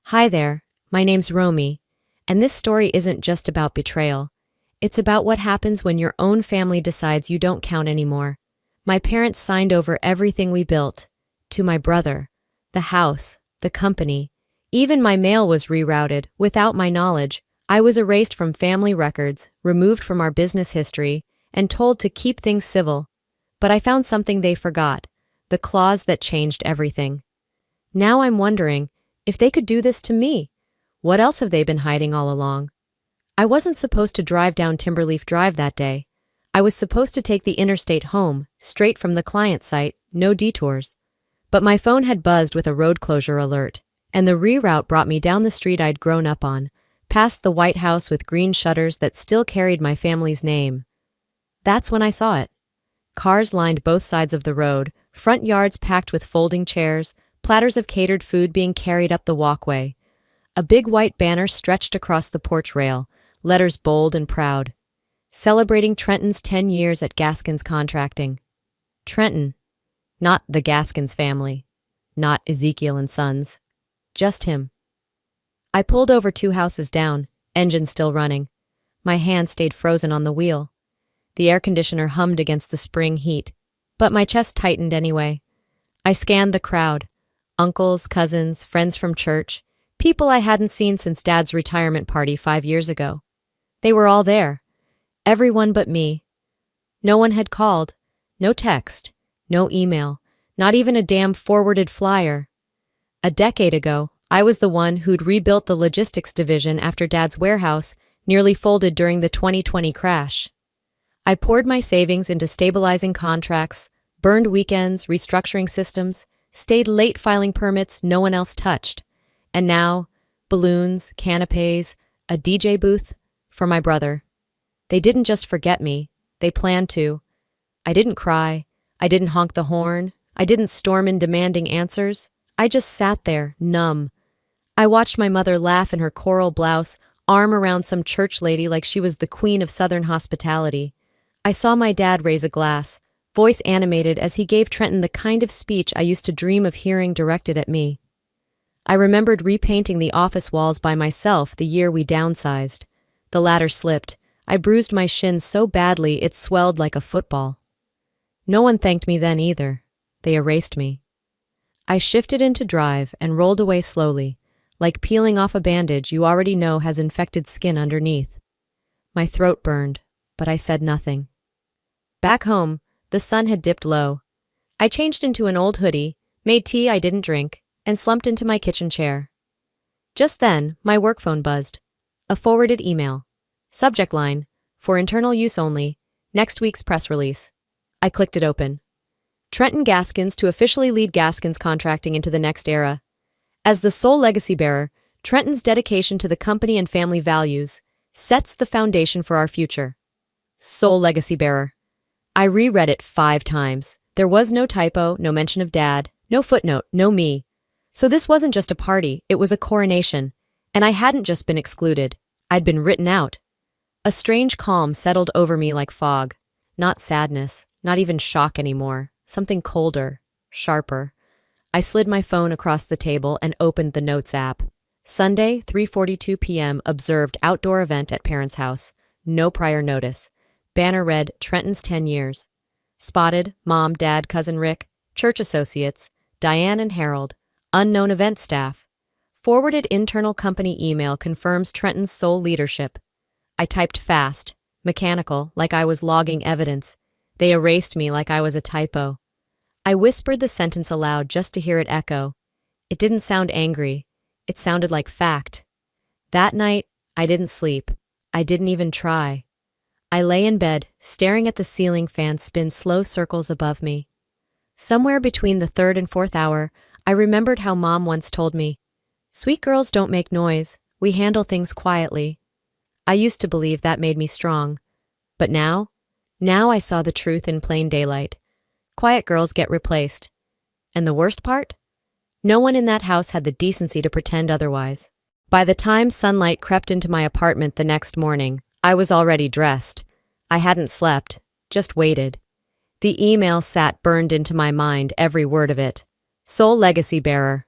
Hi there, my name's Romy, and this story isn't just about betrayal. It's about what happens when your own family decides you don't count anymore. My parents signed over everything we built. To my brother. The house, the company. Even my mail was rerouted, without my knowledge. I was erased from family records, removed from our business history, and told to keep things civil. But I found something they forgot. The clause that changed everything. Now I'm wondering, if they could do this to me, what else have they been hiding all along? I wasn't supposed to drive down Timberleaf Drive that day. I was supposed to take the interstate home, straight from the client site, no detours. But my phone had buzzed with a road closure alert, and the reroute brought me down the street I'd grown up on, past the White House with green shutters that still carried my family's name. That's when I saw it. Cars lined both sides of the road, front yards packed with folding chairs, platters of catered food being carried up the walkway. A big white banner stretched across the porch rail, letters bold and proud. Celebrating Trenton's 10 years at Gaskins Contracting. Trenton. Not the Gaskins family. Not Ezekiel and Sons. Just him. I pulled over 2 houses down, engine still running. My hand stayed frozen on the wheel. The air conditioner hummed against the spring heat, but my chest tightened anyway. I scanned the crowd. Uncles, cousins, friends from church, people I hadn't seen since Dad's retirement party 5 years ago. They were all there. Everyone but me. No one had called. No text. No email. Not even a damn forwarded flyer. A decade ago, I was the one who'd rebuilt the logistics division after Dad's warehouse nearly folded during the 2020 crash. I poured my savings into stabilizing contracts, burned weekends, restructuring systems, stayed late filing permits no one else touched. And now, balloons, canapes, a DJ booth for my brother. They didn't just forget me, they planned to. I didn't cry, I didn't honk the horn, I didn't storm in demanding answers. I just sat there, numb. I watched my mother laugh in her coral blouse, arm around some church lady like she was the queen of Southern hospitality. I saw my dad raise a glass, voice animated as he gave Trenton the kind of speech I used to dream of hearing directed at me. I remembered repainting the office walls by myself the year we downsized. The ladder slipped. I bruised my shin so badly it swelled like a football. No one thanked me then either. They erased me. I shifted into drive and rolled away slowly, like peeling off a bandage you already know has infected skin underneath. My throat burned, but I said nothing. Back home, the sun had dipped low. I changed into an old hoodie, made tea I didn't drink, and slumped into my kitchen chair. Just then, my work phone buzzed. A forwarded email. Subject line, for internal use only, next week's press release. I clicked it open. Trenton Gaskins to officially lead Gaskins Contracting into the next era. As the sole legacy bearer, Trenton's dedication to the company and family values sets the foundation for our future. Sole legacy bearer. I reread it 5 times. There was no typo, no mention of Dad, no footnote, no me. So this wasn't just a party, it was a coronation. And I hadn't just been excluded. I'd been written out. A strange calm settled over me like fog. Not sadness, not even shock anymore. Something colder, sharper. I slid my phone across the table and opened the Notes app. Sunday, 3:42 p.m. Observed outdoor event at parents' house. No prior notice. Banner read, Trenton's 10 years. Spotted, Mom, Dad, Cousin Rick, church associates, Diane and Harold, unknown event staff. Forwarded internal company email confirms Trenton's sole leadership. I typed fast, mechanical, like I was logging evidence. They erased me like I was a typo. I whispered the sentence aloud just to hear it echo. It didn't sound angry. It sounded like fact. That night, I didn't sleep. I didn't even try. I lay in bed, staring at the ceiling fan spin slow circles above me. Somewhere between the 3rd and 4th hour, I remembered how Mom once told me, "Sweet girls don't make noise. We handle things quietly." I used to believe that made me strong. But now I saw the truth in plain daylight. Quiet girls get replaced. And the worst part? No one in that house had the decency to pretend otherwise. By the time sunlight crept into my apartment the next morning, I was already dressed. I hadn't slept, just waited. The email sat burned into my mind, every word of it. Sole legacy bearer.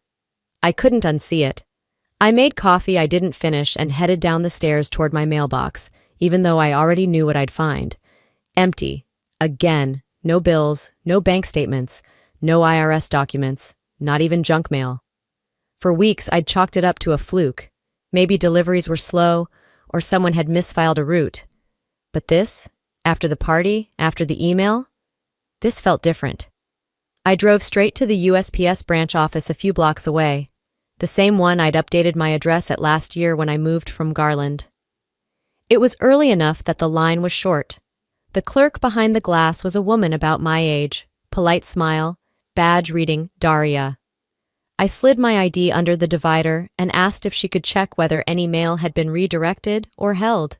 I couldn't unsee it. I made coffee I didn't finish and headed down the stairs toward my mailbox, even though I already knew what I'd find. Empty. Again. No bills, no bank statements, no IRS documents, not even junk mail. For weeks, I'd chalked it up to a fluke. Maybe deliveries were slow, or someone had misfiled a route. But this, after the party, after the email, this felt different. I drove straight to the USPS branch office a few blocks away, the same one I'd updated my address at last year when I moved from Garland. It was early enough that the line was short. The clerk behind the glass was a woman about my age, polite smile, badge reading Daria. I slid my ID under the divider and asked if she could check whether any mail had been redirected or held.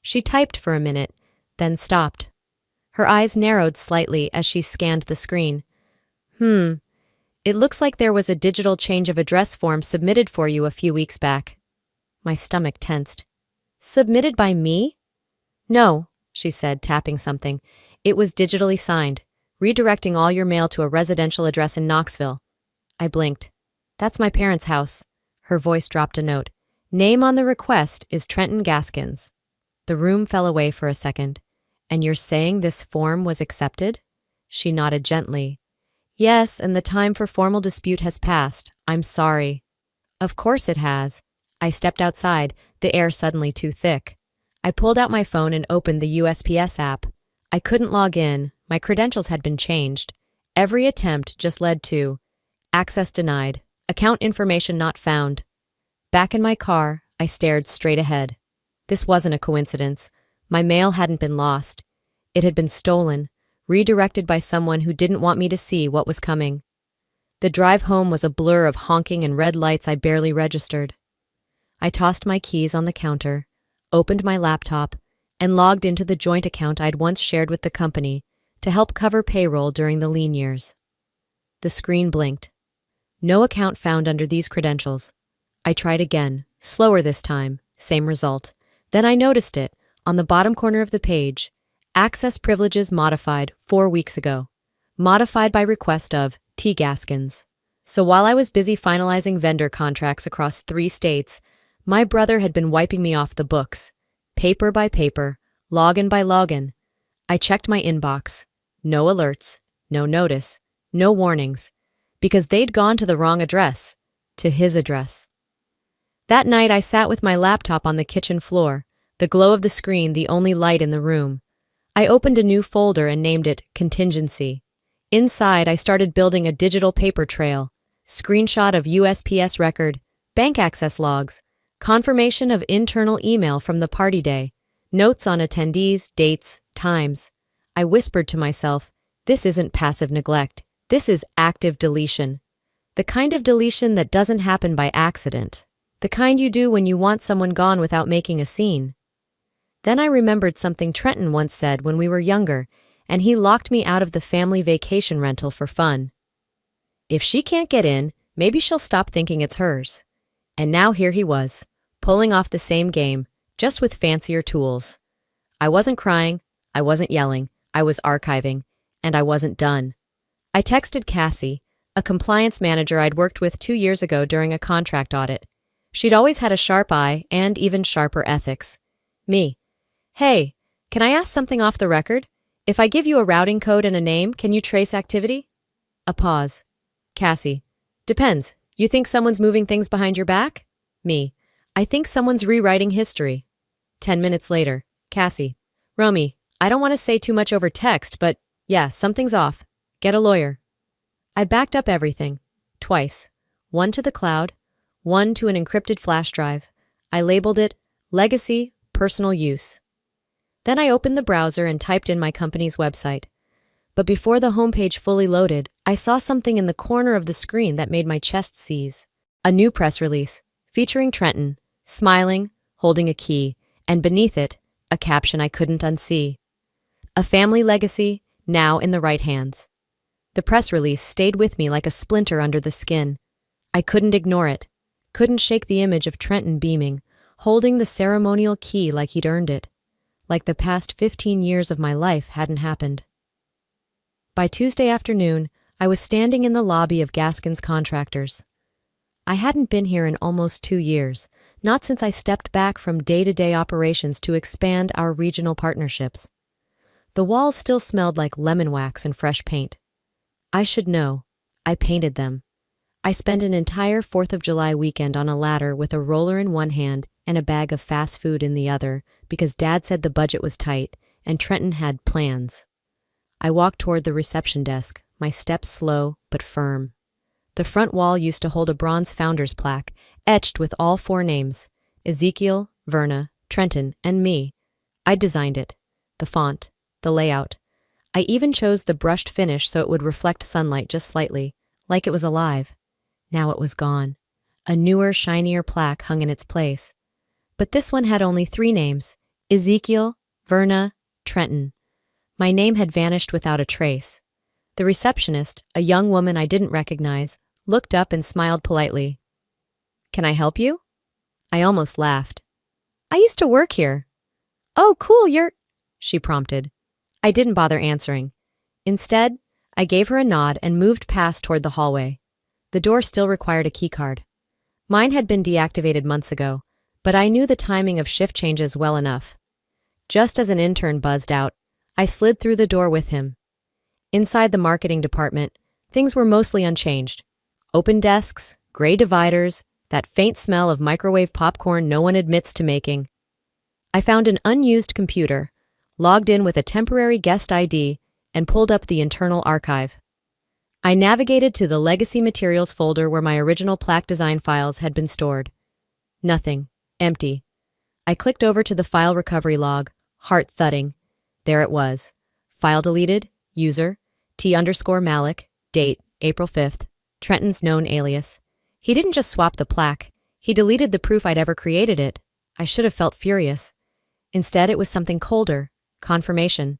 She typed for a minute, then stopped. Her eyes narrowed slightly as she scanned the screen. It looks like there was a digital change of address form submitted for you a few weeks back. My stomach tensed. Submitted by me? No, she said, tapping something. It was digitally signed, redirecting all your mail to a residential address in Knoxville. I blinked. That's my parents' house. Her voice dropped a note. Name on the request is Trenton Gaskins. The room fell away for a second. And you're saying this form was accepted? She nodded gently. Yes, and the time for formal dispute has passed. I'm sorry. Of course it has. I stepped outside, the air suddenly too thick. I pulled out my phone and opened the USPS app. I couldn't log in. My credentials had been changed. Every attempt just led to access denied. Account information not found. Back in my car, I stared straight ahead. This wasn't a coincidence. My mail hadn't been lost. It had been stolen, redirected by someone who didn't want me to see what was coming. The drive home was a blur of honking and red lights I barely registered. I tossed my keys on the counter, opened my laptop, and logged into the joint account I'd once shared with the company to help cover payroll during the lean years. The screen blinked. No account found under these credentials. I tried again, slower this time, same result. Then I noticed it, on the bottom corner of the page. Access privileges modified 4 weeks ago. Modified by request of T. Gaskins. So while I was busy finalizing vendor contracts across 3 states, my brother had been wiping me off the books, paper by paper, login by login. I checked my inbox. No alerts, no notice, no warnings, because they'd gone to the wrong address, to his address. That night I sat with my laptop on the kitchen floor, the glow of the screen the only light in the room. I opened a new folder and named it Contingency. Inside, I started building a digital paper trail, screenshot of USPS record, bank access logs, confirmation of internal email from the party day, notes on attendees, dates, times. I whispered to myself, this isn't passive neglect, this is active deletion. The kind of deletion that doesn't happen by accident. The kind you do when you want someone gone without making a scene. Then I remembered something Trenton once said when we were younger, and he locked me out of the family vacation rental for fun. If she can't get in, maybe she'll stop thinking it's hers. And now here he was, pulling off the same game, just with fancier tools. I wasn't crying, I wasn't yelling, I was archiving, and I wasn't done. I texted Cassie, a compliance manager I'd worked with 2 years ago during a contract audit. She'd always had a sharp eye and even sharper ethics. Me. Hey, can I ask something off the record? If I give you a routing code and a name, can you trace activity? A pause. Cassie. Depends. You think someone's moving things behind your back? Me. I think someone's rewriting history. 10 minutes later. Cassie. Romy, I don't want to say too much over text, but yeah, something's off. Get a lawyer. I backed up everything. Twice. One to the cloud, one to an encrypted flash drive. I labeled it Legacy Personal Use. Then I opened the browser and typed in my company's website. But before the homepage fully loaded, I saw something in the corner of the screen that made my chest seize. A new press release, featuring Trenton, smiling, holding a key, and beneath it, a caption I couldn't unsee. A family legacy, now in the right hands. The press release stayed with me like a splinter under the skin. I couldn't ignore it, couldn't shake the image of Trenton beaming, holding the ceremonial key like he'd earned it. Like the past 15 years of my life hadn't happened. By Tuesday afternoon, I was standing in the lobby of Gaskin's Contractors. I hadn't been here in almost 2 years, not since I stepped back from day-to-day operations to expand our regional partnerships. The walls still smelled like lemon wax and fresh paint. I should know. I painted them. I spent an entire 4th of July weekend on a ladder with a roller in one hand and a bag of fast food in the other because Dad said the budget was tight and Trenton had plans. I walked toward the reception desk, my steps slow but firm. The front wall used to hold a bronze founder's plaque, etched with all 4 names: Ezekiel, Verna, Trenton, and me. I designed it. The font, the layout. I even chose the brushed finish so it would reflect sunlight just slightly, like it was alive. Now it was gone. A newer, shinier plaque hung in its place. But this one had only 3 names: Ezekiel, Verna, Trenton. My name had vanished without a trace. The receptionist, a young woman I didn't recognize, looked up and smiled politely. "Can I help you?" I almost laughed. "I used to work here." "Oh, cool, she prompted. I didn't bother answering. Instead, I gave her a nod and moved past toward the hallway. The door still required a keycard. Mine had been deactivated months ago, but I knew the timing of shift changes well enough. Just as an intern buzzed out, I slid through the door with him. Inside the marketing department, things were mostly unchanged. Open desks, gray dividers, that faint smell of microwave popcorn no one admits to making. I found an unused computer, logged in with a temporary guest ID, and pulled up the internal archive. I navigated to the Legacy Materials folder where my original plaque design files had been stored. Nothing. Empty. I clicked over to the file recovery log, heart thudding. There it was. File deleted, user, T_Malik, date, April 5th, Trenton's known alias. He didn't just swap the plaque, he deleted the proof I'd ever created it. I should have felt furious. Instead, it was something colder. Confirmation.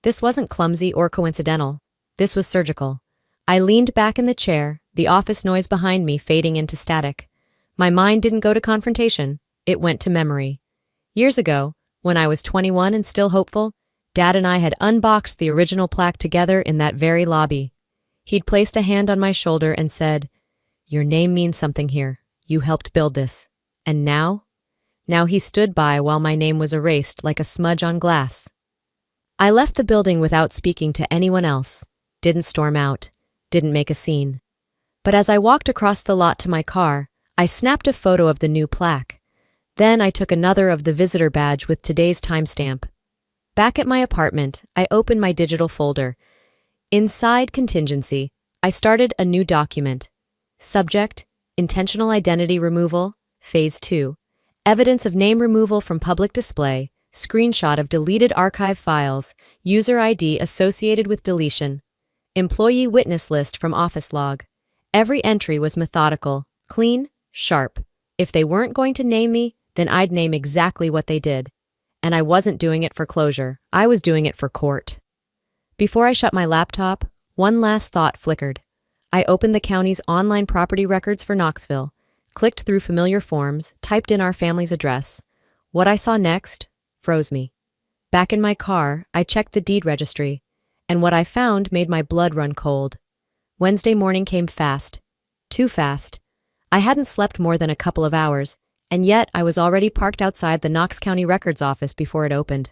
This wasn't clumsy or coincidental. This was surgical. I leaned back in the chair, the office noise behind me fading into static. My mind didn't go to confrontation, it went to memory. Years ago, when I was 21 and still hopeful, Dad and I had unboxed the original plaque together in that very lobby. He'd placed a hand on my shoulder and said, "Your name means something here. You helped build this." And now? Now he stood by while my name was erased like a smudge on glass. I left the building without speaking to anyone else, didn't storm out, didn't make a scene. But as I walked across the lot to my car, I snapped a photo of the new plaque. Then I took another of the visitor badge with today's timestamp. Back at my apartment, I opened my digital folder. Inside Contingency, I started a new document. Subject, Intentional Identity Removal, Phase 2. Evidence of name removal from public display, screenshot of deleted archive files, user ID associated with deletion. Employee witness list from office log. Every entry was methodical, clean, sharp. If they weren't going to name me, then I'd name exactly what they did. And I wasn't doing it for closure, I was doing it for court. Before I shut my laptop, one last thought flickered. I opened the county's online property records for Knoxville, clicked through familiar forms, typed in our family's address. What I saw next froze me. Back in my car, I checked the deed registry, and what I found made my blood run cold. Wednesday morning came fast. Too fast. I hadn't slept more than a couple of hours, and yet I was already parked outside the Knox County Records office before it opened.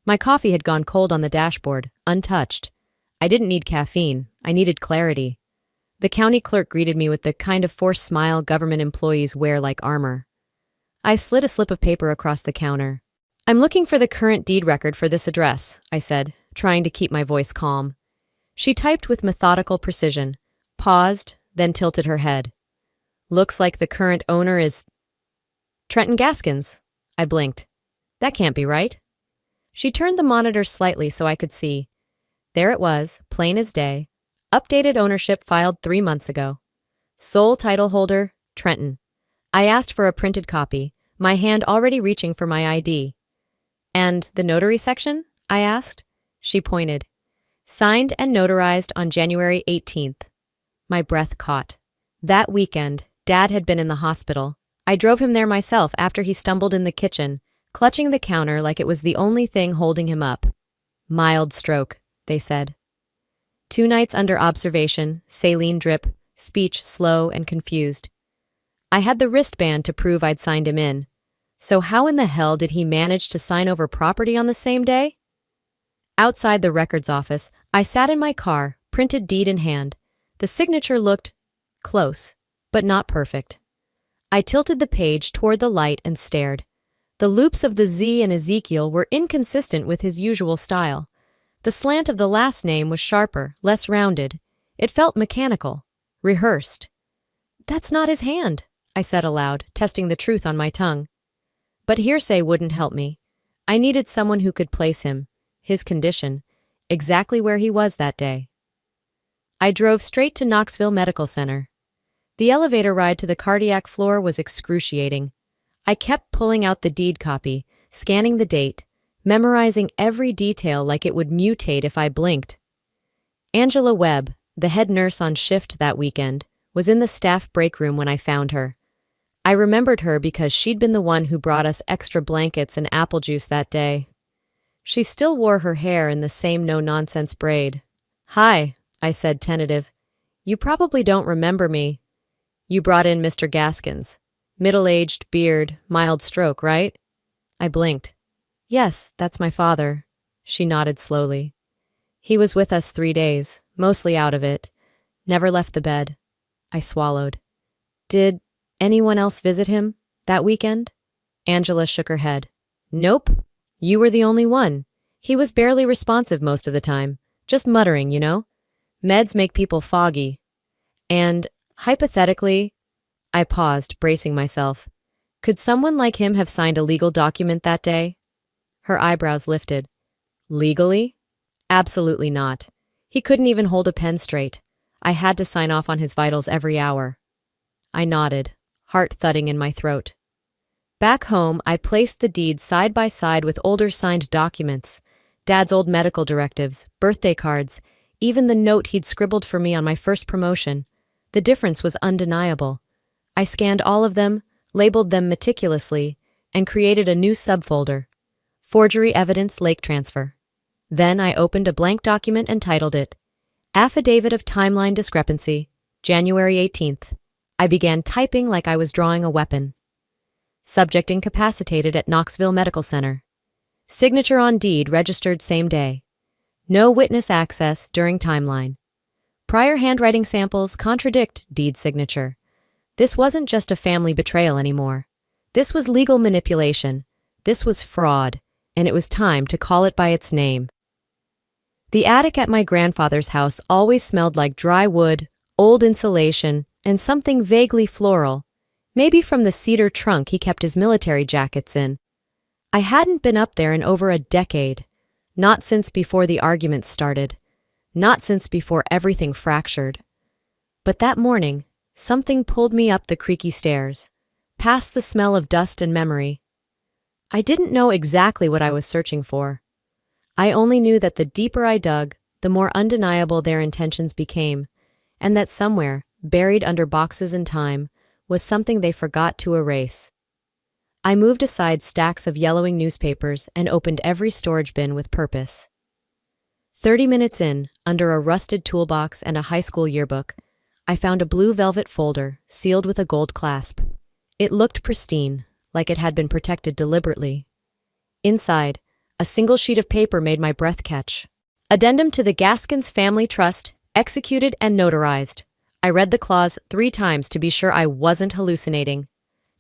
My coffee had gone cold on the dashboard, untouched. I didn't need caffeine, I needed clarity. The county clerk greeted me with the kind of forced smile government employees wear like armor. I slid a slip of paper across the counter. "I'm looking for the current deed record for this address," I said, trying to keep my voice calm. She typed with methodical precision, paused, then tilted her head. "Looks like the current owner is Trenton Gaskins." I blinked. "That can't be right." She turned the monitor slightly so I could see. There it was, plain as day. Updated ownership filed 3 months ago. Sole title holder, Trenton. I asked for a printed copy, my hand already reaching for my ID. "And the notary section?" I asked. She pointed. "Signed and notarized on January 18th. My breath caught. That weekend, Dad had been in the hospital. I drove him there myself after he stumbled in the kitchen, clutching the counter like it was the only thing holding him up. Mild stroke, they said. 2 nights under observation, saline drip, speech slow and confused. I had the wristband to prove I'd signed him in. So how in the hell did he manage to sign over property on the same day? Outside the records office, I sat in my car, printed deed in hand. The signature looked close, but not perfect. I tilted the page toward the light and stared. The loops of the Z in Ezekiel were inconsistent with his usual style. The slant of the last name was sharper, less rounded. It felt mechanical, rehearsed. "That's not his hand," I said aloud, testing the truth on my tongue. But hearsay wouldn't help me. I needed someone who could place him, his condition, exactly where he was that day. I drove straight to Knoxville Medical Center. The elevator ride to the cardiac floor was excruciating. I kept pulling out the deed copy, scanning the date, memorizing every detail like it would mutate if I blinked. Angela Webb, the head nurse on shift that weekend, was in the staff break room when I found her. I remembered her because she'd been the one who brought us extra blankets and apple juice that day. She still wore her hair in the same no-nonsense braid. "Hi," I said, tentative. "You probably don't remember me. You brought in Mr. Gaskins. Middle-aged, beard, mild stroke, right?" I blinked. "Yes, that's my father." She nodded slowly. "He was with us 3 days, mostly out of it. Never left the bed." I swallowed. "Did anyone else visit him that weekend?" Angela shook her head. "Nope. You were the only one. He was barely responsive most of the time. Just muttering, you know? Meds make people foggy. And, hypothetically," I paused, bracing myself, "could someone like him have signed a legal document that day?" Her eyebrows lifted. "Legally? Absolutely not. He couldn't even hold a pen straight. I had to sign off on his vitals every hour." I nodded, heart thudding in my throat. Back home, I placed the deed side by side with older signed documents, Dad's old medical directives, birthday cards, even the note he'd scribbled for me on my first promotion. The difference was undeniable. I scanned all of them, labeled them meticulously, and created a new subfolder, Forgery Evidence Lake Transfer. Then I opened a blank document and titled it, Affidavit of Timeline Discrepancy, January 18th. I began typing like I was drawing a weapon. Subject incapacitated at Knoxville Medical Center. Signature on deed registered same day. No witness access during timeline. Prior handwriting samples contradict deed signature. This wasn't just a family betrayal anymore. This was legal manipulation. This was fraud, and it was time to call it by its name. The attic at my grandfather's house always smelled like dry wood, old insulation, and something vaguely floral, maybe from the cedar trunk he kept his military jackets in. I hadn't been up there in over a decade, not since before the arguments started, not since before everything fractured. But that morning, something pulled me up the creaky stairs, past the smell of dust and memory. I didn't know exactly what I was searching for. I only knew that the deeper I dug, the more undeniable their intentions became, and that somewhere, buried under boxes and time, was something they forgot to erase. I moved aside stacks of yellowing newspapers and opened every storage bin with purpose. 30 minutes in, under a rusted toolbox and a high school yearbook, I found a blue velvet folder, sealed with a gold clasp. It looked pristine, like it had been protected deliberately. Inside, a single sheet of paper made my breath catch. Addendum to the Gaskins Family Trust, executed and notarized. I read the clause 3 times to be sure I wasn't hallucinating.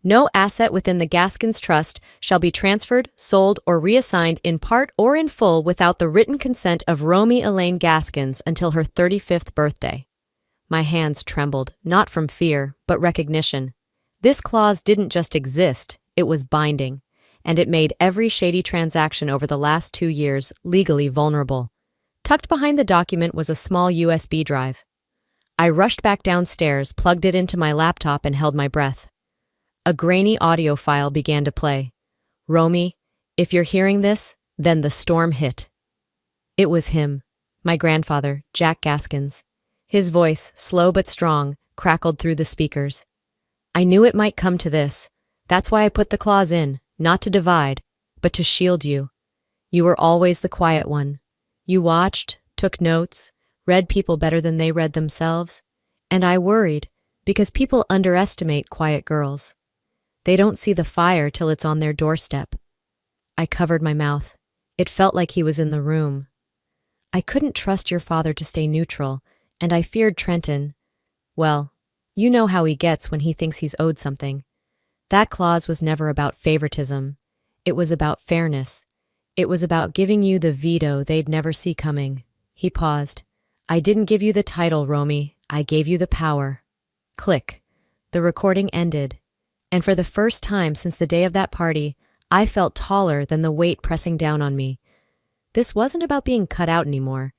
No asset within the Gaskins Trust shall be transferred, sold, or reassigned in part or in full without the written consent of Romy Elaine Gaskins until her 35th birthday. My hands trembled, not from fear, but recognition. This clause didn't just exist, it was binding, and it made every shady transaction over the last 2 years legally vulnerable. Tucked behind the document was a small USB drive. I rushed back downstairs, plugged it into my laptop, and held my breath. A grainy audio file began to play. "Romy, if you're hearing this, then the storm hit." It was him, my grandfather, Jack Gaskins. His voice, slow but strong, crackled through the speakers. "I knew it might come to this. That's why I put the clause in, not to divide, but to shield you. You were always the quiet one. You watched, took notes, read people better than they read themselves. And I worried, Because people underestimate quiet girls. They don't see the fire till it's on their doorstep. I covered my mouth. It felt like he was in the room. I couldn't trust your father to stay neutral, and I feared Trenton. Well, you know how he gets when he thinks he's owed something. That clause was never about favoritism. It was about fairness. It was about giving you the veto they'd never see coming. He paused. I didn't give you the title, Romy. I gave you the power. Click. The recording ended. And for the first time since the day of that party, I felt taller than the weight pressing down on me. This wasn't about being cut out anymore.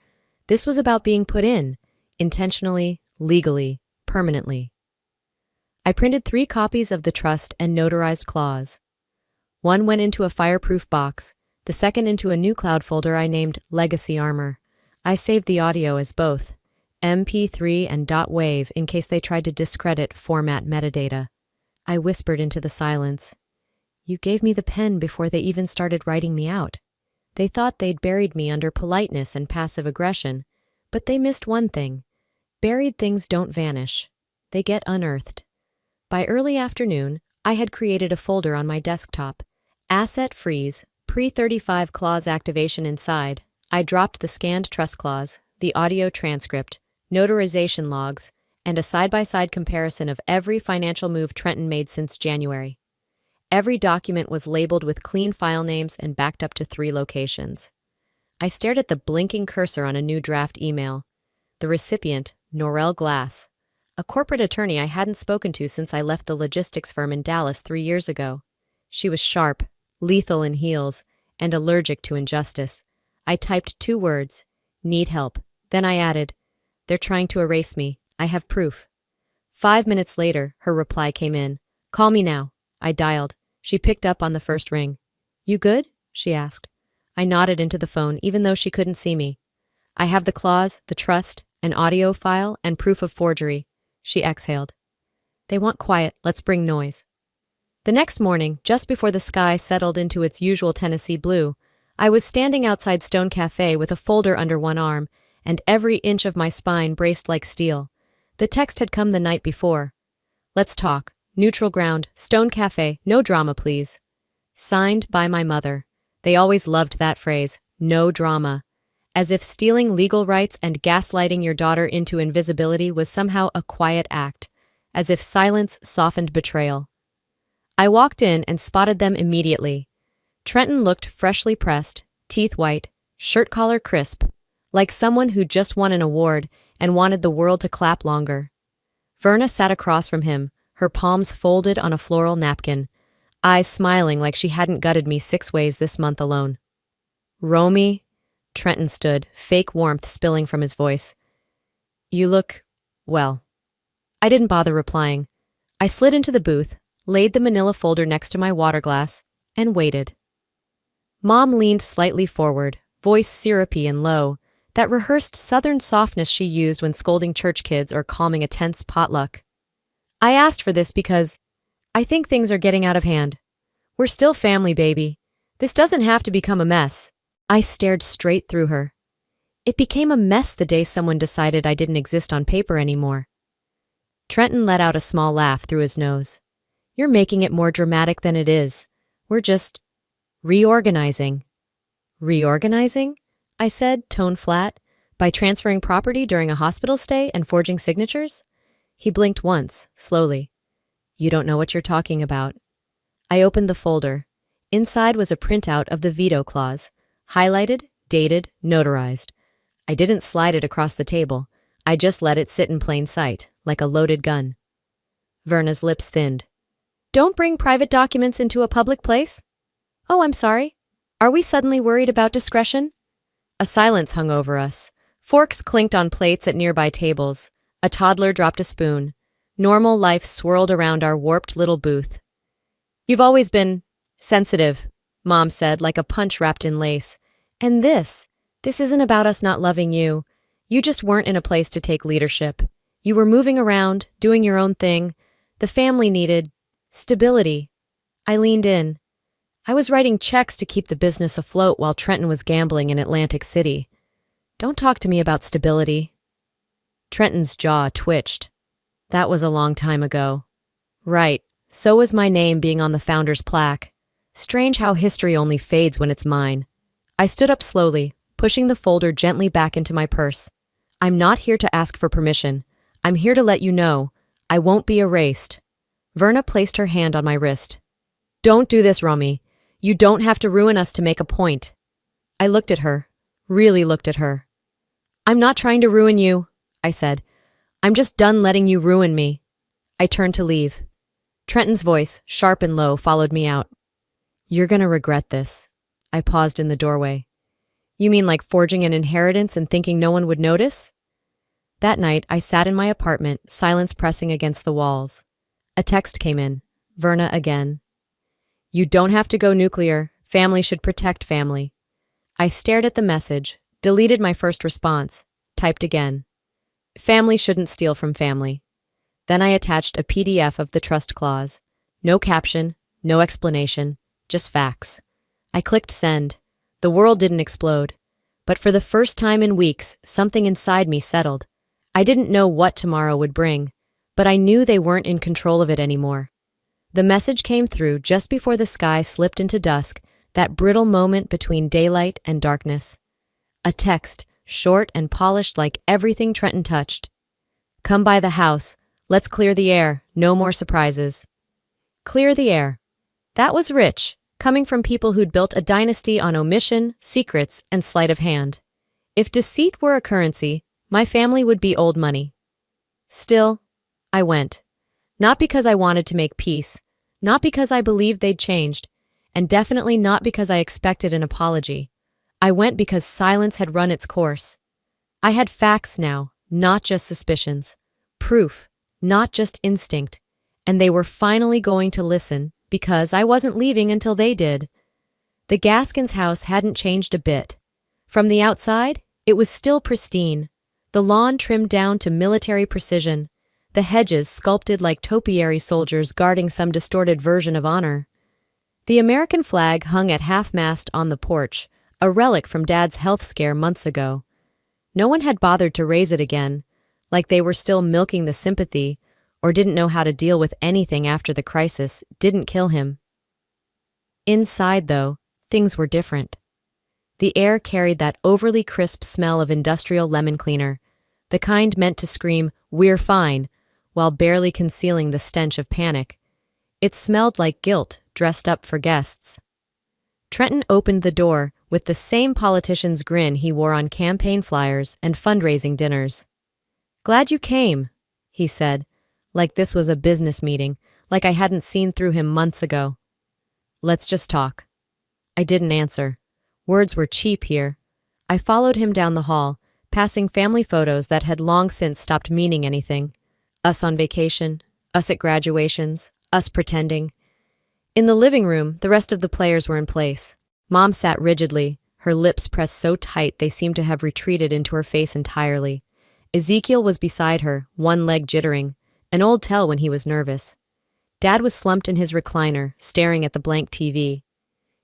This was about being put in, intentionally, legally, permanently. I printed 3 copies of the trust and notarized clause. One went into a fireproof box, the second into a new cloud folder I named Legacy Armor. I saved the audio as both MP3 and .wav in case they tried to discredit format metadata. I whispered into the silence. You gave me the pen before they even started writing me out. They thought they'd buried me under politeness and passive aggression, but they missed one thing. Buried things don't vanish. They get unearthed. By early afternoon, I had created a folder on my desktop. Asset freeze, pre-35 clause activation inside. I dropped the scanned trust clause, the audio transcript, notarization logs, and a side-by-side comparison of every financial move Trenton made since January. Every document was labeled with clean file names and backed up to 3 locations. I stared at the blinking cursor on a new draft email. The recipient, Norel Glass, a corporate attorney I hadn't spoken to since I left the logistics firm in Dallas 3 years ago. She was sharp, lethal in heels, and allergic to injustice. I typed 2 words, need help. Then I added, they're trying to erase me. I have proof. 5 minutes later, her reply came in. Call me now. I dialed. She picked up on the first ring. You good? She asked. I nodded into the phone, even though she couldn't see me. I have the clause, the trust, an audio file, and proof of forgery. She exhaled. They want quiet. Let's bring noise. The next morning, just before the sky settled into its usual Tennessee blue, I was standing outside Stone Cafe with a folder under one arm, and every inch of my spine braced like steel. The text had come the night before. Let's talk. Neutral ground. Stone Cafe. No drama, please. Signed by my mother. They always loved that phrase. No drama. As if stealing legal rights and gaslighting your daughter into invisibility was somehow a quiet act. As if silence softened betrayal. I walked in and spotted them immediately. Trenton looked freshly pressed, teeth white, shirt collar crisp, like someone who just won an award and wanted the world to clap longer. Verna sat across from him, her palms folded on a floral napkin, eyes smiling like she hadn't gutted me 6 ways this month alone. Romy, Trenton stood, fake warmth spilling from his voice. You look, well. I didn't bother replying. I slid into the booth, laid the manila folder next to my water glass, and waited. Mom leaned slightly forward, voice syrupy and low, that rehearsed southern softness she used when scolding church kids or calming a tense potluck. I asked for this because I think things are getting out of hand. We're still family, baby. This doesn't have to become a mess. I stared straight through her. It became a mess the day someone decided I didn't exist on paper anymore. Trenton let out a small laugh through his nose. You're making it more dramatic than it is. We're just reorganizing. Reorganizing? I said, tone flat, by transferring property during a hospital stay and forging signatures? He blinked once, slowly. You don't know what you're talking about. I opened the folder. Inside was a printout of the veto clause, highlighted, dated, notarized. I didn't slide it across the table. I just let it sit in plain sight, like a loaded gun. Verna's lips thinned. Don't bring private documents into a public place? Oh, I'm sorry. Are we suddenly worried about discretion? A silence hung over us. Forks clinked on plates at nearby tables. A toddler dropped a spoon. Normal life swirled around our warped little booth. You've always been sensitive, Mom said, like a punch wrapped in lace. And this isn't about us not loving you. You just weren't in a place to take leadership. You were moving around, doing your own thing. The family needed stability. I leaned in. I was writing checks to keep the business afloat while Trenton was gambling in Atlantic City. Don't talk to me about stability. Trenton's jaw twitched. That was a long time ago. Right, so was my name being on the founder's plaque. Strange how history only fades when it's mine. I stood up slowly, pushing the folder gently back into my purse. I'm not here to ask for permission. I'm here to let you know. I won't be erased. Verna placed her hand on my wrist. Don't do this, Romy. You don't have to ruin us to make a point. I looked at her, really looked at her. I'm not trying to ruin you, I said. I'm just done letting you ruin me. I turned to leave. Trenton's voice, sharp and low, followed me out. You're gonna regret this. I paused in the doorway. You mean like forging an inheritance and thinking no one would notice? That night, I sat in my apartment, silence pressing against the walls. A text came in. Verna again. You don't have to go nuclear. Family should protect family. I stared at the message, deleted my first response, typed again. Family shouldn't steal from family. Then I attached a PDF of the trust clause. No caption, no explanation, just facts. I clicked send. The world didn't explode. But for the first time in weeks, something inside me settled. I didn't know what tomorrow would bring, but I knew they weren't in control of it anymore. The message came through just before the sky slipped into dusk, that brittle moment between daylight and darkness. A text, short and polished like everything Trenton touched. Come by the house. Let's clear the air. No more surprises. Clear the air. That was rich, coming from people who'd built a dynasty on omission, secrets, and sleight of hand. If deceit were a currency, my family would be old money. Still, I went. Not because I wanted to make peace, not because I believed they'd changed, and definitely not because I expected an apology. I went because silence had run its course. I had facts now, not just suspicions. Proof, not just instinct. And they were finally going to listen, because I wasn't leaving until they did. The Gaskins house hadn't changed a bit. From the outside, it was still pristine. The lawn trimmed down to military precision. The hedges sculpted like topiary soldiers guarding some distorted version of honor. The American flag hung at half-mast on the porch, a relic from Dad's health scare months ago. No one had bothered to raise it again, like they were still milking the sympathy, or didn't know how to deal with anything after the crisis didn't kill him. Inside, though, things were different. The air carried that overly crisp smell of industrial lemon cleaner, the kind meant to scream, "We're fine," while barely concealing the stench of panic. It smelled like guilt dressed up for guests. Trenton opened the door with the same politician's grin he wore on campaign flyers and fundraising dinners. "Glad you came," he said, like this was a business meeting, like I hadn't seen through him months ago. "Let's just talk." I didn't answer. Words were cheap here. I followed him down the hall, passing family photos that had long since stopped meaning anything. Us on vacation, us at graduations, us pretending. In the living room, the rest of the players were in place. Mom sat rigidly, her lips pressed so tight they seemed to have retreated into her face entirely. Ezekiel was beside her, one leg jittering, an old tell when he was nervous. Dad was slumped in his recliner, staring at the blank TV.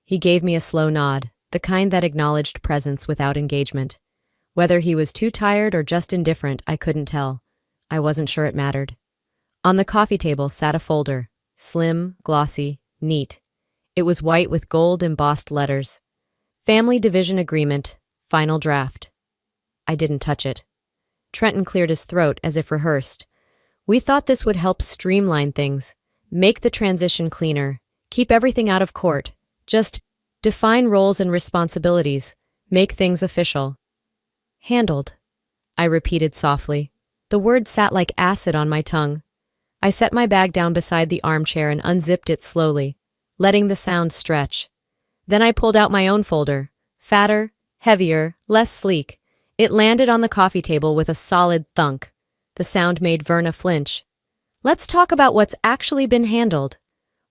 He gave me a slow nod, the kind that acknowledged presence without engagement. Whether he was too tired or just indifferent, I couldn't tell. I wasn't sure it mattered. On the coffee table sat a folder, slim, glossy, neat. It was white with gold embossed letters. Family Division Agreement, Final Draft. I didn't touch it. Trenton cleared his throat as if rehearsed. We thought this would help streamline things, make the transition cleaner, keep everything out of court, just define roles and responsibilities, make things official. Handled, I repeated softly. The word sat like acid on my tongue. I set my bag down beside the armchair and unzipped it slowly, letting the sound stretch. Then I pulled out my own folder, fatter, heavier, less sleek. It landed on the coffee table with a solid thunk. The sound made Verna flinch. Let's talk about what's actually been handled.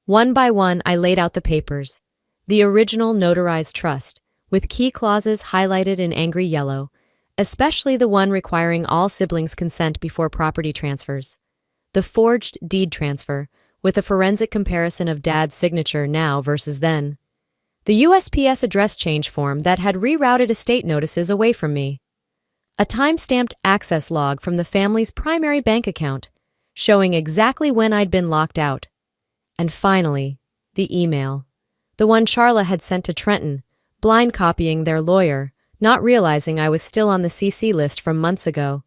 One by one, I laid out the papers. The original notarized trust, with key clauses highlighted in angry yellow, especially the one requiring all siblings' consent before property transfers. The forged deed transfer, with a forensic comparison of Dad's signature now versus then. The USPS address change form that had rerouted estate notices away from me. A time-stamped access log from the family's primary bank account, showing exactly when I'd been locked out. And finally, the email. The one Charla had sent to Trenton, blind copying their lawyer, not realizing I was still on the CC list from months ago.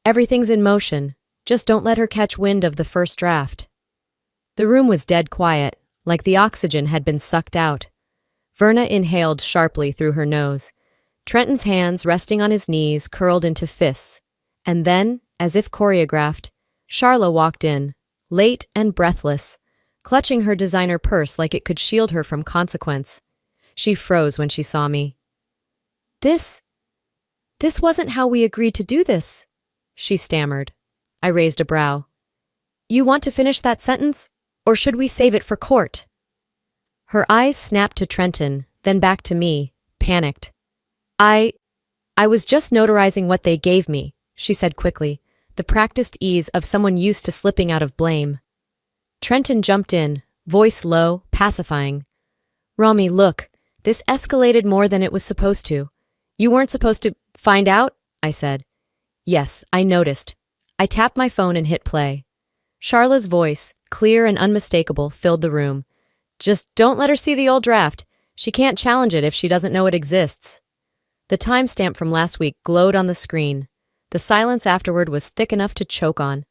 Everything's in motion, just don't let her catch wind of the first draft. The room was dead quiet, like the oxygen had been sucked out. Verna inhaled sharply through her nose. Trenton's hands, resting on his knees, curled into fists. And then, as if choreographed, Charla walked in, late and breathless, clutching her designer purse like it could shield her from consequence. She froze when she saw me. This wasn't how we agreed to do this, she stammered. I raised a brow. You want to finish that sentence, or should we save it for court? Her eyes snapped to Trenton, then back to me, panicked. I was just notarizing what they gave me, she said quickly, the practiced ease of someone used to slipping out of blame. Trenton jumped in, voice low, pacifying. Romy, look, this escalated more than it was supposed to. You weren't supposed to find out? I said. Yes, I noticed. I tapped my phone and hit play. Charla's voice, clear and unmistakable, filled the room. Just don't let her see the old draft. She can't challenge it if she doesn't know it exists. The timestamp from last week glowed on the screen. The silence afterward was thick enough to choke on.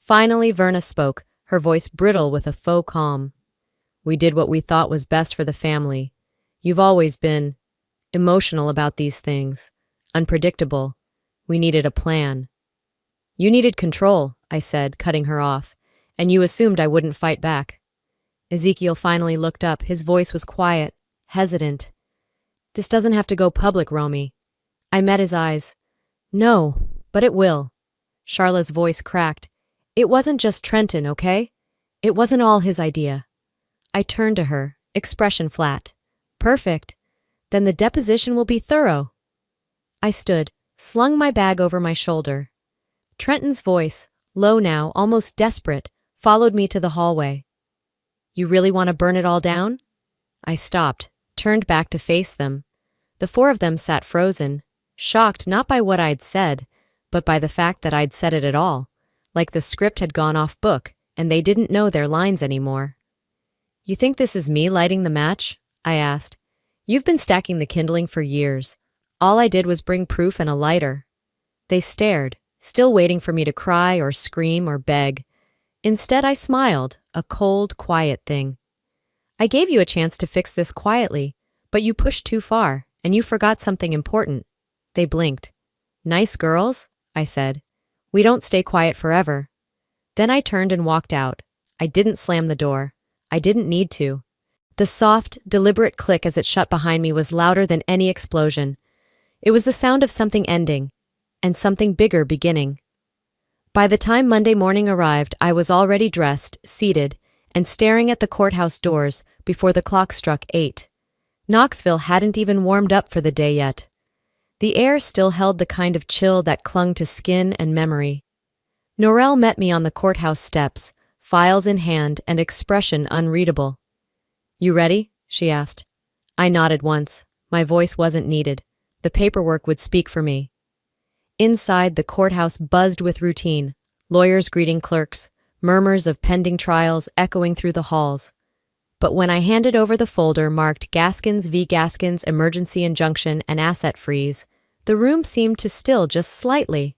Finally, Verna spoke, her voice brittle with a faux calm. We did what we thought was best for the family. You've always been emotional about these things. Unpredictable. We needed a plan. You needed control, I said, cutting her off, and you assumed I wouldn't fight back. Ezekiel finally looked up. His voice was quiet, hesitant. This doesn't have to go public, Romy. I met his eyes. No, but it will. Charla's voice cracked. It wasn't just Trenton, okay? It wasn't all his idea. I turned to her, expression flat. Perfect. Then the deposition will be thorough. I stood, slung my bag over my shoulder. Trenton's voice, low now, almost desperate, followed me to the hallway. You really want to burn it all down? I stopped, turned back to face them. The four of them sat frozen, shocked not by what I'd said, but by the fact that I'd said it at all, like the script had gone off book and they didn't know their lines anymore. You think this is me lighting the match? I asked. You've been stacking the kindling for years. All I did was bring proof and a lighter. They stared, still waiting for me to cry or scream or beg. Instead, I smiled, a cold, quiet thing. I gave you a chance to fix this quietly, but you pushed too far, and you forgot something important. They blinked. Nice girls, I said. We don't stay quiet forever. Then I turned and walked out. I didn't slam the door. I didn't need to. The soft, deliberate click as it shut behind me was louder than any explosion. It was the sound of something ending, and something bigger beginning. By the time Monday morning arrived, I was already dressed, seated, and staring at the courthouse doors before the clock struck 8. Knoxville hadn't even warmed up for the day yet. The air still held the kind of chill that clung to skin and memory. Norelle met me on the courthouse steps, files in hand and expression unreadable. You ready? She asked. I nodded once. My voice wasn't needed. The paperwork would speak for me. Inside, the courthouse buzzed with routine, lawyers greeting clerks, murmurs of pending trials echoing through the halls. But when I handed over the folder marked Gaskins v. Gaskins Emergency Injunction and Asset Freeze, the room seemed to still just slightly.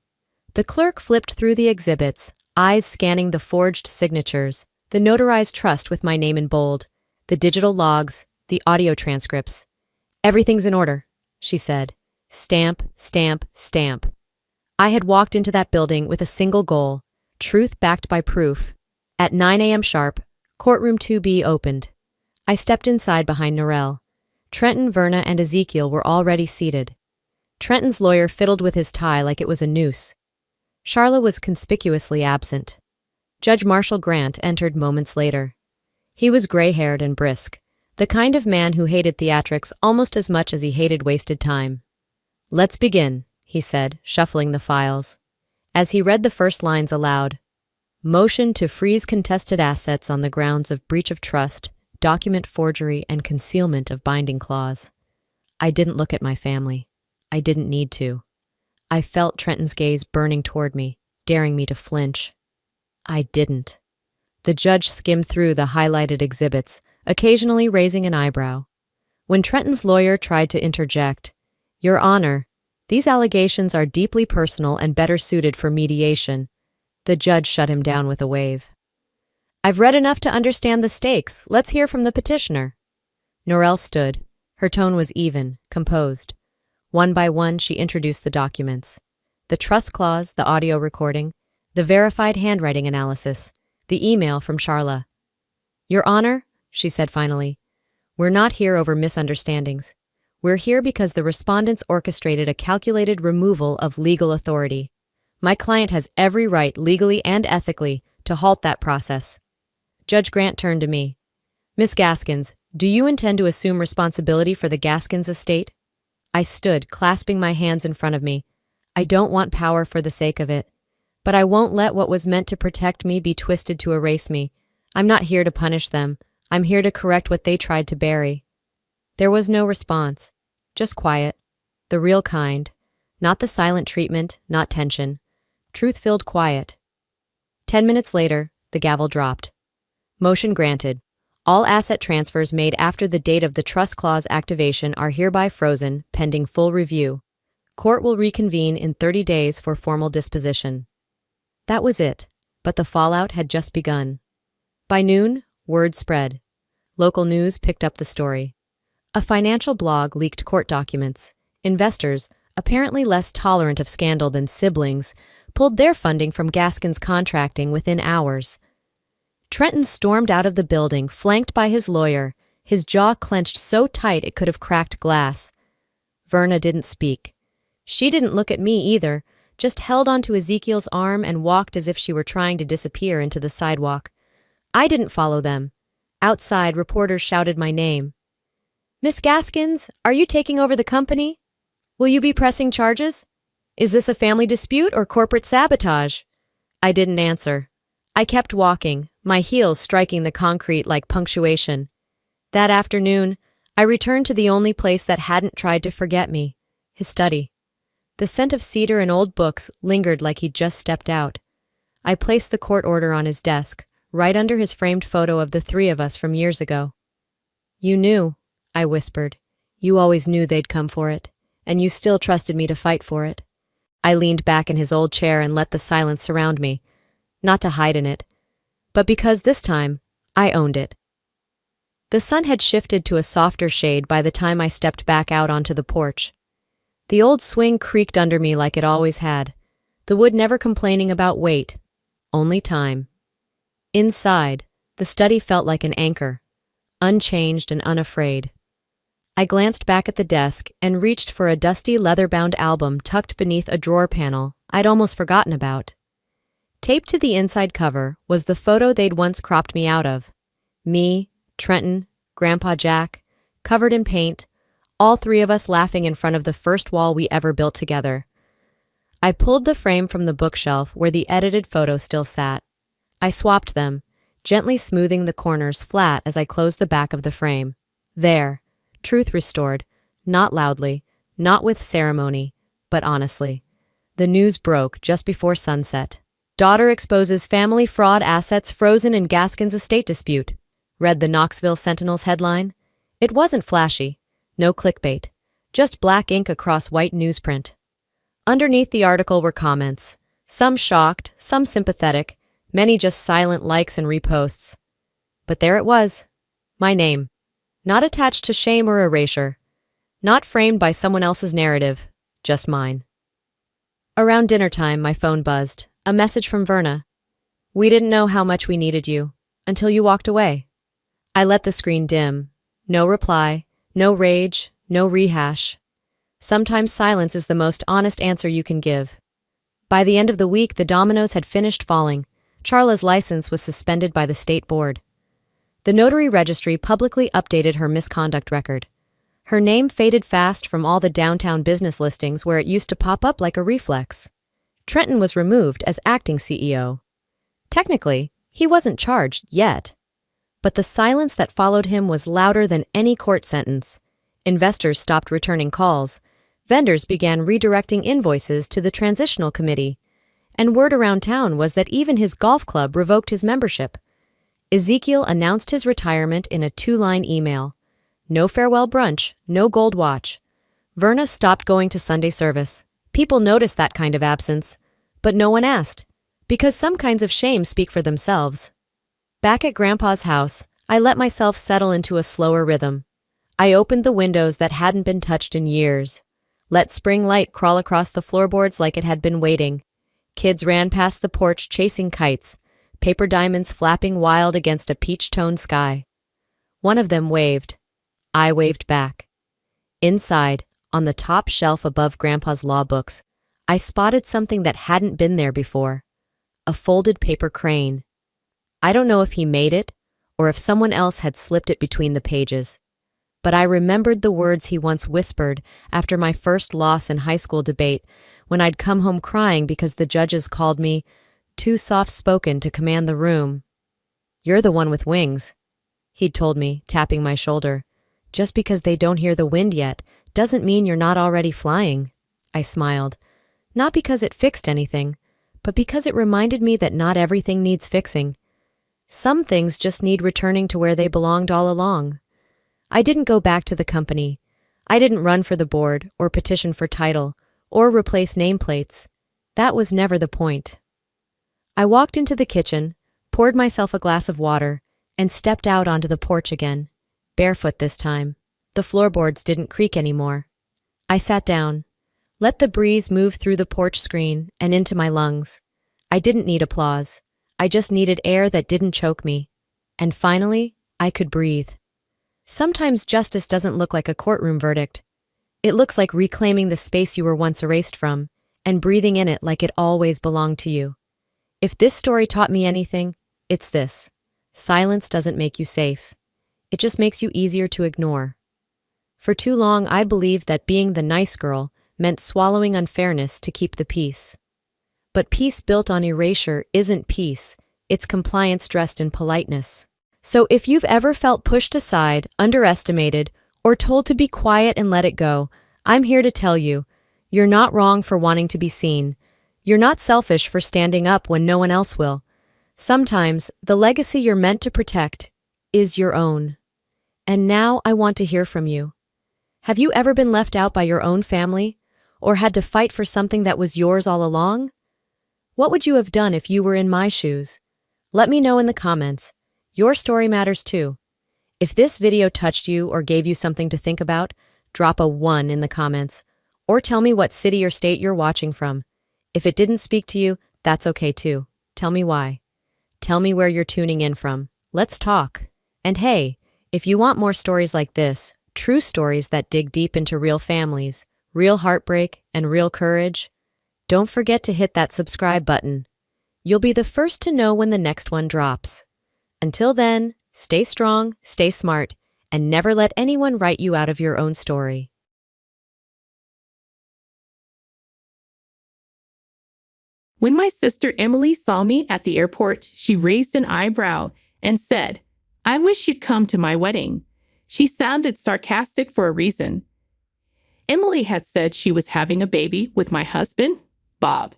The clerk flipped through the exhibits, eyes scanning the forged signatures, the notarized trust with my name in bold, the digital logs, the audio transcripts. Everything's in order, she said. Stamp, stamp, stamp. I had walked into that building with a single goal, truth backed by proof. At 9 a.m. sharp, courtroom 2B opened. I stepped inside behind Norelle. Trenton, Verna, and Ezekiel were already seated. Trenton's lawyer fiddled with his tie like it was a noose. Charla was conspicuously absent. Judge Marshall Grant entered moments later. He was gray-haired and brisk, the kind of man who hated theatrics almost as much as he hated wasted time. Let's begin, he said, shuffling the files. As he read the first lines aloud, motion to freeze contested assets on the grounds of breach of trust, document forgery, and concealment of binding clause. I didn't look at my family. I didn't need to. I felt Trenton's gaze burning toward me, daring me to flinch. I didn't. The judge skimmed through the highlighted exhibits, occasionally raising an eyebrow. When Trenton's lawyer tried to interject, "Your Honor, these allegations are deeply personal and better suited for mediation," the judge shut him down with a wave. "I've read enough to understand the stakes. Let's hear from the petitioner." Norelle stood. Her tone was even, composed. One by one, she introduced the documents. The trust clause, the audio recording, the verified handwriting analysis, the email from Charla. "Your Honor," she said finally, "we're not here over misunderstandings. We're here because the respondents orchestrated a calculated removal of legal authority. My client has every right, legally and ethically, to halt that process." Judge Grant turned to me. "Miss Gaskins, do you intend to assume responsibility for the Gaskins estate?" I stood, clasping my hands in front of me. "I don't want power for the sake of it. But I won't let what was meant to protect me be twisted to erase me. I'm not here to punish them. I'm here to correct what they tried to bury." There was no response. Just quiet. The real kind. Not the silent treatment, not tension. Truth-filled quiet. 10 minutes later, the gavel dropped. Motion granted. All asset transfers made after the date of the trust clause activation are hereby frozen, pending full review. Court will reconvene in 30 days for formal disposition. That was it, but the fallout had just begun. By noon, word spread. Local news picked up the story. A financial blog leaked court documents. Investors, apparently less tolerant of scandal than siblings, pulled their funding from Gaskin's contracting within hours. Trenton stormed out of the building, flanked by his lawyer, his jaw clenched so tight it could have cracked glass. Verna didn't speak. She didn't look at me either, just held onto Ezekiel's arm and walked as if she were trying to disappear into the sidewalk. I didn't follow them. Outside, reporters shouted my name. "Miss Gaskins, are you taking over the company? Will you be pressing charges? Is this a family dispute or corporate sabotage?" I didn't answer. I kept walking, my heels striking the concrete like punctuation. That afternoon, I returned to the only place that hadn't tried to forget me, his study. The scent of cedar and old books lingered like he'd just stepped out. I placed the court order on his desk, right under his framed photo of the three of us from years ago. "You knew," I whispered. "You always knew they'd come for it, and you still trusted me to fight for it." I leaned back in his old chair and let the silence surround me, not to hide in it, but because this time, I owned it. The sun had shifted to a softer shade by the time I stepped back out onto the porch. The old swing creaked under me like it always had, the wood never complaining about weight, only time. Inside, the study felt like an anchor, unchanged and unafraid. I glanced back at the desk and reached for a dusty leather-bound album tucked beneath a drawer panel I'd almost forgotten about. Taped to the inside cover was the photo they'd once cropped me out of. Me, Trenton, Grandpa Jack, covered in paint, all three of us laughing in front of the first wall we ever built together. I pulled the frame from the bookshelf where the edited photo still sat. I swapped them, gently smoothing the corners flat as I closed the back of the frame. There, truth restored, not loudly, not with ceremony, but honestly. The news broke just before sunset. "Daughter exposes family fraud assets frozen in Gaskin's estate dispute," read the Knoxville Sentinel's headline. It wasn't flashy, no clickbait, just black ink across white newsprint. Underneath the article were comments, some shocked, some sympathetic, many just silent likes and reposts. But there it was, my name, not attached to shame or erasure, not framed by someone else's narrative, just mine. Around dinner time, my phone buzzed, a message from Verna. "We didn't know how much we needed you, until you walked away." I let the screen dim. No reply, no rage, no rehash. Sometimes silence is the most honest answer you can give. By the end of the week, the dominoes had finished falling. Charla's license was suspended by the state board. The notary registry publicly updated her misconduct record. Her name faded fast from all the downtown business listings where it used to pop up like a reflex. Trenton was removed as acting CEO. Technically, he wasn't charged yet. But the silence that followed him was louder than any court sentence. Investors stopped returning calls. Vendors began redirecting invoices to the transitional committee. And word around town was that even his golf club revoked his membership. Ezekiel announced his retirement in a 2-line email. No farewell brunch, no gold watch. Verna stopped going to Sunday service. People noticed that kind of absence, but no one asked, because some kinds of shame speak for themselves. Back at Grandpa's house, I let myself settle into a slower rhythm. I opened the windows that hadn't been touched in years. Let spring light crawl across the floorboards like it had been waiting. Kids ran past the porch chasing kites, paper diamonds flapping wild against a peach-toned sky. One of them waved. I waved back. Inside, on the top shelf above Grandpa's law books, I spotted something that hadn't been there before. A folded paper crane. I don't know if he made it, or if someone else had slipped it between the pages. But I remembered the words he once whispered after my first loss in high school debate, when I'd come home crying because the judges called me too soft-spoken to command the room. "You're the one with wings," he'd told me, tapping my shoulder. "Just because they don't hear the wind yet doesn't mean you're not already flying." I smiled. Not because it fixed anything, but because it reminded me that not everything needs fixing. Some things just need returning to where they belonged all along. I didn't go back to the company. I didn't run for the board, or petition for title, or replace nameplates. That was never the point. I walked into the kitchen, poured myself a glass of water, and stepped out onto the porch again. Barefoot this time. The floorboards didn't creak anymore. I sat down. Let the breeze move through the porch screen and into my lungs. I didn't need applause. I just needed air that didn't choke me. And finally, I could breathe. Sometimes justice doesn't look like a courtroom verdict. It looks like reclaiming the space you were once erased from, and breathing in it like it always belonged to you. If this story taught me anything, it's this. Silence doesn't make you safe. It just makes you easier to ignore. For too long, I believed that being the nice girl meant swallowing unfairness to keep the peace. But peace built on erasure isn't peace, it's compliance dressed in politeness. So if you've ever felt pushed aside, underestimated, or told to be quiet and let it go, I'm here to tell you, you're not wrong for wanting to be seen. You're not selfish for standing up when no one else will. Sometimes, the legacy you're meant to protect is your own. And now I want to hear from you. Have you ever been left out by your own family, or had to fight for something that was yours all along? What would you have done if you were in my shoes? Let me know in the comments. Your story matters too. If this video touched you or gave you something to think about, drop a 1 in the comments, or tell me what city or state you're watching from. If it didn't speak to you, that's okay too. Tell me why. Tell me where you're tuning in from. Let's talk. And hey, if you want more stories like this, true stories that dig deep into real families, real heartbreak, and real courage, don't forget to hit that subscribe button. You'll be the first to know when the next one drops. Until then, stay strong, stay smart, and never let anyone write you out of your own story. When my sister Emily saw me at the airport, she raised an eyebrow and said, "I wish you'd come to my wedding." She sounded sarcastic for a reason. Emily had said she was having a baby with my husband, Bob,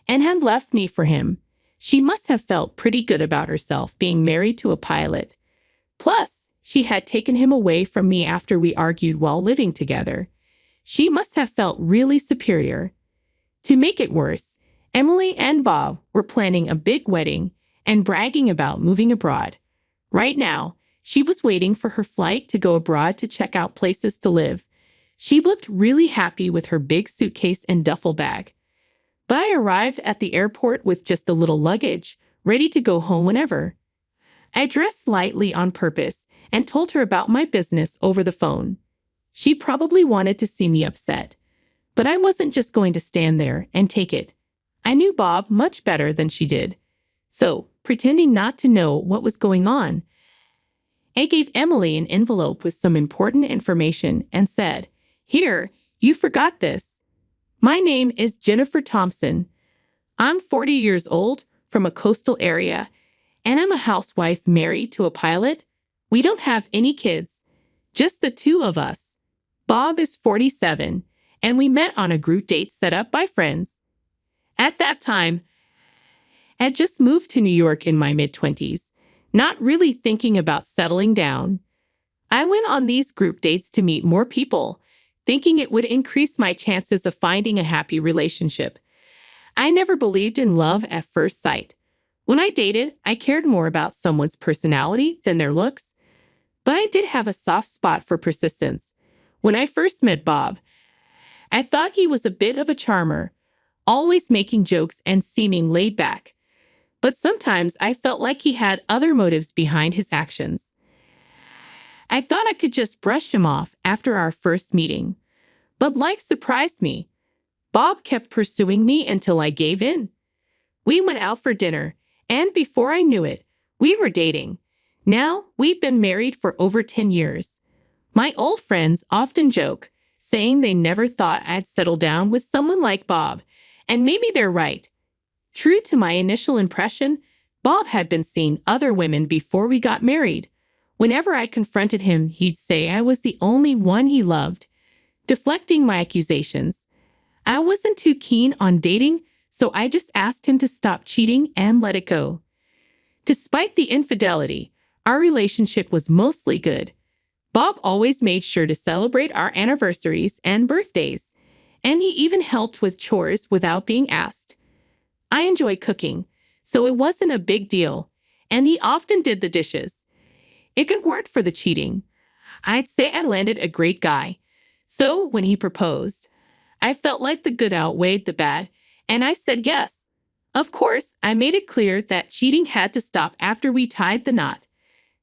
and had left me for him. She must have felt pretty good about herself being married to a pilot. Plus, she had taken him away from me after we argued while living together. She must have felt really superior. To make it worse, Emily and Bob were planning a big wedding and bragging about moving abroad. Right now, she was waiting for her flight to go abroad to check out places to live. She looked really happy with her big suitcase and duffel bag. But I arrived at the airport with just a little luggage, ready to go home whenever. I dressed lightly on purpose and told her about my business over the phone. She probably wanted to see me upset, but I wasn't just going to stand there and take it. I knew Bob much better than she did. So, pretending not to know what was going on, I gave Emily an envelope with some important information and said, "Here, you forgot this. My name is Jennifer Thompson. I'm 40 years old, from a coastal area, and I'm a housewife married to a pilot. We don't have any kids, just the two of us. Bob is 47, and we met on a group date set up by friends. At that time, had just moved to New York in my mid-20s, not really thinking about settling down. I went on these group dates to meet more people, thinking it would increase my chances of finding a happy relationship. I never believed in love at first sight. When I dated, I cared more about someone's personality than their looks, but I did have a soft spot for persistence. When I first met Bob, I thought he was a bit of a charmer, always making jokes and seeming laid back. But sometimes I felt like he had other motives behind his actions. I thought I could just brush him off after our first meeting. But life surprised me. Bob kept pursuing me until I gave in. We went out for dinner, and before I knew it, we were dating. Now, we've been married for over 10 years. My old friends often joke, saying they never thought I'd settle down with someone like Bob, and maybe they're right. True to my initial impression, Bob had been seeing other women before we got married. Whenever I confronted him, he'd say I was the only one he loved, deflecting my accusations. I wasn't too keen on dating, so I just asked him to stop cheating and let it go. Despite the infidelity, our relationship was mostly good. Bob always made sure to celebrate our anniversaries and birthdays, and he even helped with chores without being asked. I enjoy cooking, so it wasn't a big deal, and he often did the dishes. If it weren't for the cheating, I'd say I landed a great guy. So when he proposed, I felt like the good outweighed the bad, and I said yes. Of course, I made it clear that cheating had to stop after we tied the knot.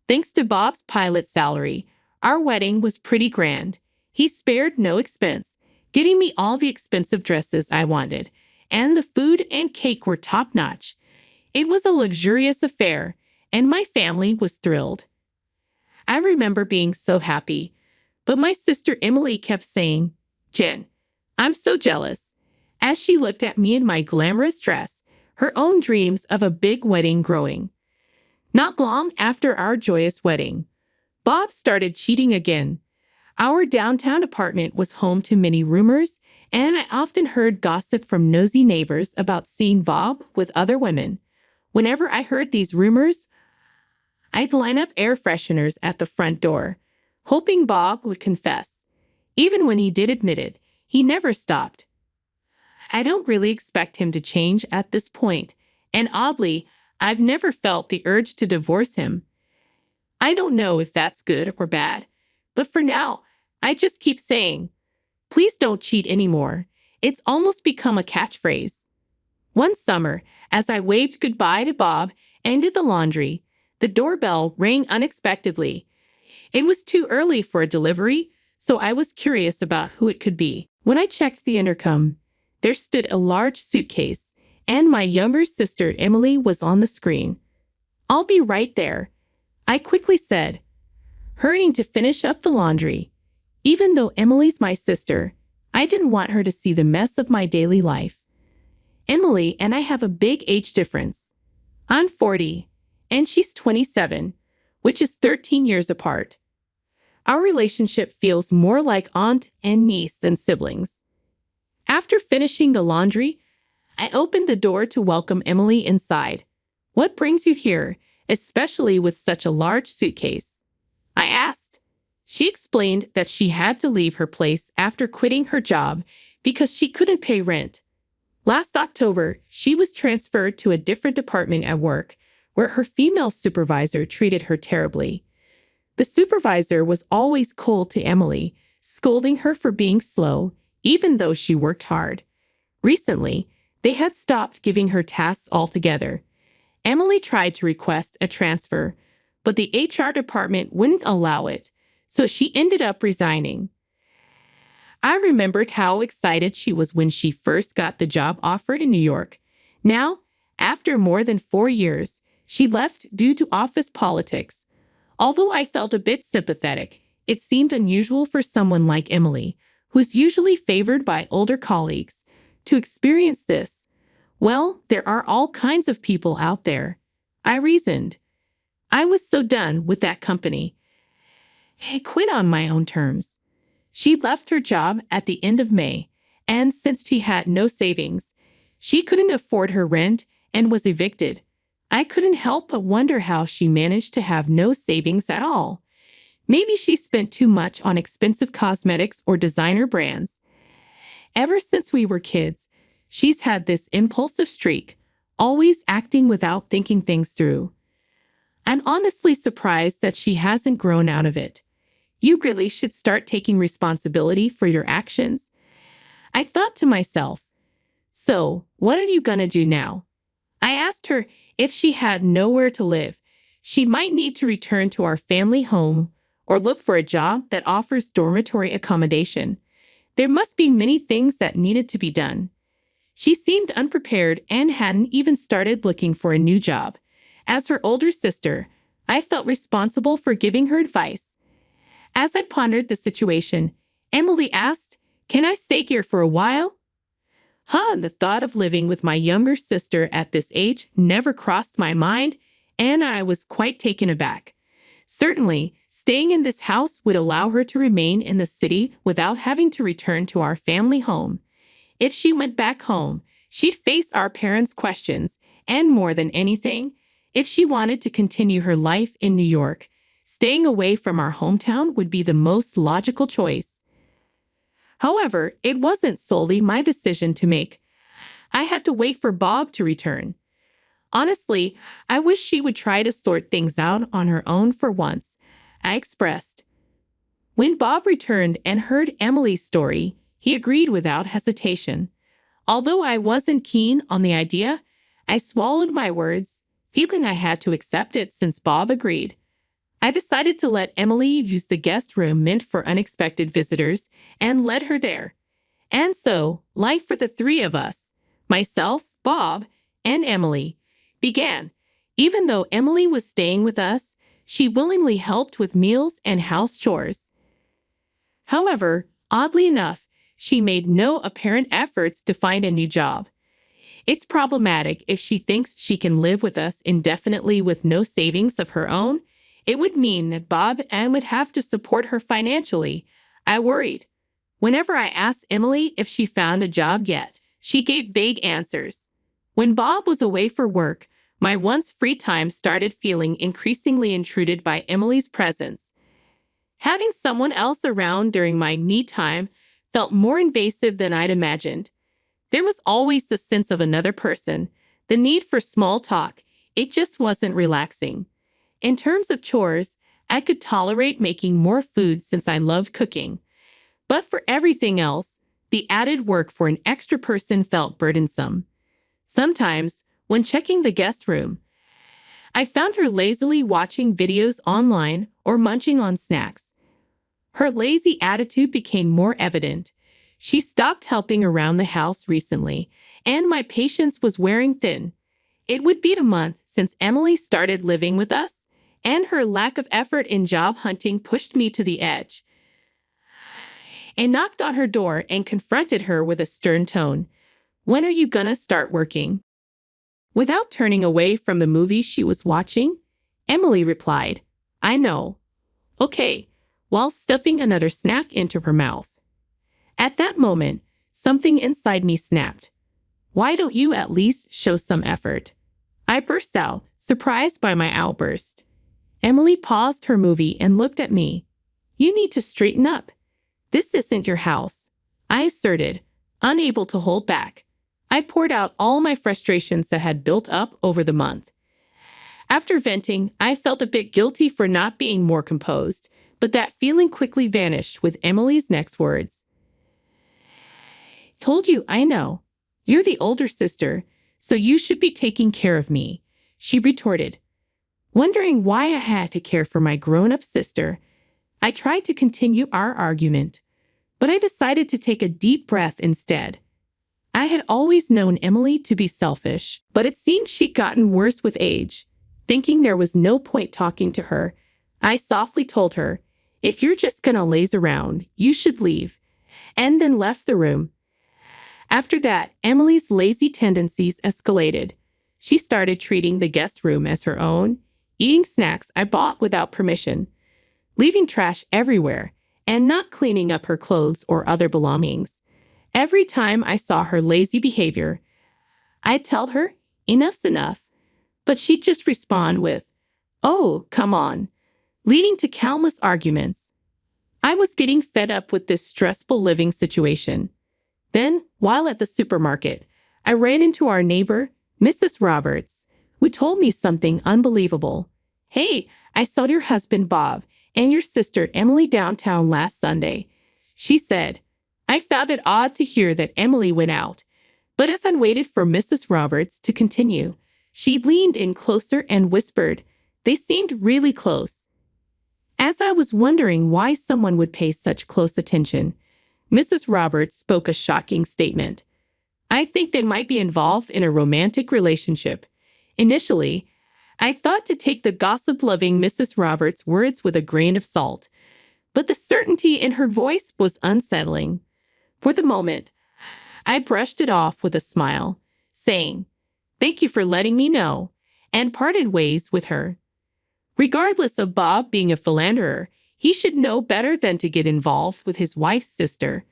Thanks to Bob's pilot salary, our wedding was pretty grand. He spared no expense, getting me all the expensive dresses I wanted, and the food and cake were top-notch. It was a luxurious affair, and my family was thrilled. I remember being so happy, but my sister Emily kept saying, "Jen, I'm so jealous," as she looked at me in my glamorous dress, her own dreams of a big wedding growing. Not long after our joyous wedding, Bob started cheating again. Our downtown apartment was home to many rumors, and I often heard gossip from nosy neighbors about seeing Bob with other women. Whenever I heard these rumors, I'd line up air fresheners at the front door, hoping Bob would confess. Even when he did admit it, he never stopped. I don't really expect him to change at this point, and oddly, I've never felt the urge to divorce him. I don't know if that's good or bad, but for now, I just keep saying, "Please don't cheat anymore." It's almost become a catchphrase. One summer, as I waved goodbye to Bob and did the laundry, the doorbell rang unexpectedly. It was too early for a delivery, so I was curious about who it could be. When I checked the intercom, there stood a large suitcase, and my younger sister Emily was on the screen. "I'll be right there," I quickly said, hurrying to finish up the laundry. Even though Emily's my sister, I didn't want her to see the mess of my daily life. Emily and I have a big age difference. I'm 40, and she's 27, which is 13 years apart. Our relationship feels more like aunt and niece than siblings. After finishing the laundry, I opened the door to welcome Emily inside. "What brings you here, especially with such a large suitcase?" I asked. She explained that she had to leave her place after quitting her job because she couldn't pay rent. Last October, she was transferred to a different department at work, where her female supervisor treated her terribly. The supervisor was always cold to Emily, scolding her for being slow, even though she worked hard. Recently, they had stopped giving her tasks altogether. Emily tried to request a transfer, but the HR department wouldn't allow it, so she ended up resigning. I remembered how excited she was when she first got the job offer in New York. Now, after more than 4 years, she left due to office politics. Although I felt a bit sympathetic, it seemed unusual for someone like Emily, who's usually favored by older colleagues, to experience this. Well, there are all kinds of people out there, I reasoned. I was so done with that company. I quit on my own terms. She left her job at the end of May, and since she had no savings, she couldn't afford her rent and was evicted. I couldn't help but wonder how she managed to have no savings at all. Maybe she spent too much on expensive cosmetics or designer brands. Ever since we were kids, she's had this impulsive streak, always acting without thinking things through. I'm honestly surprised that she hasn't grown out of it. You really should start taking responsibility for your actions. I thought to myself, so what are you gonna do now? I asked her if she had nowhere to live. She might need to return to our family home or look for a job that offers dormitory accommodation. There must be many things that needed to be done. She seemed unprepared and hadn't even started looking for a new job. As her older sister, I felt responsible for giving her advice. As I pondered the situation, Emily asked, "Can I stay here for a while?" The thought of living with my younger sister at this age never crossed my mind, and I was quite taken aback. Certainly, staying in this house would allow her to remain in the city without having to return to our family home. If she went back home, she'd face our parents' questions, and more than anything, if she wanted to continue her life in New York, staying away from our hometown would be the most logical choice. However, it wasn't solely my decision to make. I had to wait for Bob to return. Honestly, I wish she would try to sort things out on her own for once, I expressed. When Bob returned and heard Emily's story, he agreed without hesitation. Although I wasn't keen on the idea, I swallowed my words, feeling I had to accept it since Bob agreed. I decided to let Emily use the guest room meant for unexpected visitors and led her there. And so, life for the three of us, myself, Bob, and Emily, began. Even though Emily was staying with us, she willingly helped with meals and house chores. However, oddly enough, she made no apparent efforts to find a new job. It's problematic if she thinks she can live with us indefinitely with no savings of her own. It would mean that Bob and would have to support her financially. I worried. Whenever I asked Emily if she found a job yet, she gave vague answers. When Bob was away for work, my once free time started feeling increasingly intruded by Emily's presence. Having someone else around during my me time felt more invasive than I'd imagined. There was always the sense of another person, the need for small talk. It just wasn't relaxing. In terms of chores, I could tolerate making more food since I loved cooking. But for everything else, the added work for an extra person felt burdensome. Sometimes, when checking the guest room, I found her lazily watching videos online or munching on snacks. Her lazy attitude became more evident. She stopped helping around the house recently, and my patience was wearing thin. It would be a month since Emily started living with us, and her lack of effort in job hunting pushed me to the edge. I knocked on her door and confronted her with a stern tone. "When are you gonna start working?" Without turning away from the movie she was watching, Emily replied, "I know." "Okay," while stuffing another snack into her mouth. At that moment, something inside me snapped. "Why don't you at least show some effort?" I burst out, surprised by my outburst. Emily paused her movie and looked at me. "You need to straighten up. This isn't your house," I asserted, unable to hold back. I poured out all my frustrations that had built up over the month. After venting, I felt a bit guilty for not being more composed, but that feeling quickly vanished with Emily's next words. "Told you, I know. You're the older sister, so you should be taking care of me," she retorted. Wondering why I had to care for my grown-up sister, I tried to continue our argument, but I decided to take a deep breath instead. I had always known Emily to be selfish, but it seemed she'd gotten worse with age. Thinking there was no point talking to her, I softly told her, "If you're just gonna laze around, you should leave," and then left the room. After that, Emily's lazy tendencies escalated. She started treating the guest room as her own, eating snacks I bought without permission, leaving trash everywhere, and not cleaning up her clothes or other belongings. Every time I saw her lazy behavior, I'd tell her, enough's enough. But she'd just respond with, "Oh, come on," leading to countless arguments. I was getting fed up with this stressful living situation. Then, while at the supermarket, I ran into our neighbor, Mrs. Roberts, who told me something unbelievable. "Hey, I saw your husband Bob and your sister Emily downtown last Sunday," she said. I found it odd to hear that Emily went out, but as I waited for Mrs. Roberts to continue, she leaned in closer and whispered, "They seemed really close." As I was wondering why someone would pay such close attention, Mrs. Roberts spoke a shocking statement. "I think they might be involved in a romantic relationship." Initially, I thought to take the gossip-loving Mrs. Roberts' words with a grain of salt, but the certainty in her voice was unsettling. For the moment, I brushed it off with a smile, saying, "Thank you for letting me know," and parted ways with her. Regardless of Bob being a philanderer, he should know better than to get involved with his wife's sister.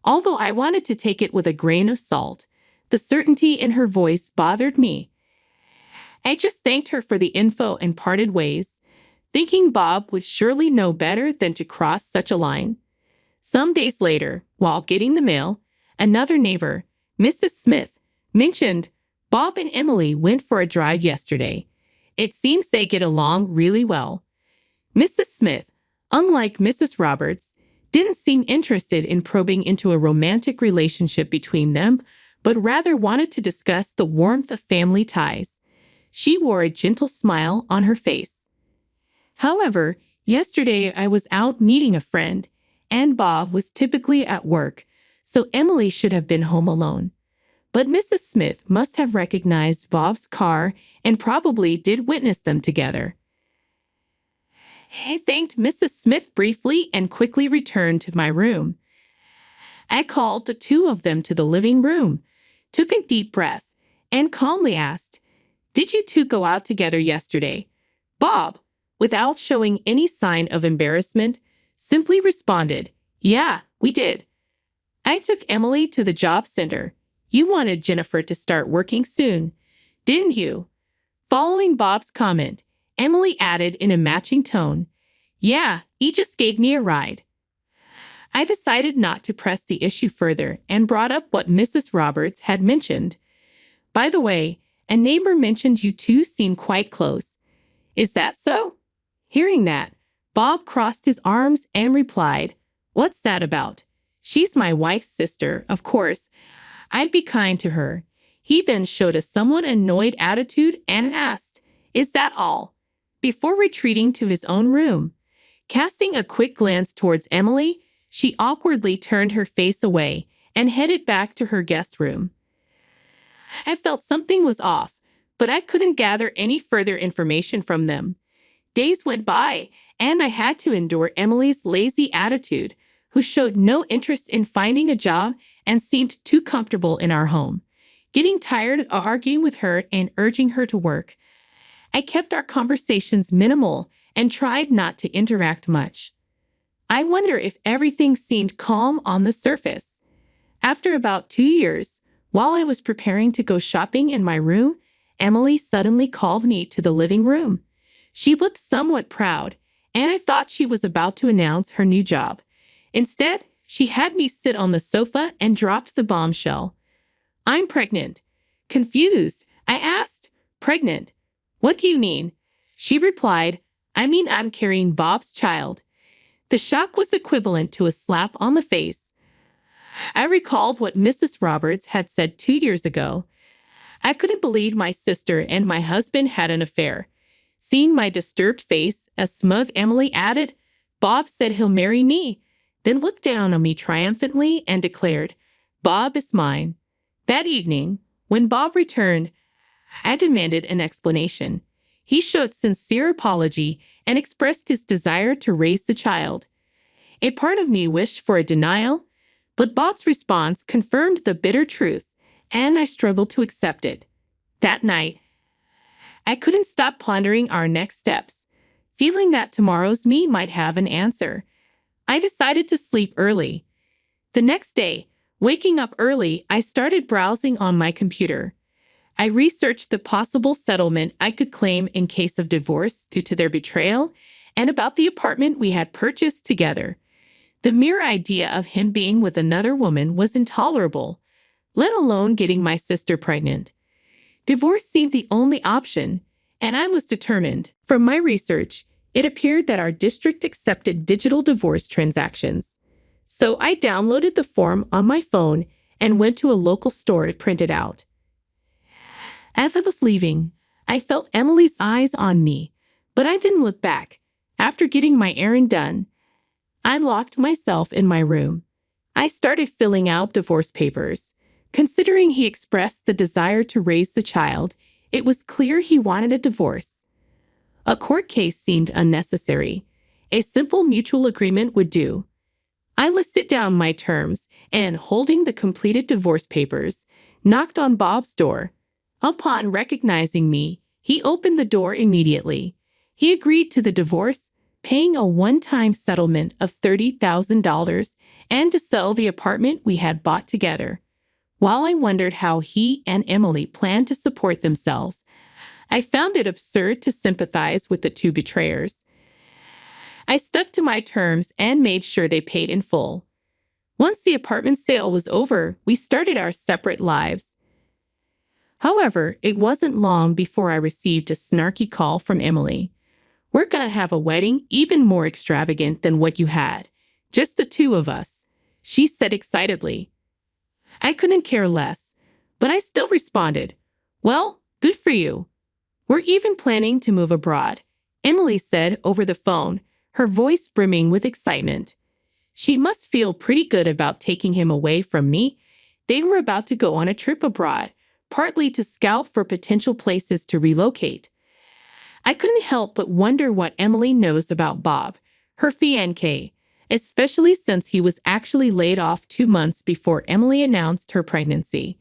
Although I wanted to take it with a grain of salt, the certainty in her voice bothered me. I just thanked her for the info and parted ways, thinking Bob would surely know better than to cross such a line. Some days later, while getting the mail, another neighbor, Mrs. Smith, mentioned, "Bob and Emily went for a drive yesterday. It seems they get along really well." Mrs. Smith, unlike Mrs. Roberts, didn't seem interested in probing into a romantic relationship between them, but rather wanted to discuss the warmth of family ties. She wore a gentle smile on her face. However, yesterday I was out meeting a friend, and Bob was typically at work, so Emily should have been home alone. But Mrs. Smith must have recognized Bob's car and probably did witness them together. I thanked Mrs. Smith briefly and quickly returned to my room. I called the two of them to the living room, took a deep breath, and calmly asked, "Did you two go out together yesterday?" Bob, without showing any sign of embarrassment, simply responded, "Yeah, we did. I took Emily to the job center. You wanted Jennifer to start working soon, didn't you?" Following Bob's comment, Emily added in a matching tone, "Yeah, he just gave me a ride." I decided not to press the issue further and brought up what Mrs. Roberts had mentioned. "By the way, a neighbor mentioned you two seem quite close. Is that so?" Hearing that, Bob crossed his arms and replied, "What's that about? She's my wife's sister, of course. I'd be kind to her." He then showed a somewhat annoyed attitude and asked, "Is that all?" before retreating to his own room. Casting a quick glance towards Emily, she awkwardly turned her face away and headed back to her guest room. I felt something was off, but I couldn't gather any further information from them. Days went by, and I had to endure Emily's lazy attitude, who showed no interest in finding a job and seemed too comfortable in our home. Getting tired of arguing with her and urging her to work, I kept our conversations minimal and tried not to interact much. I wonder if everything seemed calm on the surface. After about 2 years, while I was preparing to go shopping in my room, Emily suddenly called me to the living room. She looked somewhat proud, and I thought she was about to announce her new job. Instead, she had me sit on the sofa and dropped the bombshell. "I'm pregnant." Confused, I asked, "Pregnant? What do you mean?" She replied, "I mean I'm carrying Bob's child." The shock was equivalent to a slap on the face. I recalled what Mrs. Roberts had said 2 years ago. I couldn't believe my sister and my husband had an affair. Seeing my disturbed face, a smug Emily added, "Bob said he'll marry me," then looked down on me triumphantly and declared, "Bob is mine." That evening, when Bob returned, I demanded an explanation. He showed sincere apology and expressed his desire to raise the child. A part of me wished for a denial, but Bob's response confirmed the bitter truth, and I struggled to accept it. That night, I couldn't stop pondering our next steps, feeling that tomorrow's me might have an answer. I decided to sleep early. The next day, waking up early, I started browsing on my computer. I researched the possible settlement I could claim in case of divorce due to their betrayal and about the apartment we had purchased together. The mere idea of him being with another woman was intolerable, let alone getting my sister pregnant. Divorce seemed the only option, and I was determined. From my research, it appeared that our district accepted digital divorce transactions. So I downloaded the form on my phone and went to a local store to print it out. As I was leaving, I felt Emily's eyes on me, but I didn't look back. After getting my errand done, I locked myself in my room. I started filling out divorce papers. Considering he expressed the desire to raise the child, it was clear he wanted a divorce. A court case seemed unnecessary. A simple mutual agreement would do. I listed down my terms and, holding the completed divorce papers, knocked on Bob's door. Upon recognizing me, he opened the door immediately. He agreed to the divorce, paying a one-time settlement of $30,000 and to sell the apartment we had bought together. While I wondered how he and Emily planned to support themselves, I found it absurd to sympathize with the two betrayers. I stuck to my terms and made sure they paid in full. Once the apartment sale was over, we started our separate lives. However, it wasn't long before I received a snarky call from Emily. "We're gonna have a wedding even more extravagant than what you had. Just the two of us," she said excitedly. I couldn't care less, but I still responded, "Well, good for you. We're even planning to move abroad," Emily said over the phone, her voice brimming with excitement. She must feel pretty good about taking him away from me. They were about to go on a trip abroad, partly to scout for potential places to relocate. I couldn't help but wonder what Emily knows about Bob, her fiancé, especially since he was actually laid off 2 months before Emily announced her pregnancy.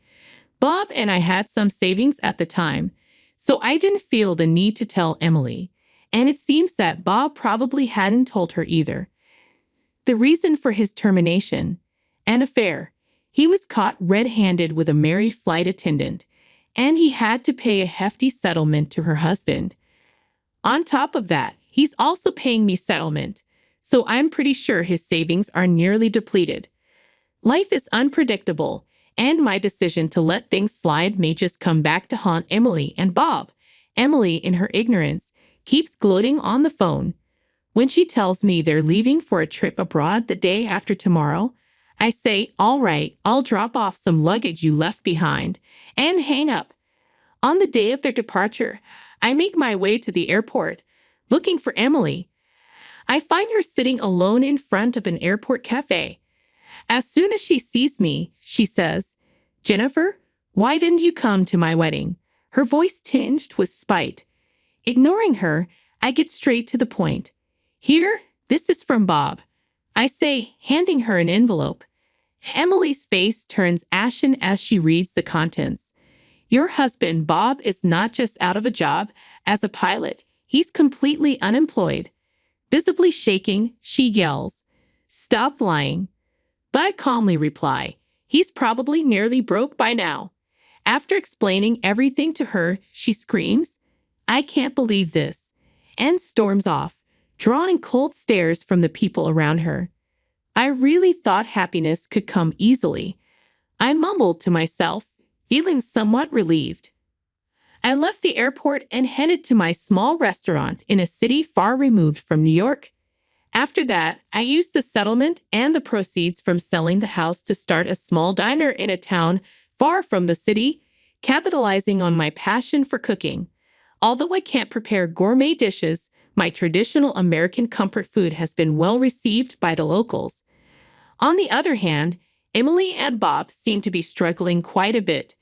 Bob and I had some savings at the time, so I didn't feel the need to tell Emily, and it seems that Bob probably hadn't told her either. The reason for his termination: an affair. He was caught red-handed with a married flight attendant, and he had to pay a hefty settlement to her husband. On top of that, he's also paying me settlement, so I'm pretty sure his savings are nearly depleted. Life is unpredictable, and my decision to let things slide may just come back to haunt Emily and Bob. Emily, in her ignorance, keeps gloating on the phone. When she tells me they're leaving for a trip abroad the day after tomorrow, I say, "All right, I'll drop off some luggage you left behind," and hang up. On the day of their departure, I make my way to the airport, looking for Emily. I find her sitting alone in front of an airport cafe. As soon as she sees me, she says, "Jennifer, why didn't you come to my wedding?" Her voice tinged with spite. Ignoring her, I get straight to the point. "Here, this is from Bob," I say, handing her an envelope. Emily's face turns ashen as she reads the contents. "Your husband, Bob, is not just out of a job as a pilot. He's completely unemployed." Visibly shaking, she yells, "Stop lying." But I calmly reply, "He's probably nearly broke by now." After explaining everything to her, she screams, "I can't believe this," and storms off, drawing cold stares from the people around her. I really thought happiness could come easily. I mumbled to myself, feeling somewhat relieved. I left the airport and headed to my small restaurant in a city far removed from New York. After that, I used the settlement and the proceeds from selling the house to start a small diner in a town far from the city, capitalizing on my passion for cooking. Although I can't prepare gourmet dishes, my traditional American comfort food has been well received by the locals. On the other hand, Emily and Bob seem to be struggling quite a bit.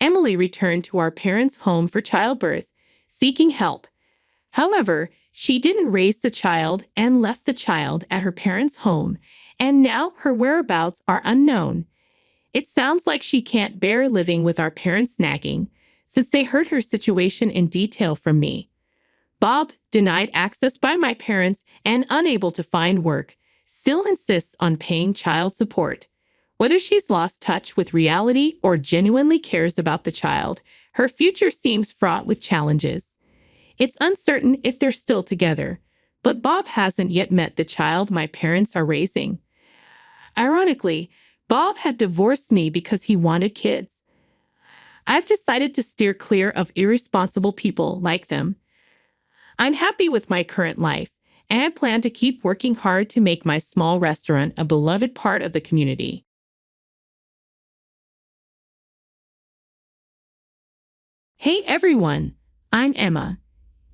Emily returned to our parents' home for childbirth, seeking help. However, she didn't raise the child and left the child at her parents' home, and now her whereabouts are unknown. It sounds like she can't bear living with our parents nagging, since they heard her situation in detail from me. Bob, denied access by my parents and unable to find work, still insists on paying child support. Whether she's lost touch with reality or genuinely cares about the child, Her future seems fraught with challenges. It's uncertain if they're still together, but Bob hasn't yet met the child my parents are raising. Ironically, Bob had divorced me because he wanted kids. I've decided to steer clear of irresponsible people like them. I'm happy with my current life, and I plan to keep working hard to make my small restaurant a beloved part of the community. Hey everyone, I'm Emma.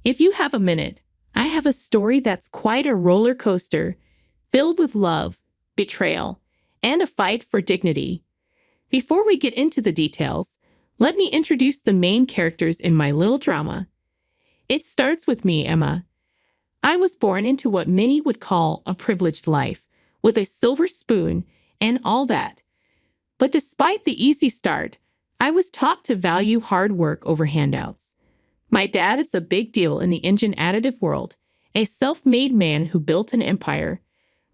If you have a minute, I have a story that's quite a roller coaster, filled with love, betrayal, and a fight for dignity. Before we get into the details, let me introduce the main characters in my little drama. It starts with me, Emma. I was born into what many would call a privileged life, with a silver spoon and all that. But despite the easy start, I was taught to value hard work over handouts. My dad is a big deal in the engine additive world, a self-made man who built an empire.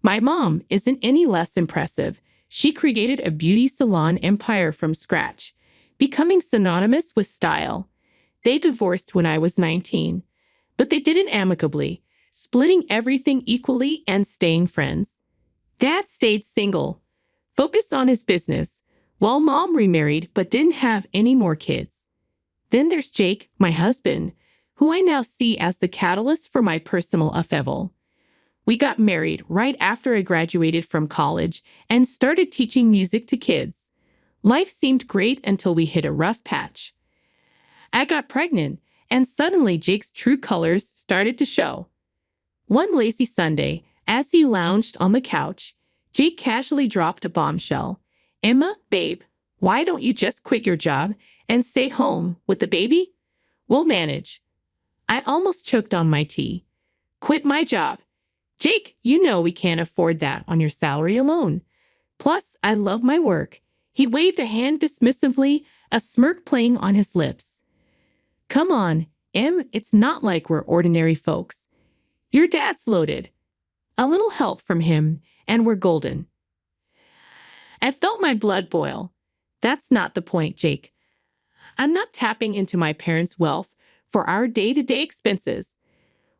My mom isn't any less impressive. She created a beauty salon empire from scratch, becoming synonymous with style. They divorced when I was 19, but they did it amicably, splitting everything equally and staying friends. Dad stayed single, focused on his business, while mom remarried but didn't have any more kids. Then there's Jake, my husband, who I now see as the catalyst for my personal upheaval. We got married right after I graduated from college and started teaching music to kids. Life seemed great until we hit a rough patch. I got pregnant, and suddenly Jake's true colors started to show. One lazy Sunday, as he lounged on the couch, Jake casually dropped a bombshell. "Emma, babe, why don't you just quit your job and stay home with the baby? We'll manage." I almost choked on my tea. Quit my job? Jake, you know we can't afford that on your salary alone. Plus, I love my work. He waved a hand dismissively, a smirk playing on his lips. Come on, Em, it's not like we're ordinary folks. Your dad's loaded. A little help from him, and we're golden. I felt my blood boil. That's not the point, Jake. I'm not tapping into my parents' wealth for our day-to-day expenses.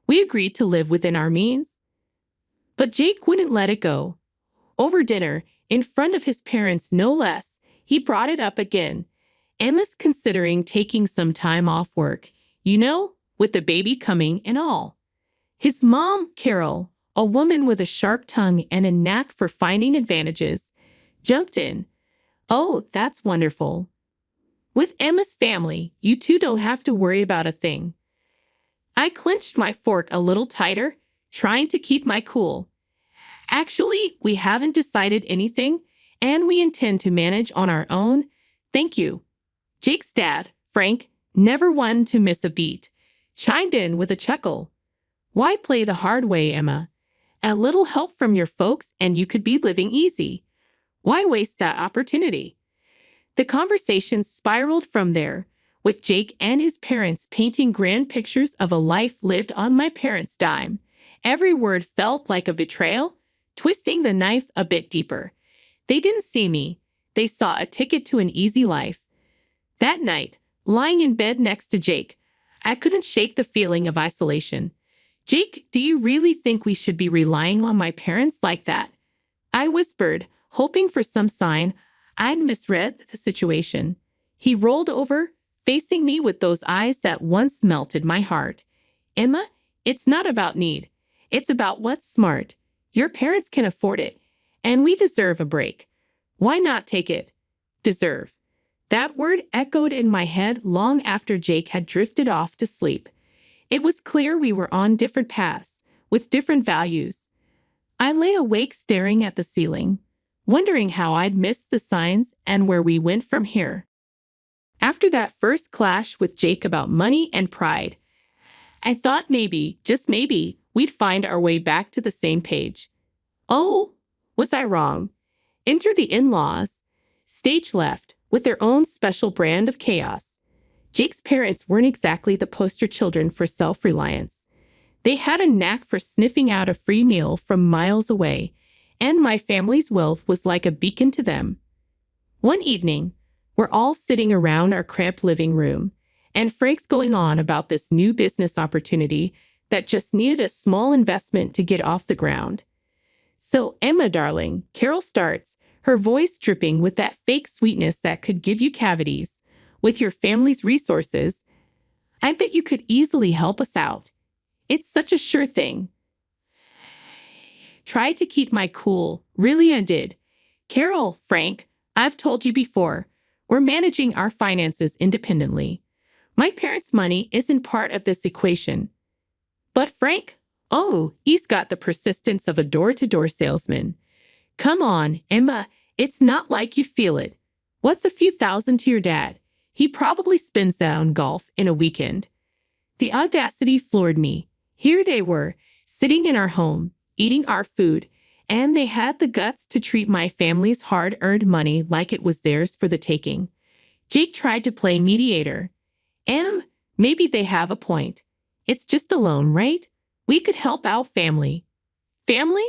We agreed to live within our means. But Jake wouldn't let it go. Over dinner, in front of his parents no less, he brought it up again. Emma's considering taking some time off work, with the baby coming and all. His mom, Carol, a woman with a sharp tongue and a knack for finding advantages, jumped in. "Oh, that's wonderful. With Emma's family, you two don't have to worry about a thing." I clenched my fork a little tighter, trying to keep my cool. "Actually, we haven't decided anything, and we intend to manage on our own. Thank you." Jake's dad, Frank, never one to miss a beat, chimed in with a chuckle. "Why play the hard way, Emma? A little help from your folks and you could be living easy. Why waste that opportunity?" The conversation spiraled from there, with Jake and his parents painting grand pictures of a life lived on my parents' dime. Every word felt like a betrayal, twisting the knife a bit deeper. They didn't see me. They saw a ticket to an easy life. That night, lying in bed next to Jake, I couldn't shake the feeling of isolation. "Jake, do you really think we should be relying on my parents like that?" I whispered, hoping for some sign I'd misread the situation. He rolled over, facing me with those eyes that once melted my heart. "Emma, it's not about need. It's about what's smart. Your parents can afford it, and we deserve a break. Why not take it?" Deserve. That word echoed in my head long after Jake had drifted off to sleep. It was clear we were on different paths, with different values. I lay awake staring at the ceiling, wondering how I'd missed the signs and where we went from here. After that first clash with Jake about money and pride, I thought maybe, just maybe, we'd find our way back to the same page. Oh, was I wrong? Enter the in-laws. Stage left, with their own special brand of chaos. Jake's parents weren't exactly the poster children for self-reliance. They had a knack for sniffing out a free meal from miles away, and my family's wealth was like a beacon to them. One evening, we're all sitting around our cramped living room, And Frank's going on about this new business opportunity that just needed a small investment to get off the ground. So, Emma, darling, Carol starts, her voice dripping with that fake sweetness that could give you cavities. With your family's resources, I bet you could easily help us out. It's such a sure thing. Try to keep my cool. Really, I did. Carol, Frank, I've told you before, we're managing our finances independently. My parents' money isn't part of this equation. But Frank, oh, he's got the persistence of a door-to-door salesman. Come on, Emma, it's not like you feel it. What's a few thousand to your dad? He probably spends that on golf in a weekend. The audacity floored me. Here they were, sitting in our home, eating our food, and they had the guts to treat my family's hard-earned money like it was theirs for the taking. Jake tried to play mediator. Maybe they have a point. It's just a loan, right? We could help out family. Family?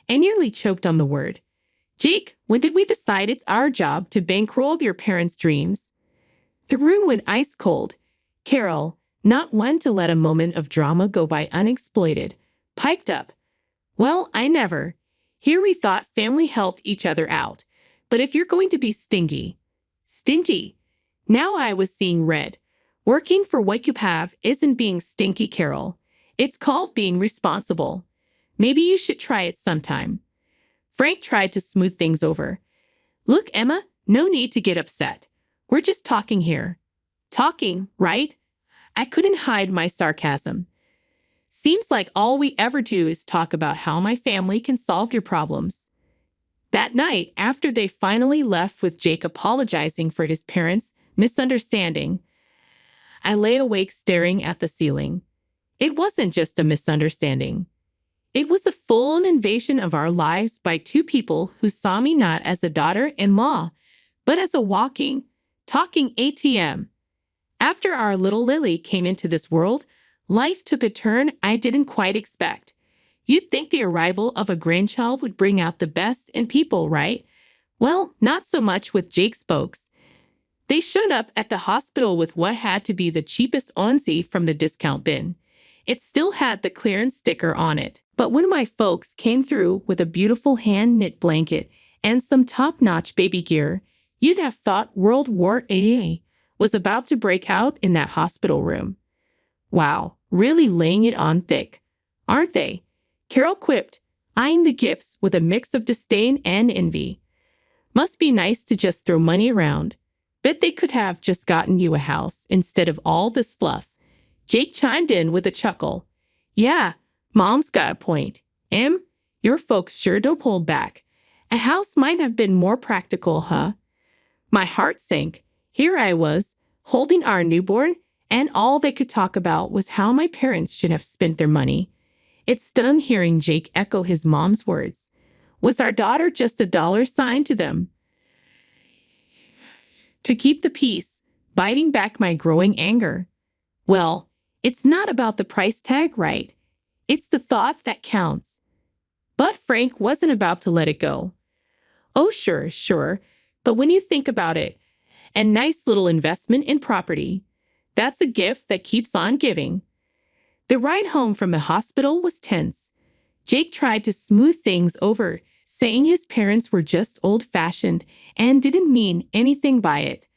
I nearly choked on the word. Jake, when did we decide it's our job to bankroll your parents' dreams? The room went ice cold. Carol, not one to let a moment of drama go by unexploited, piped up. Well, I never. Here we thought family helped each other out. But if you're going to be stingy. Now I was seeing red. Working for what you have isn't being stinky, Carol. It's called being responsible. Maybe you should try it sometime. Frank tried to smooth things over. Look, Emma, no need to get upset. We're just talking here. Talking, right? I couldn't hide my sarcasm. Seems like all we ever do is talk about how my family can solve your problems. That night, after they finally left with Jake apologizing for his parents' misunderstanding, I lay awake staring at the ceiling. It wasn't just a misunderstanding. It was a full-on invasion of our lives by two people who saw me not as a daughter-in-law, but as a walking, talking ATM. After our little Lily came into this world, life took a turn I didn't quite expect. You'd think the arrival of a grandchild would bring out the best in people, right? Well, not so much with Jake's folks. They showed up at the hospital with what had to be the cheapest onesie from the discount bin. It still had the clearance sticker on it. But when my folks came through with a beautiful hand-knit blanket and some top-notch baby gear, you'd have thought World War AA was about to break out in that hospital room. Wow, really laying it on thick, aren't they? Carol quipped, eyeing the gifts with a mix of disdain and envy. Must be nice to just throw money around. Bet they could have just gotten you a house instead of all this fluff. Jake chimed in with a chuckle. Yeah, Mom's got a point. Your folks sure don't hold back. A house might have been more practical, huh? My heart sank. Here I was, holding our newborn, and all they could talk about was how my parents should have spent their money. It stunned hearing Jake echo his mom's words. Was our daughter just a dollar sign to them? To keep the peace, biting back my growing anger. Well, it's not about the price tag, right? It's the thought that counts. But Frank wasn't about to let it go. Oh, sure. But when you think about it, a nice little investment in property, that's a gift that keeps on giving. The ride home from the hospital was tense. Jake tried to smooth things over, saying his parents were just old-fashioned and didn't mean anything by it.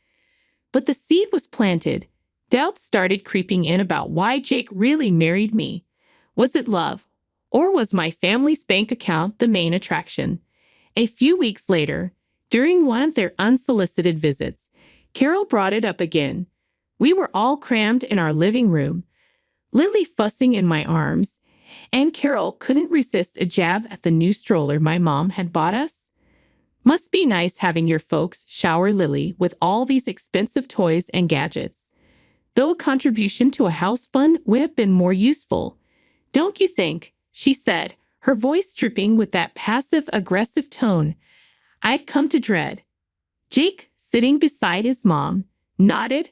But the seed was planted. Doubts started creeping in about why Jake really married me. Was it love? Or was my family's bank account the main attraction? A few weeks later, during one of their unsolicited visits, Carol brought it up again. We were all crammed in our living room, Lily fussing in my arms, and Carol couldn't resist a jab at the new stroller my mom had bought us. Must be nice having your folks shower Lily with all these expensive toys and gadgets. Though a contribution to a house fund would have been more useful. Don't you think? She said, her voice dripping with that passive-aggressive tone I'd come to dread. Jake, sitting beside his mom, nodded.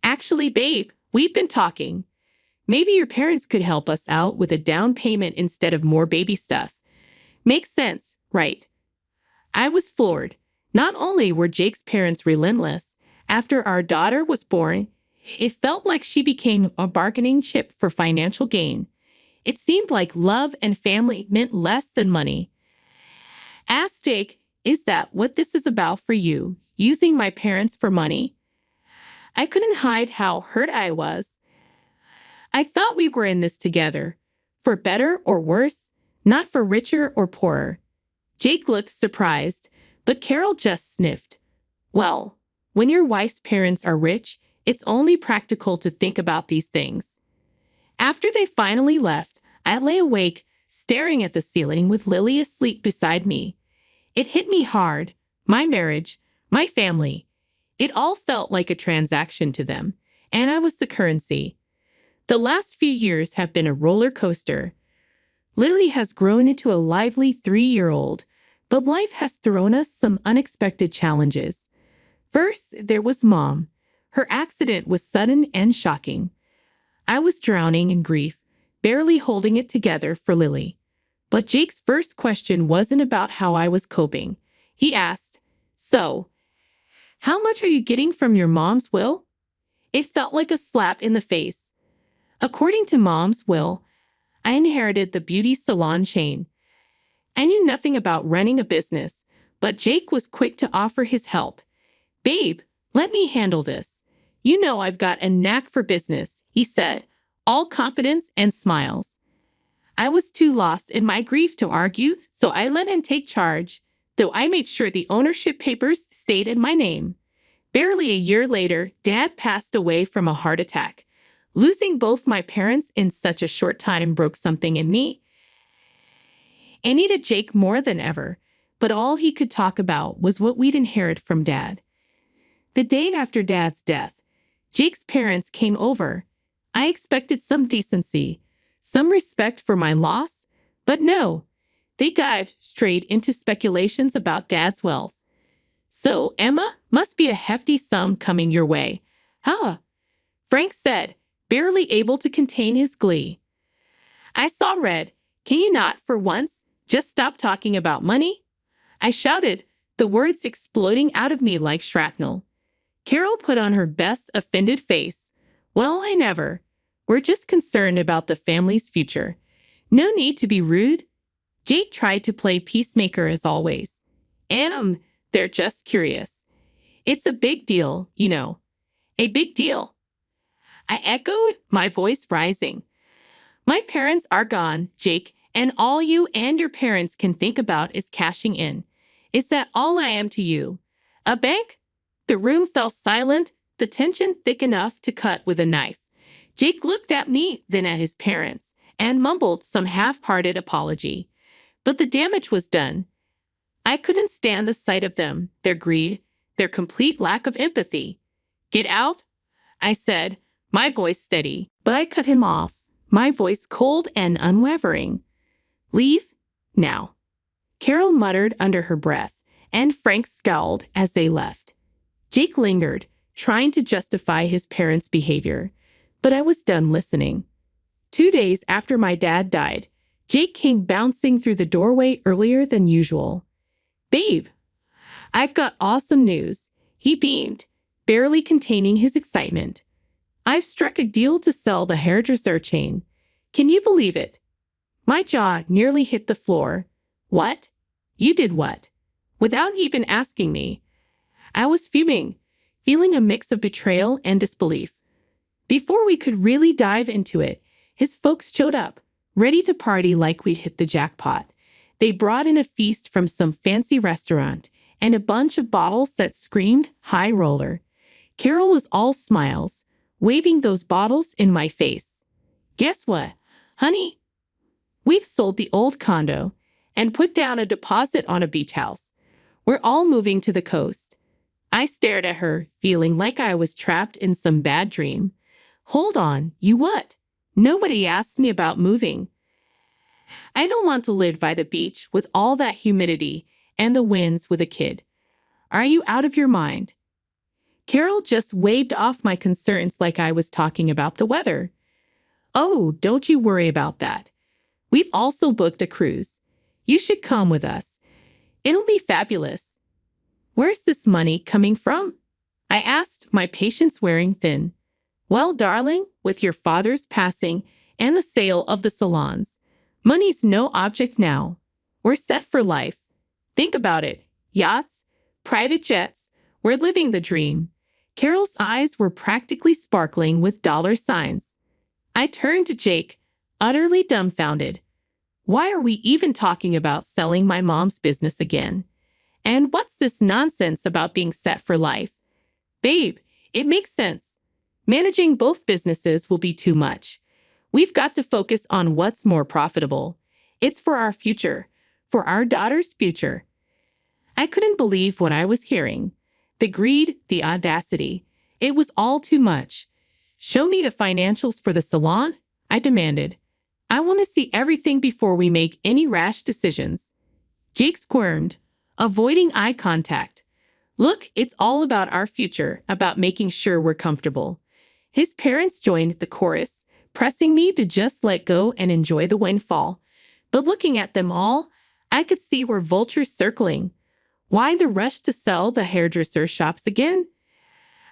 Actually, babe, we've been talking. Maybe your parents could help us out with a down payment instead of more baby stuff. Makes sense, right? I was floored. Not only were Jake's parents relentless, after our daughter was born, It felt like she became a bargaining chip for financial gain. It seemed like love and family meant less than money. Asked Jake, is that what this is about for you, using my parents for money? I couldn't hide how hurt I was. I thought we were in this together, for better or worse, not for richer or poorer. Jake looked surprised, but Carol just sniffed. Well, when your wife's parents are rich, it's only practical to think about these things. After they finally left, I lay awake, staring at the ceiling with Lily asleep beside me. It hit me hard. My marriage, my family. It all felt like a transaction to them, and I was the currency. The last few years have been a roller coaster. Lily has grown into a lively 3-year-old, but life has thrown us some unexpected challenges. First, there was Mom. Her accident was sudden and shocking. I was drowning in grief, barely holding it together for Lily. But Jake's first question wasn't about how I was coping. He asked, "So, how much are you getting from your mom's will?" It felt like a slap in the face. According to Mom's will, I inherited the beauty salon chain. I knew nothing about running a business, but Jake was quick to offer his help. "Babe, let me handle this. You know I've got a knack for business," he said, all confidence and smiles. I was too lost in my grief to argue, so I let him take charge, though I made sure the ownership papers stayed in my name. Barely a year later, Dad passed away from a heart attack. Losing both my parents in such a short time broke something in me. I needed Jake more than ever, but all he could talk about was what we'd inherited from Dad. The day after Dad's death, Jake's parents came over. I expected some decency, some respect for my loss, but no, they dived straight into speculations about Dad's wealth. "So, Emma, must be a hefty sum coming your way." "Huh," Frank said, barely able to contain his glee. I saw red. "Can you not, for once, just stop talking about money?" I shouted, the words exploding out of me like shrapnel. Carol put on her best offended face. "Well, I never. We're just concerned about the family's future. No need to be rude." Jake tried to play peacemaker as always. They're just curious. It's a big deal, you know. A big deal." I echoed, my voice rising. "My parents are gone, Jake, and all you and your parents can think about is cashing in. Is that all I am to you? A bank?" The room fell silent, the tension thick enough to cut with a knife. Jake looked at me, then at his parents, and mumbled some half-hearted apology. But the damage was done. I couldn't stand the sight of them, their greed, their complete lack of empathy. "Get out," I said, my voice steady, but I cut him off, my voice cold and unwavering. "Leave, now," Carol muttered under her breath, and Frank scowled as they left. Jake lingered, trying to justify his parents' behavior, but I was done listening. 2 days after my dad died, Jake came bouncing through the doorway earlier than usual. "Babe, I've got awesome news," he beamed, barely containing his excitement. "I've struck a deal to sell the hairdresser chain. Can you believe it?" My jaw nearly hit the floor. "What? You did what?" Without even asking me. I was fuming, feeling a mix of betrayal and disbelief. Before we could really dive into it, his folks showed up, ready to party like we'd hit the jackpot. They brought in a feast from some fancy restaurant and a bunch of bottles that screamed high roller. Carol was all smiles, waving those bottles in my face. "Guess what, honey? We've sold the old condo and put down a deposit on a beach house. We're all moving to the coast." I stared at her, feeling like I was trapped in some bad dream. "Hold on, you what? Nobody asked me about moving. I don't want to live by the beach with all that humidity and the winds with a kid. Are you out of your mind?" Carol just waved off my concerns like I was talking about the weather. "Oh, don't you worry about that. We've also booked a cruise. You should come with us. It'll be fabulous." "Where's this money coming from?" I asked, my patience wearing thin. Well, darling, with your father's passing and the sale of the salons, money's no object now. We're set for life. Think about it. Yachts, private jets, we're living the dream. Carol's eyes were practically sparkling with dollar signs. I turned to Jake, utterly dumbfounded. Why are we even talking about selling my mom's business again? And what's this nonsense about being set for life? Babe, it makes sense. Managing both businesses will be too much. We've got to focus on what's more profitable. It's for our future, for our daughter's future. I couldn't believe what I was hearing. The greed, the audacity. It was all too much. Show me the financials for the salon, I demanded. I want to see everything before we make any rash decisions. Jake squirmed, avoiding eye contact. Look, it's all about our future, about making sure we're comfortable. His parents joined the chorus, pressing me to just let go and enjoy the windfall. But looking at them all, I could see where vultures circling. Why the rush to sell the hairdresser shops again?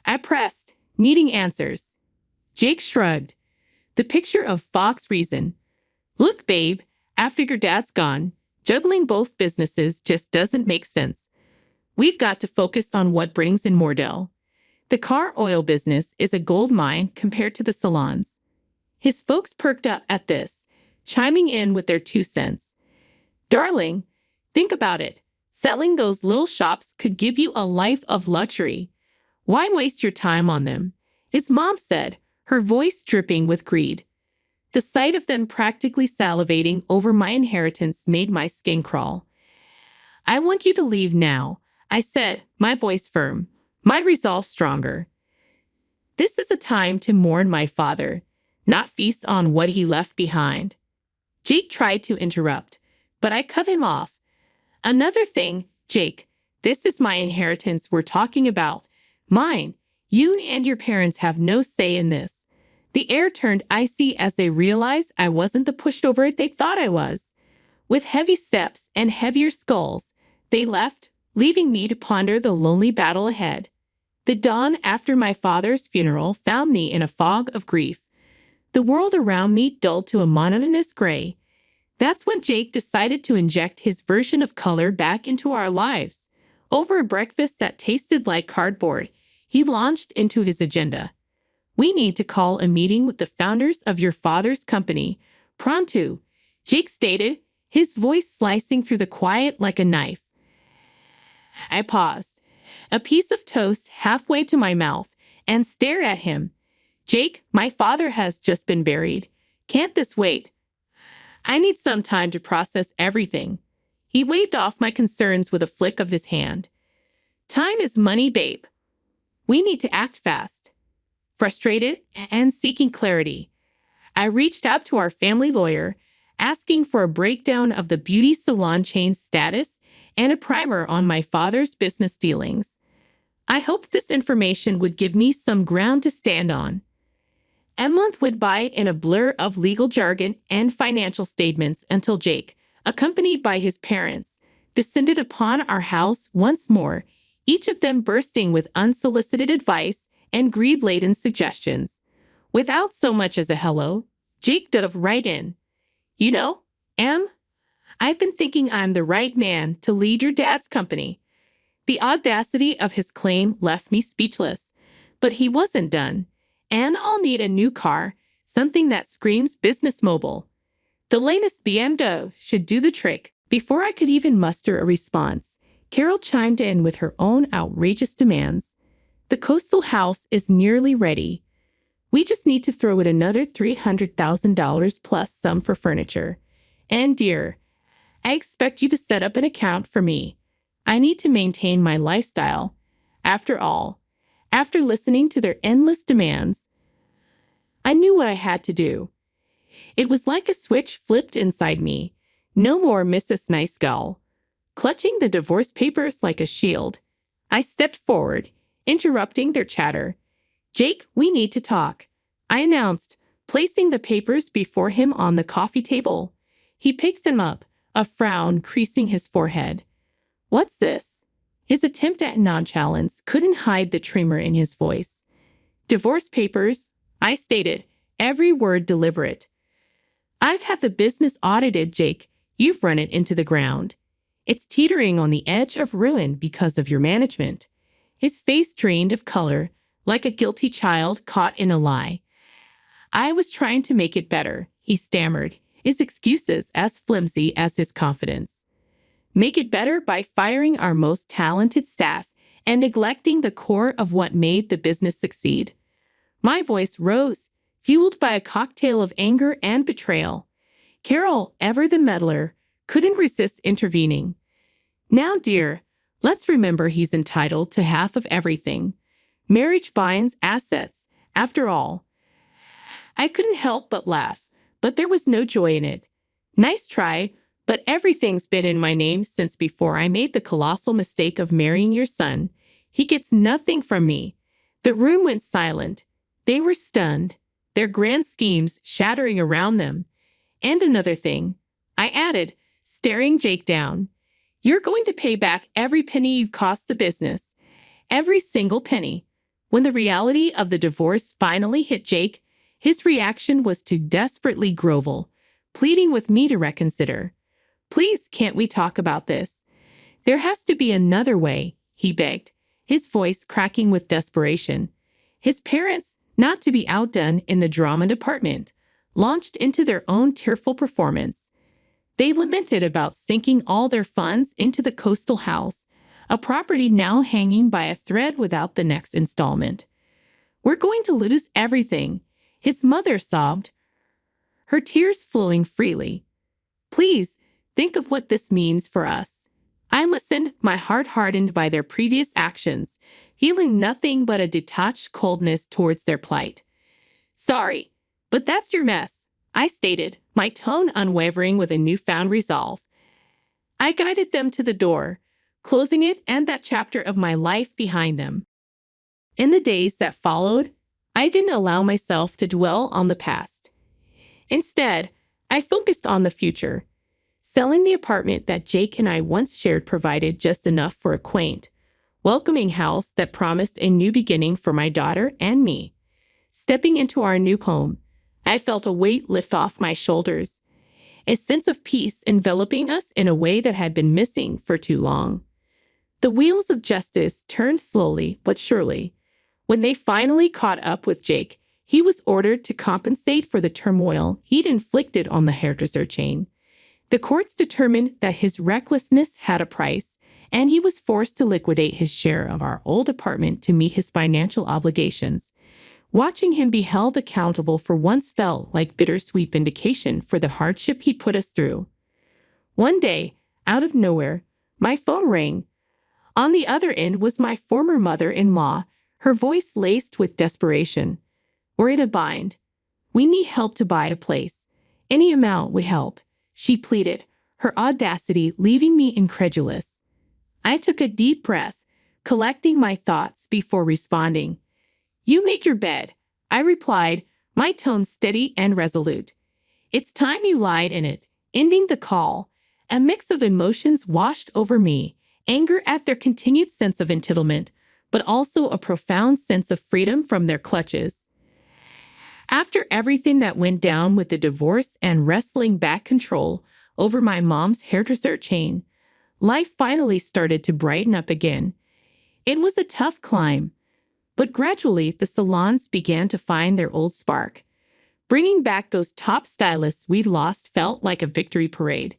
I pressed, needing answers. Jake shrugged. The picture of Fox reason. Look, babe, after your dad's gone, juggling both businesses just doesn't make sense. We've got to focus on what brings in more dough. The car oil business is a gold mine compared to the salons. His folks perked up at this, chiming in with their 2 cents. Darling, think about it. Selling those little shops could give you a life of luxury. Why waste your time on them? His mom said, her voice dripping with greed. The sight of them practically salivating over my inheritance made my skin crawl. I want you to leave now, I said, my voice firm, my resolve stronger. This is a time to mourn my father, not feast on what he left behind. Jake tried to interrupt, but I cut him off. Another thing, Jake, this is my inheritance we're talking about. Mine. You and your parents have no say in this. The air turned icy as they realized I wasn't the pushover they thought I was. With heavy steps and heavier skulls, they left, leaving me to ponder the lonely battle ahead. The dawn after my father's funeral found me in a fog of grief. The world around me dulled to a monotonous gray. That's when Jake decided to inject his version of color back into our lives. Over a breakfast that tasted like cardboard, he launched into his agenda. We need to call a meeting with the founders of your father's company. Pronto, Jake stated, his voice slicing through the quiet like a knife. I paused, a piece of toast halfway to my mouth, and stared at him. Jake, my father has just been buried. Can't this wait? I need some time to process everything. He waved off my concerns with a flick of his hand. Time is money, babe. We need to act fast. Frustrated and seeking clarity, I reached out to our family lawyer, asking for a breakdown of the beauty salon chain's status and a primer on my father's business dealings. I hoped this information would give me some ground to stand on. A month went by in a blur of legal jargon and financial statements until Jake, accompanied by his parents, descended upon our house once more, each of them bursting with unsolicited advice and greed-laden suggestions. Without so much as a hello, Jake dove right in. You know, Em, I've been thinking I'm the right man to lead your dad's company. The audacity of his claim left me speechless, but he wasn't done. And I'll need a new car, something that screams business mobile. The latest BMW should do the trick. Before I could even muster a response, Carol chimed in with her own outrageous demands. The coastal house is nearly ready. We just need to throw in another $300,000 plus some for furniture. And dear, I expect you to set up an account for me. I need to maintain my lifestyle. After all, after listening to their endless demands, I knew what I had to do. It was like a switch flipped inside me. No more Mrs. Nice Gull. Clutching the divorce papers like a shield, I stepped forward, interrupting their chatter. Jake, we need to talk, I announced, placing the papers before him on the coffee table. He picked them up, a frown creasing his forehead. What's this? His attempt at nonchalance couldn't hide the tremor in his voice. Divorce papers, I stated, every word deliberate. I've had the business audited, Jake. You've run it into the ground. It's teetering on the edge of ruin because of your management. His face drained of color, like a guilty child caught in a lie. I was trying to make it better, he stammered, his excuses as flimsy as his confidence. Make it better by firing our most talented staff and neglecting the core of what made the business succeed. My voice rose, fueled by a cocktail of anger and betrayal. Carol, ever the meddler, couldn't resist intervening. Now, dear, let's remember he's entitled to half of everything. Marriage binds assets, after all. I couldn't help but laugh, but there was no joy in it. Nice try, but everything's been in my name since before I made the colossal mistake of marrying your son. He gets nothing from me. The room went silent. They were stunned, their grand schemes shattering around them. And another thing, I added, staring Jake down. You're going to pay back every penny you've cost the business. Every single penny. When the reality of the divorce finally hit Jake, his reaction was to desperately grovel, pleading with me to reconsider. Please, can't we talk about this? There has to be another way, he begged, his voice cracking with desperation. His parents, not to be outdone in the drama department, launched into their own tearful performance. They lamented about sinking all their funds into the coastal house, a property now hanging by a thread without the next installment. We're going to lose everything, his mother sobbed, her tears flowing freely. Please, think of what this means for us. I listened, my heart hardened by their previous actions, feeling nothing but a detached coldness towards their plight. Sorry, but that's your mess, I stated, my tone unwavering with a newfound resolve. I guided them to the door, closing it and that chapter of my life behind them. In the days that followed, I didn't allow myself to dwell on the past. Instead, I focused on the future. Selling the apartment that Jake and I once shared provided just enough for a quaint, welcoming house that promised a new beginning for my daughter and me. Stepping into our new home, I felt a weight lift off my shoulders, a sense of peace enveloping us in a way that had been missing for too long. The wheels of justice turned slowly but surely. When they finally caught up with Jake, he was ordered to compensate for the turmoil he'd inflicted on the hairdresser chain. The courts determined that his recklessness had a price, and he was forced to liquidate his share of our old apartment to meet his financial obligations. Watching him be held accountable for once felt like bittersweet vindication for the hardship he put us through. One day, out of nowhere, my phone rang. On the other end was my former mother-in-law, her voice laced with desperation. We're in a bind. We need help to buy a place. Any amount would help, she pleaded, her audacity leaving me incredulous. I took a deep breath, collecting my thoughts before responding. You make your bed, I replied, my tone steady and resolute. It's time you lied in it. Ending the call, a mix of emotions washed over me, anger at their continued sense of entitlement, but also a profound sense of freedom from their clutches. After everything that went down with the divorce and wrestling back control over my mom's hairdresser chain, life finally started to brighten up again. It was a tough climb, but gradually the salons began to find their old spark. Bringing back those top stylists we'd lost felt like a victory parade.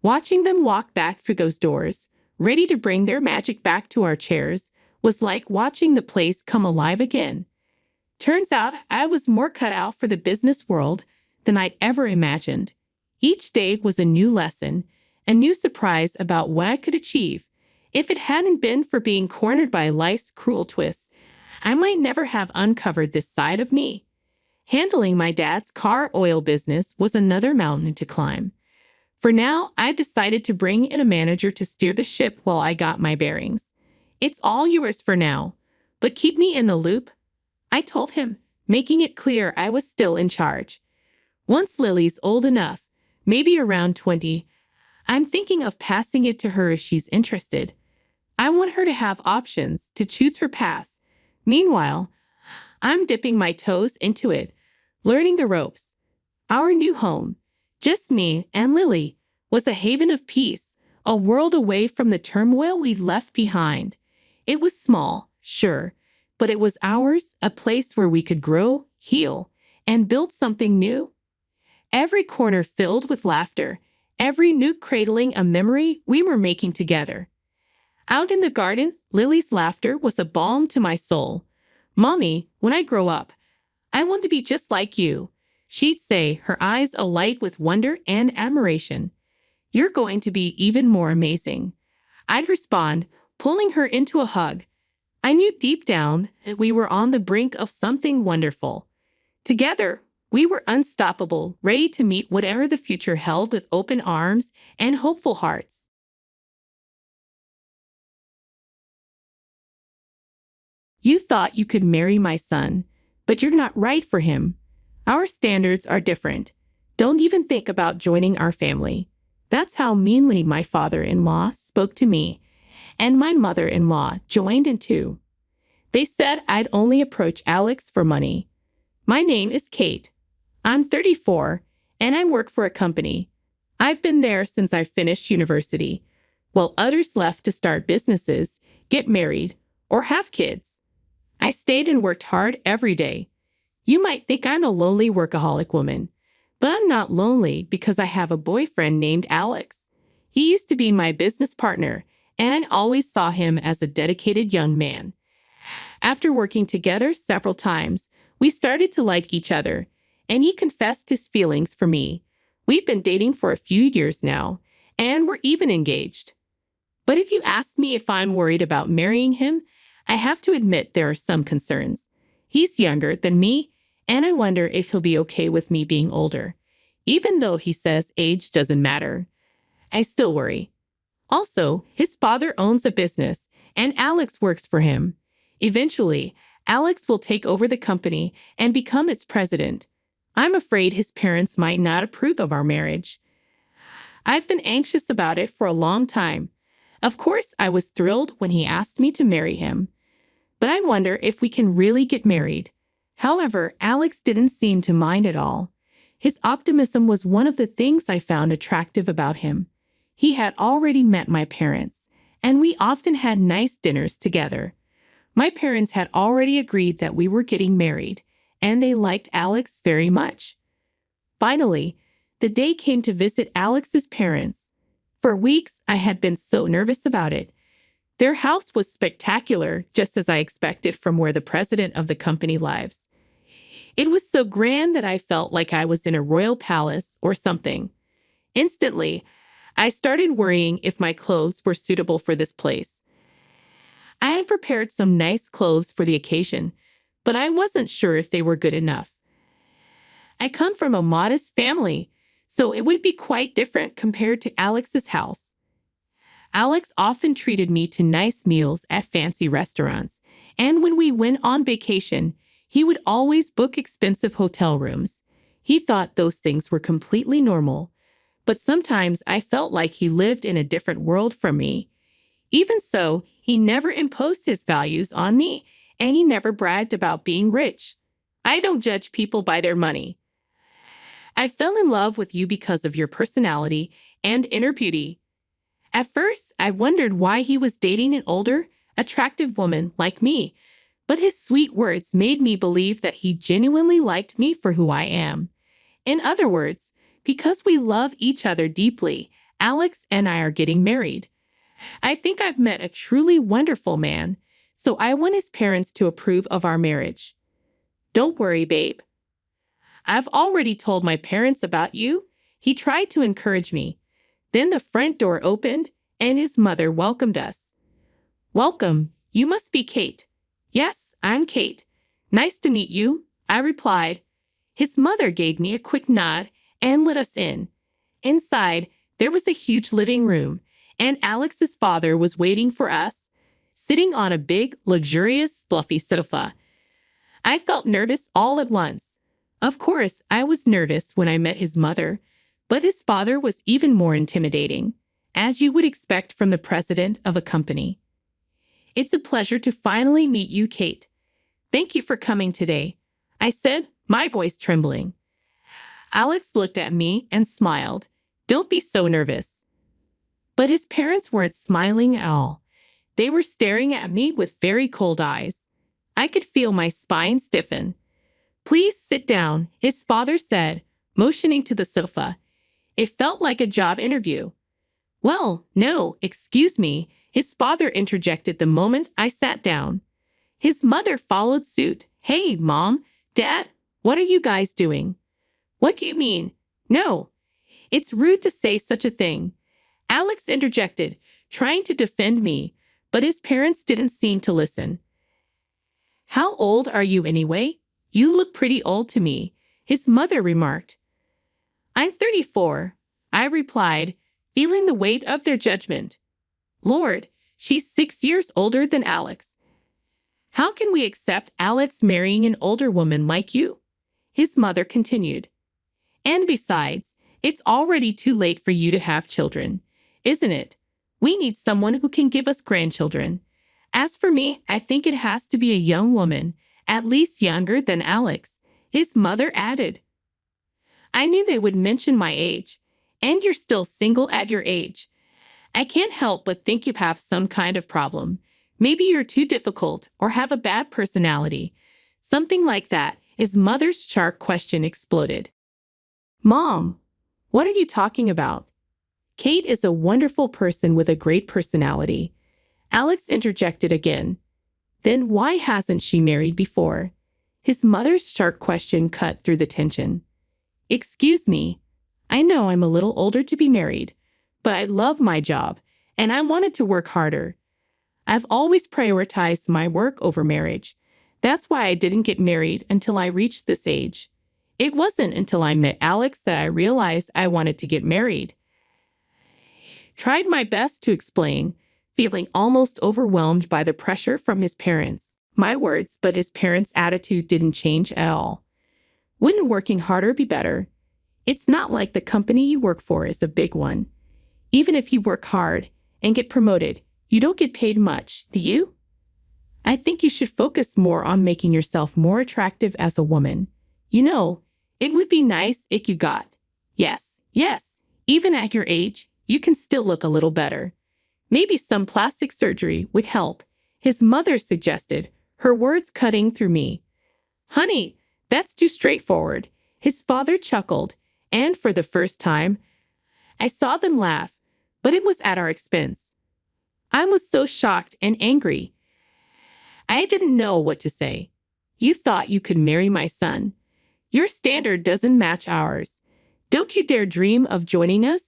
Watching them walk back through those doors, ready to bring their magic back to our chairs, was like watching the place come alive again. Turns out I was more cut out for the business world than I'd ever imagined. Each day was a new lesson, a new surprise about what I could achieve. If it hadn't been for being cornered by life's cruel twists, I might never have uncovered this side of me. Handling my dad's car oil business was another mountain to climb. For now, I decided to bring in a manager to steer the ship while I got my bearings. It's all yours for now, but keep me in the loop, I told him, making it clear I was still in charge. Once Lily's old enough, maybe around 20, I'm thinking of passing it to her if she's interested. I want her to have options, to choose her path. Meanwhile, I'm dipping my toes into it, learning the ropes. Our new home, just me and Lily, was a haven of peace, a world away from the turmoil we'd left behind. It was small, sure, but it was ours, a place where we could grow, heal, and build something new. Every corner filled with laughter, every nook cradling a memory we were making together. Out in the garden, Lily's laughter was a balm to my soul. "Mommy, when I grow up, I want to be just like you," she'd say, her eyes alight with wonder and admiration. "You're going to be even more amazing," I'd respond, pulling her into a hug. I knew deep down that we were on the brink of something wonderful. Together, we were unstoppable, ready to meet whatever the future held with open arms and hopeful hearts. "You thought you could marry my son, but you're not right for him. Our standards are different. Don't even think about joining our family." That's how meanly my father-in-law spoke to me, and my mother-in-law joined in too. They said I'd only approach Alex for money. "My name is Kate. I'm 34, and I work for a company. I've been there since I finished university, while others left to start businesses, get married, or have kids. I stayed and worked hard every day. You might think I'm a lonely workaholic woman, but I'm not lonely because I have a boyfriend named Alex. He used to be my business partner, and I always saw him as a dedicated young man. After working together several times, we started to like each other, and he confessed his feelings for me. We've been dating for a few years now, and we're even engaged. But if you ask me if I'm worried about marrying him, I have to admit there are some concerns. He's younger than me, and I wonder if he'll be okay with me being older. Even though he says age doesn't matter, I still worry. Also, his father owns a business, and Alex works for him. Eventually, Alex will take over the company and become its president. I'm afraid his parents might not approve of our marriage. I've been anxious about it for a long time. Of course, I was thrilled when he asked me to marry him, but I wonder if we can really get married. However, Alex didn't seem to mind at all. His optimism was one of the things I found attractive about him. He had already met my parents, and we often had nice dinners together. My parents had already agreed that we were getting married, and they liked Alex very much. Finally, the day came to visit Alex's parents. For weeks, I had been so nervous about it. Their house was spectacular, just as I expected from where the president of the company lives. It was so grand that I felt like I was in a royal palace or something. Instantly, I started worrying if my clothes were suitable for this place. I had prepared some nice clothes for the occasion, but I wasn't sure if they were good enough. I come from a modest family, so it would be quite different compared to Alex's house. Alex often treated me to nice meals at fancy restaurants, and when we went on vacation, he would always book expensive hotel rooms. He thought those things were completely normal, but sometimes I felt like he lived in a different world from me. Even so, he never imposed his values on me, and he never bragged about being rich. I don't judge people by their money. I fell in love with you because of your personality and inner beauty. At first, I wondered why he was dating an older, attractive woman like me, but his sweet words made me believe that he genuinely liked me for who I am. In other words, because we love each other deeply, Alex and I are getting married. I think I've met a truly wonderful man, so I want his parents to approve of our marriage. Don't worry, babe. I've already told my parents about you. He tried to encourage me. Then the front door opened, and his mother welcomed us. "Welcome, you must be Kate." "Yes, I'm Kate. Nice to meet you," I replied. His mother gave me a quick nod and let us in. Inside, there was a huge living room, and Alex's father was waiting for us, sitting on a big, luxurious, fluffy sofa. I felt nervous all at once. Of course, I was nervous when I met his mother, but his father was even more intimidating, as you would expect from the president of a company. "It's a pleasure to finally meet you, Kate. Thank you for coming today, I said, my voice trembling. Alex looked at me and smiled. Don't be so nervous. But his parents weren't smiling at all. They were staring at me with very cold eyes. I could feel my spine stiffen. Please sit down, his father said, motioning to the sofa. It felt like a job interview. Well, no, excuse me, his father interjected the moment I sat down. His mother followed suit. Hey, Mom, Dad, what are you guys doing? What do you mean? No, it's rude to say such a thing. Alex interjected, trying to defend me, but his parents didn't seem to listen. How old are you anyway? You look pretty old to me, his mother remarked. I'm 34, I replied, feeling the weight of their judgment. Lord, she's 6 years older than Alex. How can we accept Alex marrying an older woman like you? His mother continued. And besides, it's already too late for you to have children, isn't it? We need someone who can give us grandchildren. As for me, I think it has to be a young woman, at least younger than Alex, his mother added. I knew they would mention my age, and you're still single at your age. I can't help but think you have some kind of problem. Maybe you're too difficult or have a bad personality. Something like that, his mother's sharp question exploded. Mom, what are you talking about? Kate is a wonderful person with a great personality. Alex interjected again. Then why hasn't she married before? His mother's sharp question cut through the tension. Excuse me, I know I'm a little older to be married, but I love my job, and I wanted to work harder. I've always prioritized my work over marriage. That's why I didn't get married until I reached this age. It wasn't until I met Alex that I realized I wanted to get married. Tried my best to explain, feeling almost overwhelmed by the pressure from his parents. My words, but his parents' attitude didn't change at all. Wouldn't working harder be better? It's not like the company you work for is a big one. Even if you work hard and get promoted, you don't get paid much, do you? I think you should focus more on making yourself more attractive as a woman. You know, it would be nice if you got. Yes, even at your age, you can still look a little better. Maybe some plastic surgery would help, his mother suggested, her words cutting through me. Honey, that's too straightforward, his father chuckled, and for the first time, I saw them laugh, but it was at our expense. I was so shocked and angry. I didn't know what to say. You thought you could marry my son. Your standard doesn't match ours. Don't you dare dream of joining us?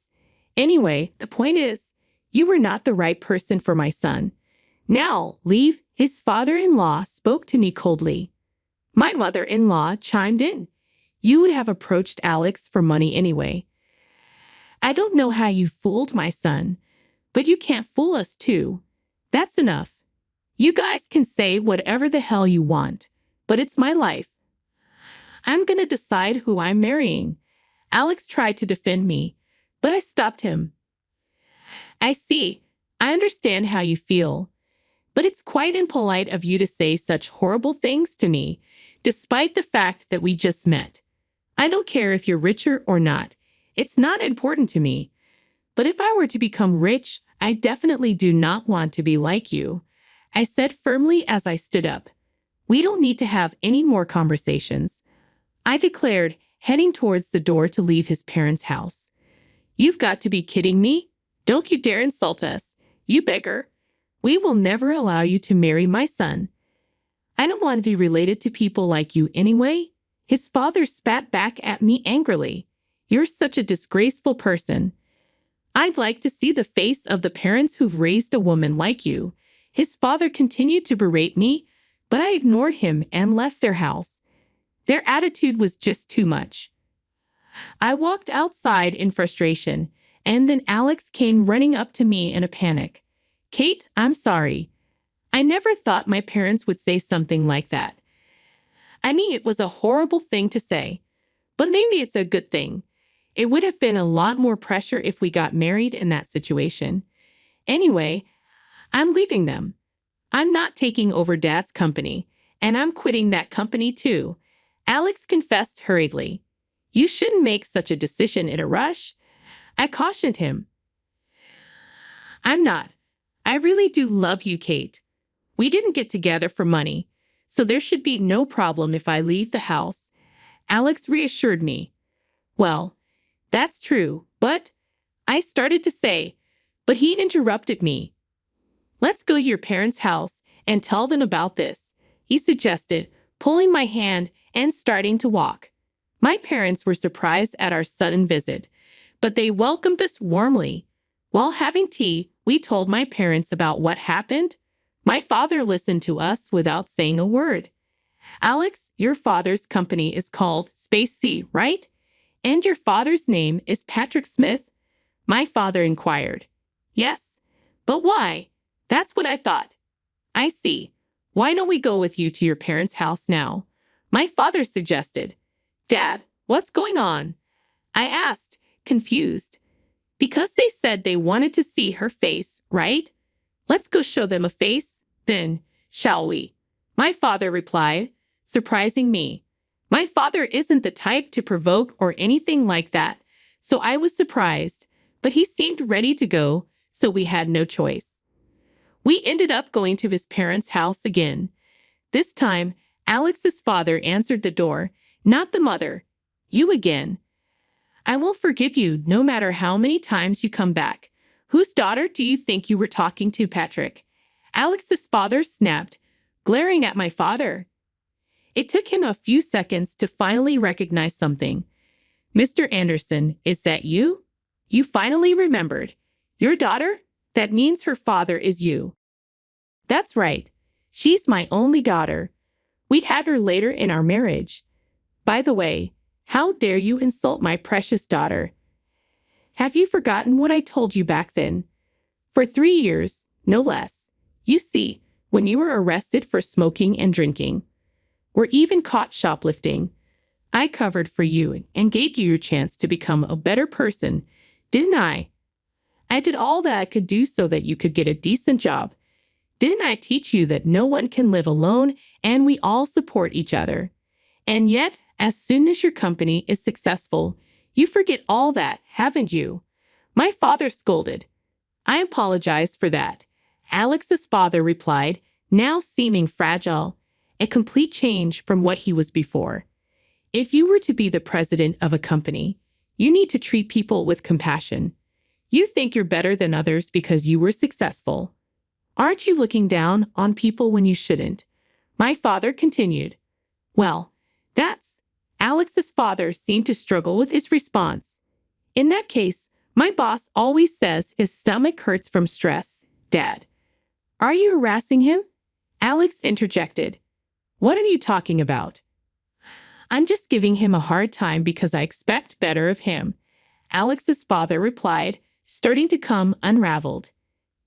Anyway, the point is, you were not the right person for my son. Now, leave, his father-in-law spoke to me coldly. My mother-in-law chimed in. You would have approached Alex for money anyway. I don't know how you fooled my son, but you can't fool us too. That's enough. You guys can say whatever the hell you want, but it's my life. I'm gonna decide who I'm marrying. Alex tried to defend me, but I stopped him. I see. I understand how you feel, but it's quite impolite of you to say such horrible things to me, despite the fact that we just met. I don't care if you're richer or not. It's not important to me. But if I were to become rich, I definitely do not want to be like you, I said firmly as I stood up. We don't need to have any more conversations, I declared, heading towards the door to leave his parents' house. You've got to be kidding me. Don't you dare insult us, you beggar. We will never allow you to marry my son. I don't want to be related to people like you anyway. His father spat back at me angrily. You're such a disgraceful person. I'd like to see the face of the parents who've raised a woman like you. His father continued to berate me, but I ignored him and left their house. Their attitude was just too much. I walked outside in frustration, and then Alex came running up to me in a panic. Kate, I'm sorry. I never thought my parents would say something like that. I mean, it was a horrible thing to say, but maybe it's a good thing. It would have been a lot more pressure if we got married in that situation. Anyway, I'm leaving them. I'm not taking over Dad's company, And I'm quitting that company too, Alex confessed hurriedly. You shouldn't make such a decision in a rush, I cautioned him. I'm not. I really do love you, Kate. We didn't get together for money, so there should be no problem if I leave the house, Alex reassured me. Well, that's true, but I started to say, but he interrupted me. Let's go to your parents' house and tell them about this, he suggested, pulling my hand and starting to walk. My parents were surprised at our sudden visit, but they welcomed us warmly. While having tea, we told my parents about what happened. My father listened to us without saying a word. Alex, your father's company is called Space C, right? And your father's name is Patrick Smith? My father inquired. Yes, but why? That's what I thought. I see. Why don't we go with you to your parents' house now? My father suggested. Dad, what's going on? I asked, confused. Because they said they wanted to see her face, right? Let's go show them a face, then, shall we? My father replied, surprising me. My father isn't the type to provoke or anything like that, so I was surprised, but he seemed ready to go, so we had no choice. We ended up going to his parents' house again. This time, Alex's father answered the door, not the mother. You again. I will forgive you no matter how many times you come back. Whose daughter do you think you were talking to, Patrick? Alex's father snapped, glaring at my father. It took him a few seconds to finally recognize something. Mr. Anderson, is that you? You finally remembered. Your daughter? That means her father is you. That's right. She's my only daughter. We had her later in our marriage. By the way, how dare you insult my precious daughter? Have you forgotten what I told you back then? For 3 years, no less. You see, when you were arrested for smoking and drinking, or even caught shoplifting, I covered for you and gave you your chance to become a better person, didn't I? I did all that I could do so that you could get a decent job. Didn't I teach you that no one can live alone and we all support each other? And yet, as soon as your company is successful, you forget all that, haven't you? My father scolded. I apologize for that. Alex's father replied, now seeming fragile, a complete change from what he was before. If you were to be the president of a company, you need to treat people with compassion. You think you're better than others because you were successful. Aren't you looking down on people when you shouldn't? My father continued. Well, that's... Alex's father seemed to struggle with his response. In that case, my boss always says his stomach hurts from stress, Dad. Are you harassing him? Alex interjected. What are you talking about? I'm just giving him a hard time because I expect better of him, Alex's father replied, starting to come unraveled.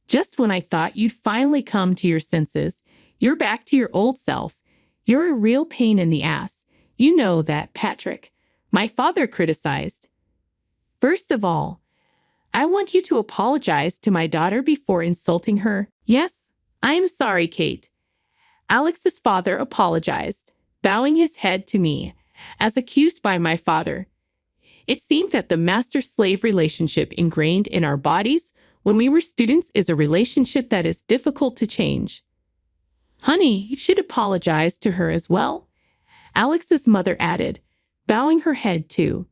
Just when I thought you'd finally come to your senses, you're back to your old self. You're a real pain in the ass. You know that, Patrick, my father criticized. First of all, I want you to apologize to my daughter before insulting her. Yes, I am sorry, Kate. Alex's father apologized, bowing his head to me, as accused by my father. It seems that the master-slave relationship ingrained in our bodies when we were students is a relationship that is difficult to change. Honey, you should apologize to her as well, Alex's mother added, bowing her head too.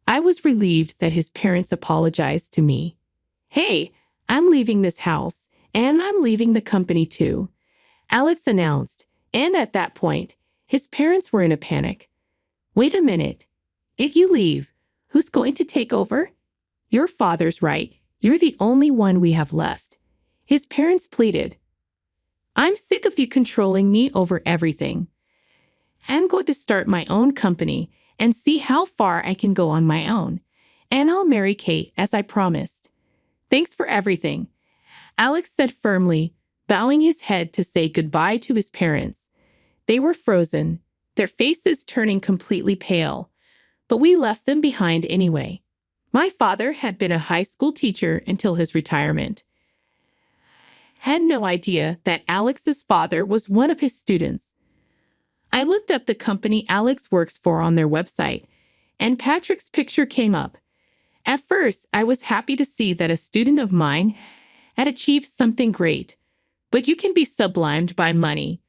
I was relieved that his parents apologized to me. Hey, I'm leaving this house, and I'm leaving the company too, Alex announced, and at that point, his parents were in a panic. Wait a minute. If you leave, who's going to take over? Your father's right. You're the only one we have left. His parents pleaded. I'm sick of you controlling me over everything. I'm going to start my own company and see how far I can go on my own. And I'll marry Kate as I promised. Thanks for everything, Alex said firmly, bowing his head to say goodbye to his parents. They were frozen, their faces turning completely pale, but we left them behind anyway. My father had been a high school teacher until his retirement. Had no idea that Alex's father was one of his students. I looked up the company Alex works for on their website, and Patrick's picture came up. At first, I was happy to see that a student of mine had achieved something great, but you can be sublimed by money,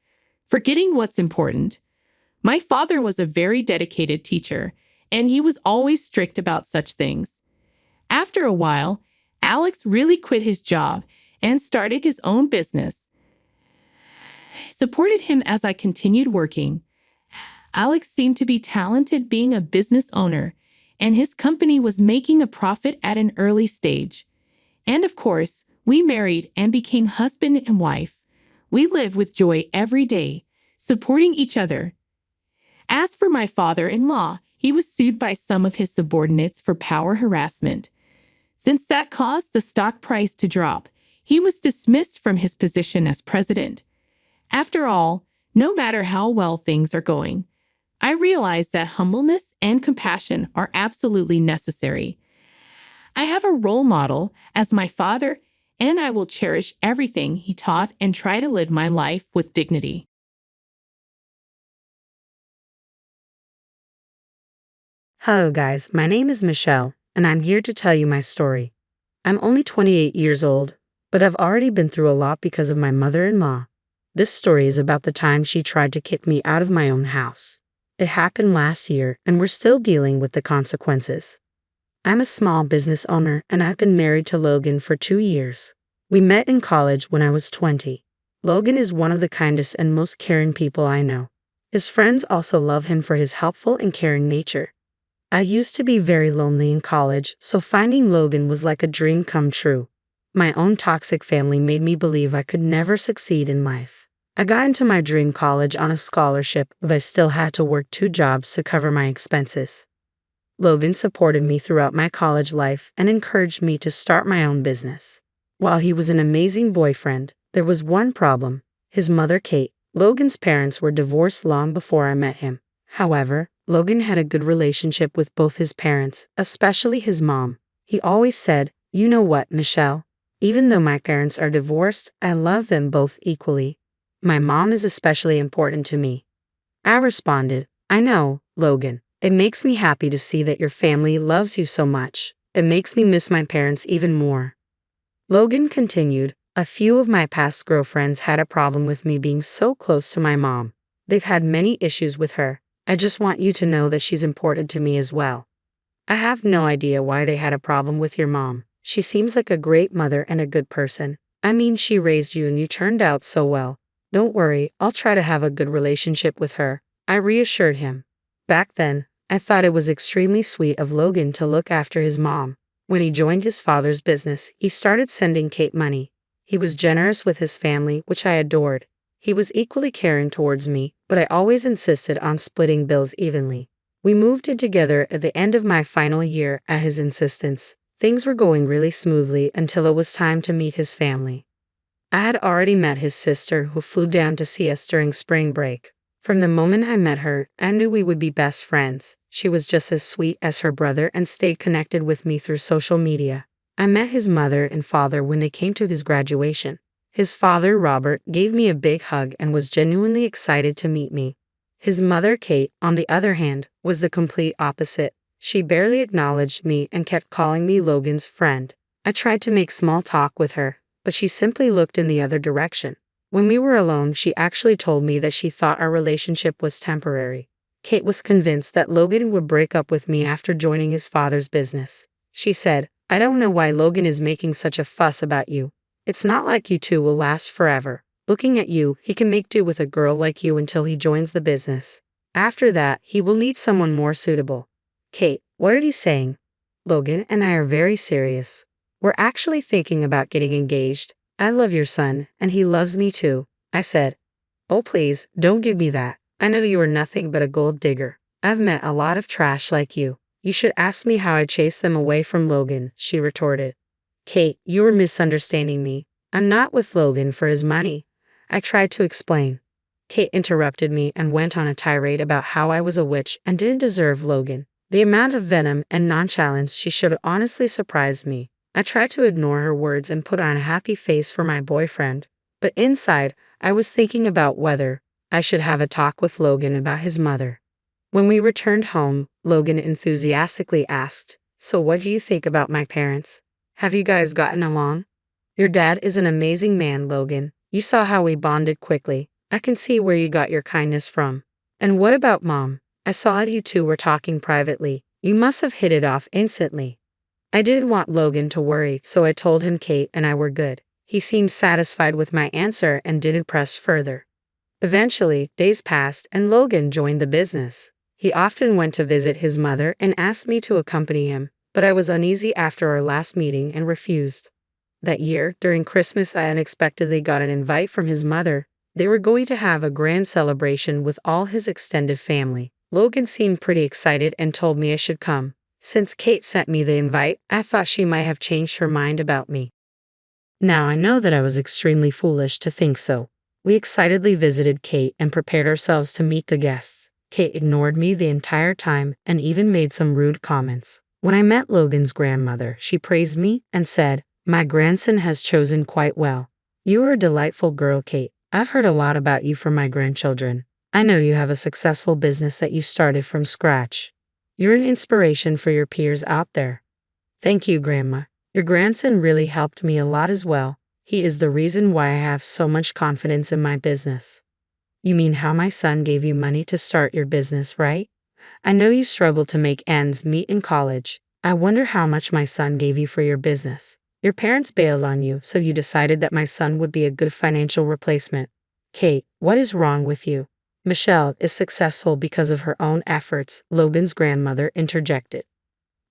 forgetting what's important. My father was a very dedicated teacher, and he was always strict about such things. After a while, Alex really quit his job and started his own business. I supported him as I continued working. Alex seemed to be talented being a business owner, and his company was making a profit at an early stage. And of course, we married and became husband and wife. We live with joy every day, supporting each other. As for my father-in-law, he was sued by some of his subordinates for power harassment. Since that caused the stock price to drop, he was dismissed from his position as president. After all, no matter how well things are going, I realize that humbleness and compassion are absolutely necessary. I have a role model as my father, and I will cherish everything he taught and try to live my life with dignity. Hello, guys. My name is Michelle, and I'm here to tell you my story. I'm only 28 years old, but I've already been through a lot because of my mother-in-law. This story is about the time she tried to kick me out of my own house. It happened last year, and we're still dealing with the consequences. I'm a small business owner, and I've been married to Logan for 2 years. We met in college when I was 20. Logan is one of the kindest and most caring people I know. His friends also love him for his helpful and caring nature. I used to be very lonely in college, so finding Logan was like a dream come true. My own toxic family made me believe I could never succeed in life. I got into my dream college on a scholarship, but I still had to work 2 jobs to cover my expenses. Logan supported me throughout my college life and encouraged me to start my own business. While he was an amazing boyfriend, there was one problem. His mother, Kate. Logan's parents were divorced long before I met him. However, Logan had a good relationship with both his parents, especially his mom. He always said, "You know what, Michelle? Even though my parents are divorced, I love them both equally. My mom is especially important to me." I responded, "I know, Logan. It makes me happy to see that your family loves you so much. It makes me miss my parents even more." Logan continued, "A few of my past girlfriends had a problem with me being so close to my mom. They've had many issues with her. I just want you to know that she's important to me as well." I have no idea why they had a problem with your mom. She seems like a great mother and a good person. I mean, she raised you and you turned out so well. Don't worry, I'll try to have a good relationship with her, I reassured him. Back then, I thought it was extremely sweet of Logan to look after his mom. When he joined his father's business, he started sending Kate money. He was generous with his family, which I adored. He was equally caring towards me, but I always insisted on splitting bills evenly. We moved in together at the end of my final year at his insistence. Things were going really smoothly until it was time to meet his family. I had already met his sister, who flew down to see us during spring break. From the moment I met her, I knew we would be best friends. She was just as sweet as her brother and stayed connected with me through social media. I met his mother and father when they came to his graduation. His father, Robert, gave me a big hug and was genuinely excited to meet me. His mother, Kate, on the other hand, was the complete opposite. She barely acknowledged me and kept calling me Logan's friend. I tried to make small talk with her, but she simply looked in the other direction. When we were alone, she actually told me that she thought our relationship was temporary. Kate was convinced that Logan would break up with me after joining his father's business. She said, "I don't know why Logan is making such a fuss about you. It's not like you two will last forever. Looking at you, he can make do with a girl like you until he joins the business. After that, he will need someone more suitable." Kate, what are you saying? Logan and I are very serious. We're actually thinking about getting engaged. I love your son, and he loves me too, I said. "Oh please, don't give me that. I know you are nothing but a gold digger. I've met a lot of trash like you. You should ask me how I chased them away from Logan," she retorted. "Kate, you are misunderstanding me. I'm not with Logan for his money," I tried to explain. Kate interrupted me and went on a tirade about how I was a witch and didn't deserve Logan. The amount of venom and nonchalance she showed honestly surprised me. I tried to ignore her words and put on a happy face for my boyfriend, but inside, I was thinking about whether I should have a talk with Logan about his mother. When we returned home, Logan enthusiastically asked, "So what do you think about my parents? Have you guys gotten along?" "Your dad is an amazing man, Logan. You saw how we bonded quickly. I can see where you got your kindness from." "And what about Mom? I saw that you two were talking privately. You must have hit it off instantly." I didn't want Logan to worry, so I told him Kate and I were good. He seemed satisfied with my answer and didn't press further. Eventually, days passed and Logan joined the business. He often went to visit his mother and asked me to accompany him, but I was uneasy after our last meeting and refused. That year, during Christmas, I unexpectedly got an invite from his mother. They were going to have a grand celebration with all his extended family. Logan seemed pretty excited and told me I should come. Since Kate sent me the invite, I thought she might have changed her mind about me. Now I know that I was extremely foolish to think so. We excitedly visited Kate and prepared ourselves to meet the guests. Kate ignored me the entire time and even made some rude comments. When I met Logan's grandmother, she praised me and said, "My grandson has chosen quite well. You are a delightful girl, Kate. I've heard a lot about you from my grandchildren. I know you have a successful business that you started from scratch. You're an inspiration for your peers out there." "Thank you, Grandma. Your grandson really helped me a lot as well. He is the reason why I have so much confidence in my business." "You mean how my son gave you money to start your business, right? I know you struggled to make ends meet in college. I wonder how much my son gave you for your business. Your parents bailed on you, so you decided that my son would be a good financial replacement." "Kate, what is wrong with you? Michelle is successful because of her own efforts," Logan's grandmother interjected.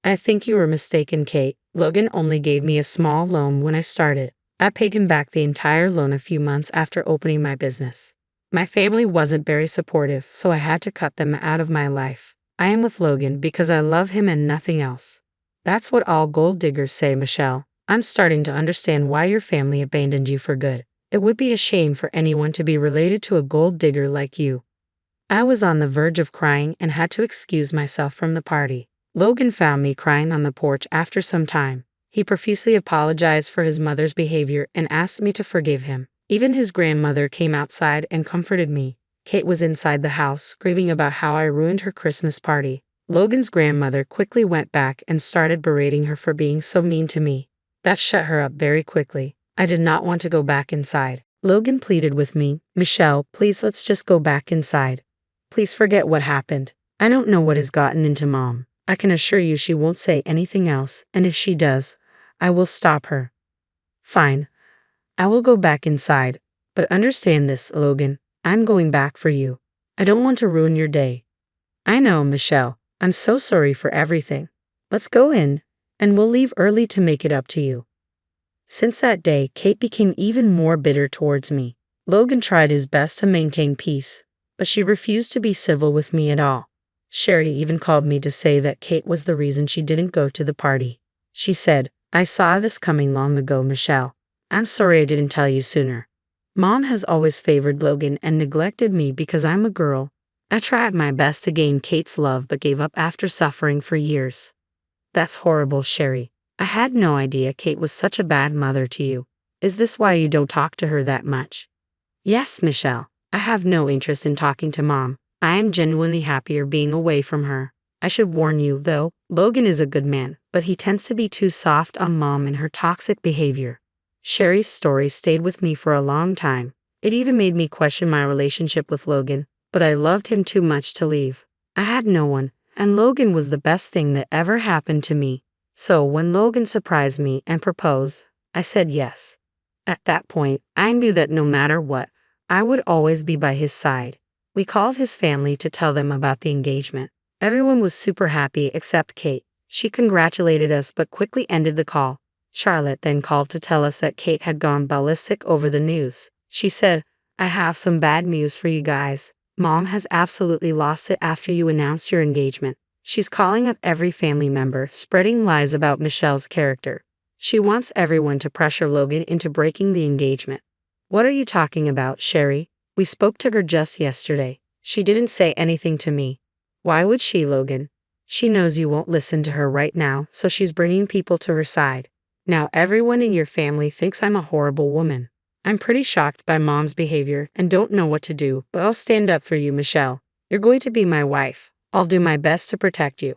"I think you were mistaken, Kate. Logan only gave me a small loan when I started. I paid him back the entire loan a few months after opening my business. My family wasn't very supportive, so I had to cut them out of my life. I am with Logan because I love him and nothing else." "That's what all gold diggers say, Michelle. I'm starting to understand why your family abandoned you for good. It would be a shame for anyone to be related to a gold digger like you." I was on the verge of crying and had to excuse myself from the party. Logan found me crying on the porch after some time. He profusely apologized for his mother's behavior and asked me to forgive him. Even his grandmother came outside and comforted me. Kate was inside the house, screaming about how I ruined her Christmas party. Logan's grandmother quickly went back and started berating her for being so mean to me. That shut her up very quickly. I did not want to go back inside. Logan pleaded with me, "Michelle, please let's just go back inside. Please forget what happened. I don't know what has gotten into Mom. I can assure you she won't say anything else, and if she does, I will stop her." "Fine. I will go back inside. But understand this, Logan. I'm going back for you. I don't want to ruin your day." "I know, Michelle. I'm so sorry for everything. Let's go in, and we'll leave early to make it up to you." Since that day, Kate became even more bitter towards me. Logan tried his best to maintain peace, but she refused to be civil with me at all. Sherry even called me to say that Kate was the reason she didn't go to the party. She said, "I saw this coming long ago, Michelle. I'm sorry I didn't tell you sooner. Mom has always favored Logan and neglected me because I'm a girl. I tried my best to gain Kate's love but gave up after suffering for years." "That's horrible, Sherry. I had no idea Kate was such a bad mother to you. Is this why you don't talk to her that much?" "Yes, Michelle. I have no interest in talking to Mom. I am genuinely happier being away from her. I should warn you, though, Logan is a good man, but he tends to be too soft on Mom and her toxic behavior." Sherry's story stayed with me for a long time. It even made me question my relationship with Logan, but I loved him too much to leave. I had no one, and Logan was the best thing that ever happened to me. So when Logan surprised me and proposed, I said yes. At that point, I knew that no matter what, I would always be by his side. We called his family to tell them about the engagement. Everyone was super happy except Kate. She congratulated us but quickly ended the call. Charlotte then called to tell us that Kate had gone ballistic over the news. She said, "I have some bad news for you guys. Mom has absolutely lost it after you announced your engagement. She's calling up every family member, spreading lies about Michelle's character. She wants everyone to pressure Logan into breaking the engagement." "What are you talking about, Sherry? We spoke to her just yesterday. She didn't say anything to me." "Why would she, Logan? She knows you won't listen to her right now, so she's bringing people to her side. Now everyone in your family thinks I'm a horrible woman." I'm pretty shocked by Mom's behavior and don't know what to do, but I'll stand up for you, Michelle. You're going to be my wife. I'll do my best to protect you.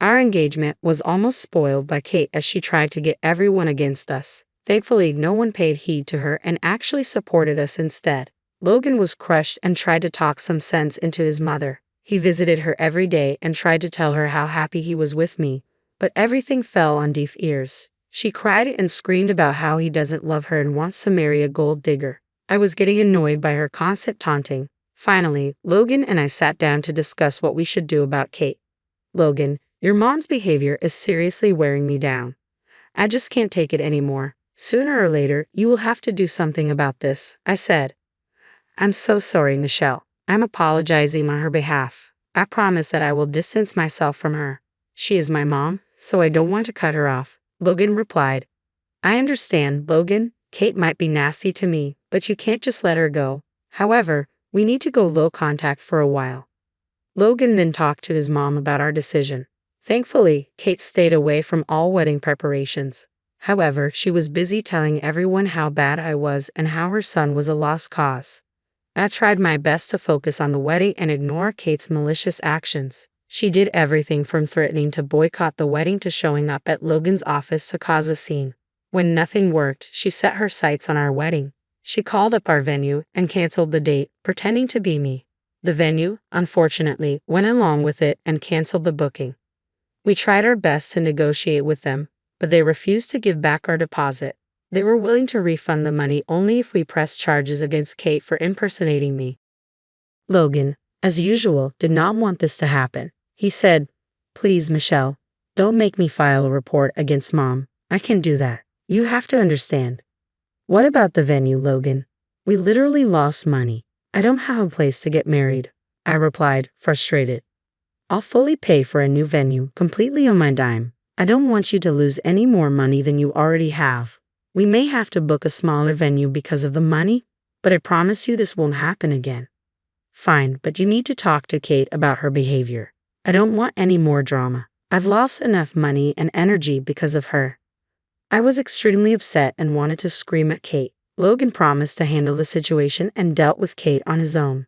Our engagement was almost spoiled by Kate as she tried to get everyone against us. Thankfully, no one paid heed to her and actually supported us instead. Logan was crushed and tried to talk some sense into his mother. He visited her every day and tried to tell her how happy he was with me, but everything fell on deaf ears. She cried and screamed about how he doesn't love her and wants to marry a gold digger. I was getting annoyed by her constant taunting. Finally, Logan and I sat down to discuss what we should do about Kate. Logan, your mom's behavior is seriously wearing me down. I just can't take it anymore. Sooner or later, you will have to do something about this, I said. I'm so sorry, Michelle. I'm apologizing on her behalf. I promise that I will distance myself from her. She is my mom, so I don't want to cut her off, Logan replied. I understand, Logan. Kate might be nasty to me, but you can't just let her go. However, we need to go low contact for a while. Logan then talked to his mom about our decision. Thankfully, Kate stayed away from all wedding preparations. However, she was busy telling everyone how bad I was and how her son was a lost cause. I tried my best to focus on the wedding and ignore Kate's malicious actions. She did everything from threatening to boycott the wedding to showing up at Logan's office to cause a scene. When nothing worked, she set her sights on our wedding. She called up our venue and canceled the date, pretending to be me. The venue, unfortunately, went along with it and canceled the booking. We tried our best to negotiate with them, but they refused to give back our deposit. They were willing to refund the money only if we pressed charges against Kate for impersonating me. Logan, as usual, did not want this to happen. He said, "Please, Michelle, don't make me file a report against Mom. I can do that. You have to understand." What about the venue, Logan? We literally lost money. I don't have a place to get married, I replied, frustrated. I'll fully pay for a new venue, completely on my dime. I don't want you to lose any more money than you already have. We may have to book a smaller venue because of the money, but I promise you this won't happen again. Fine, but you need to talk to Kate about her behavior. I don't want any more drama. I've lost enough money and energy because of her. I was extremely upset and wanted to scream at Kate. Logan promised to handle the situation and dealt with Kate on his own.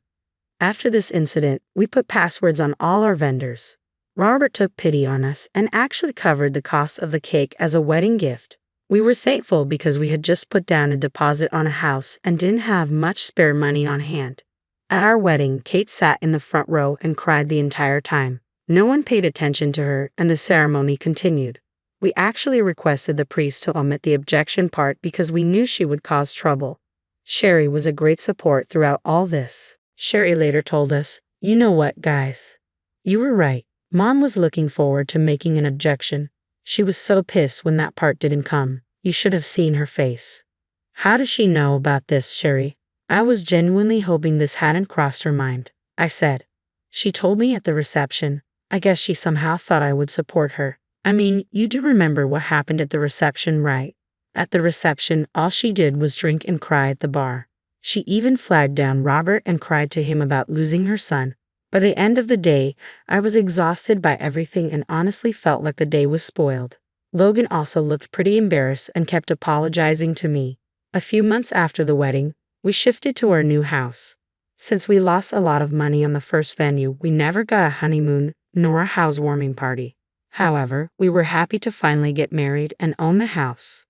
After this incident, we put passwords on all our vendors. Robert took pity on us and actually covered the cost of the cake as a wedding gift. We were thankful because we had just put down a deposit on a house and didn't have much spare money on hand. At our wedding, Kate sat in the front row and cried the entire time. No one paid attention to her and the ceremony continued. We actually requested the priest to omit the objection part because we knew she would cause trouble. Sherry was a great support throughout all this. Sherry later told us, "You know what, guys? You were right. Mom was looking forward to making an objection. She was so pissed when that part didn't come. You should have seen her face." How does she know about this, Sherry? I was genuinely hoping this hadn't crossed her mind, I said. She told me at the reception. I guess she somehow thought I would support her. I mean, you do remember what happened at the reception, right? At the reception, all she did was drink and cry at the bar. She even flagged down Robert and cried to him about losing her son. By the end of the day, I was exhausted by everything and honestly felt like the day was spoiled. Logan also looked pretty embarrassed and kept apologizing to me. A few months after the wedding, we shifted to our new house. Since we lost a lot of money on the first venue, we never got a honeymoon nor a housewarming party. However, we were happy to finally get married and own the house.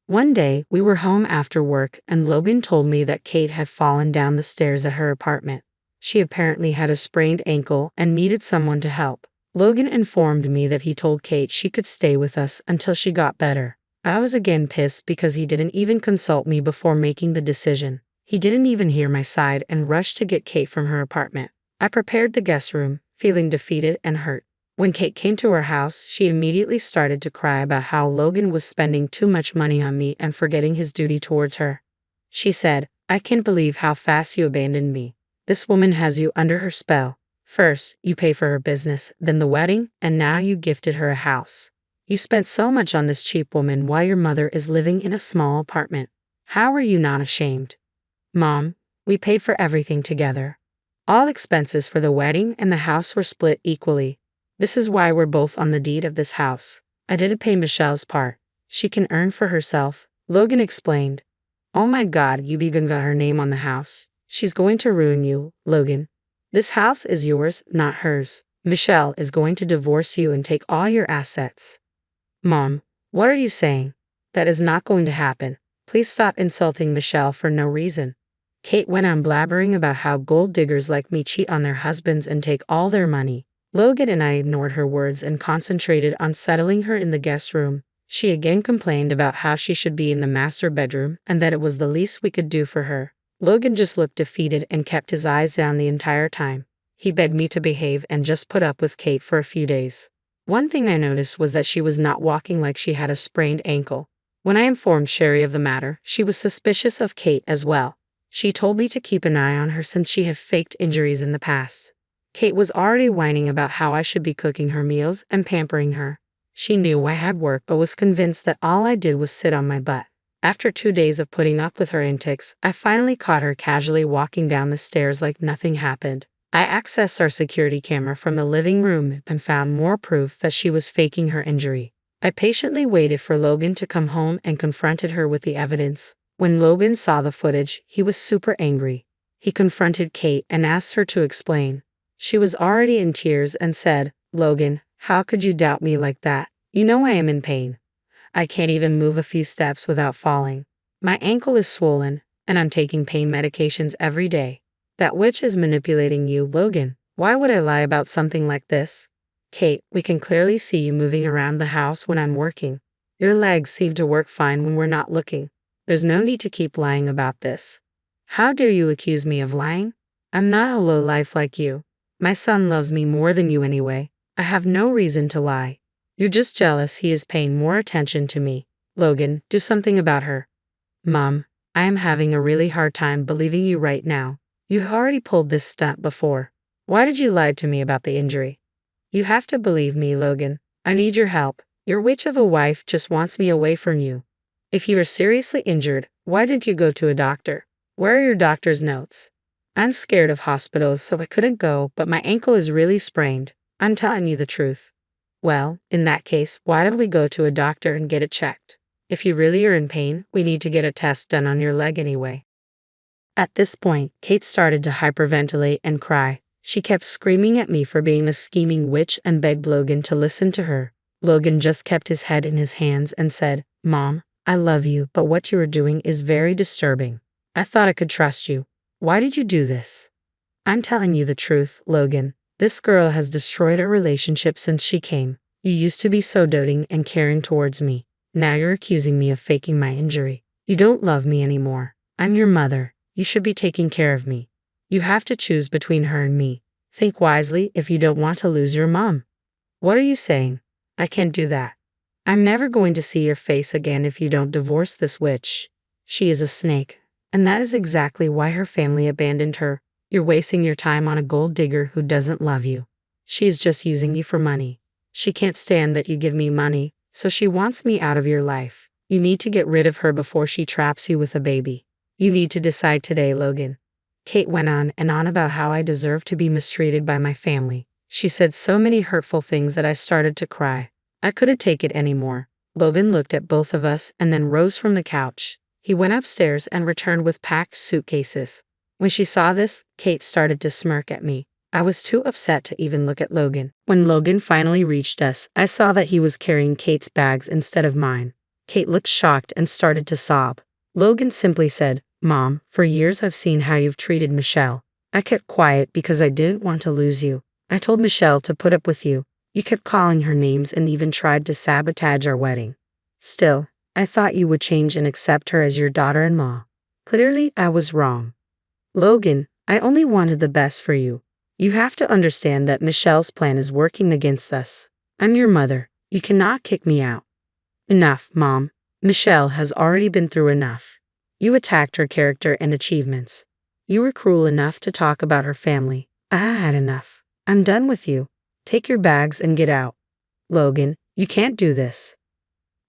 One day, we were home after work and Logan told me that Kate had fallen down the stairs at her apartment. She apparently had a sprained ankle and needed someone to help. Logan informed me that he told Kate she could stay with us until she got better. I was again pissed because he didn't even consult me before making the decision. He didn't even hear my side and rushed to get Kate from her apartment. I prepared the guest room, feeling defeated and hurt. When Kate came to our house, she immediately started to cry about how Logan was spending too much money on me and forgetting his duty towards her. She said, "I can't believe how fast you abandoned me. This woman has you under her spell. First, you pay for her business, then the wedding, and now you gifted her a house. You spent so much on this cheap woman while your mother is living in a small apartment. How are you not ashamed?" Mom, we paid for everything together. All expenses for the wedding and the house were split equally. This is why we're both on the deed of this house. I didn't pay Michelle's part. She can earn for herself, Logan explained. Oh my God, you've even got her name on the house. She's going to ruin you, Logan. This house is yours, not hers. Michelle is going to divorce you and take all your assets. Mom, what are you saying? That is not going to happen. Please stop insulting Michelle for no reason. Kate went on blabbering about how gold diggers like me cheat on their husbands and take all their money. Logan and I ignored her words and concentrated on settling her in the guest room. She again complained about how she should be in the master bedroom and that it was the least we could do for her. Logan just looked defeated and kept his eyes down the entire time. He begged me to behave and just put up with Kate for a few days. One thing I noticed was that she was not walking like she had a sprained ankle. When I informed Sherry of the matter, she was suspicious of Kate as well. She told me to keep an eye on her since she had faked injuries in the past. Kate was already whining about how I should be cooking her meals and pampering her. She knew I had work but was convinced that all I did was sit on my butt. After 2 days of putting up with her antics, I finally caught her casually walking down the stairs like nothing happened. I accessed our security camera from the living room and found more proof that she was faking her injury. I patiently waited for Logan to come home and confronted her with the evidence. When Logan saw the footage, he was super angry. He confronted Kate and asked her to explain. She was already in tears and said, "Logan, how could you doubt me like that? You know I am in pain. I can't even move a few steps without falling. My ankle is swollen, and I'm taking pain medications every day. That witch is manipulating you, Logan. Why would I lie about something like this? Kate, we can clearly see you moving around the house when I'm working. Your legs seem to work fine when we're not looking. There's no need to keep lying about this. How dare you accuse me of lying? I'm not a lowlife like you. My son loves me more than you anyway. I have no reason to lie. You're just jealous he is paying more attention to me. Logan, do something about her." "Mom, I am having a really hard time believing you right now. You've already pulled this stunt before. Why did you lie to me about the injury? You have to believe me, Logan. I need your help. Your witch of a wife just wants me away from you. If you are seriously injured, why didn't you go to a doctor? Where are your doctor's notes? I'm scared of hospitals, so I couldn't go, but my ankle is really sprained. I'm telling you the truth." "Well, in that case, why don't we go to a doctor and get it checked? If you really are in pain, we need to get a test done on your leg anyway." At this point, Kate started to hyperventilate and cry. She kept screaming at me for being a scheming witch and begged Logan to listen to her. Logan just kept his head in his hands and said, "Mom, I love you, but what you are doing is very disturbing. I thought I could trust you. Why did you do this?" "I'm telling you the truth, Logan. This girl has destroyed our relationship since she came. You used to be so doting and caring towards me. Now you're accusing me of faking my injury. You don't love me anymore. I'm your mother. You should be taking care of me. You have to choose between her and me. Think wisely if you don't want to lose your mom." "What are you saying? I can't do that. I'm never going to see your face again if you don't divorce this witch. She is a snake, and that is exactly why her family abandoned her. You're wasting your time on a gold digger who doesn't love you. She is just using you for money. She can't stand that you give me money, so she wants me out of your life. You need to get rid of her before she traps you with a baby. You need to decide today, Logan." Kate went on and on about how I deserved to be mistreated by my family. She said so many hurtful things that I started to cry. I couldn't take it anymore. Logan looked at both of us and then rose from the couch. He went upstairs and returned with packed suitcases. When she saw this, Kate started to smirk at me. I was too upset to even look at Logan. When Logan finally reached us, I saw that he was carrying Kate's bags instead of mine. Kate looked shocked and started to sob. Logan simply said, "Mom, for years I've seen how you've treated Michelle. I kept quiet because I didn't want to lose you. I told Michelle to put up with you. You kept calling her names and even tried to sabotage our wedding. Still, I thought you would change and accept her as your daughter-in-law. Clearly, I was wrong. Logan, I only wanted the best for you. You have to understand that Michelle's plan is working against us. I'm your mother. You cannot kick me out." "Enough, Mom. Michelle has already been through enough. You attacked her character and achievements. You were cruel enough to talk about her family. I had enough. I'm done with you. Take your bags and get out." "Logan, you can't do this."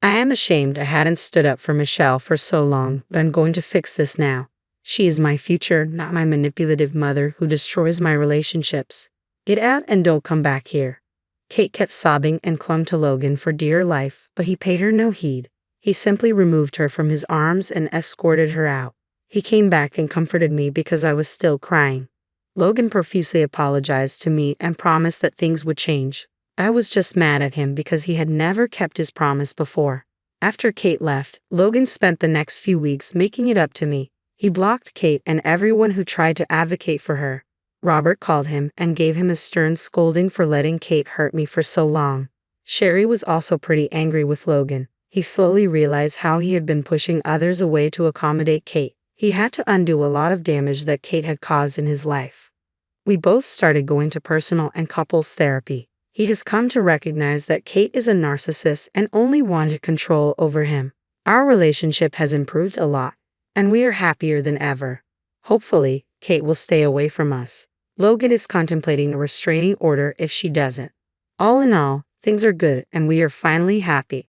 "I am ashamed I hadn't stood up for Michelle for so long, but I'm going to fix this now. She is my future, not my manipulative mother who destroys my relationships. Get out and don't come back here." Kate kept sobbing and clung to Logan for dear life, but he paid her no heed. He simply removed her from his arms and escorted her out. He came back and comforted me because I was still crying. Logan profusely apologized to me and promised that things would change. I was just mad at him because he had never kept his promise before. After Kate left, Logan spent the next few weeks making it up to me. He blocked Kate and everyone who tried to advocate for her. Robert called him and gave him a stern scolding for letting Kate hurt me for so long. Sherry was also pretty angry with Logan. He slowly realized how he had been pushing others away to accommodate Kate. He had to undo a lot of damage that Kate had caused in his life. We both started going to personal and couples therapy. He has come to recognize that Kate is a narcissist and only wanted control over him. Our relationship has improved a lot, and we are happier than ever. Hopefully, Kate will stay away from us. Logan is contemplating a restraining order if she doesn't. All in all, things are good and we are finally happy.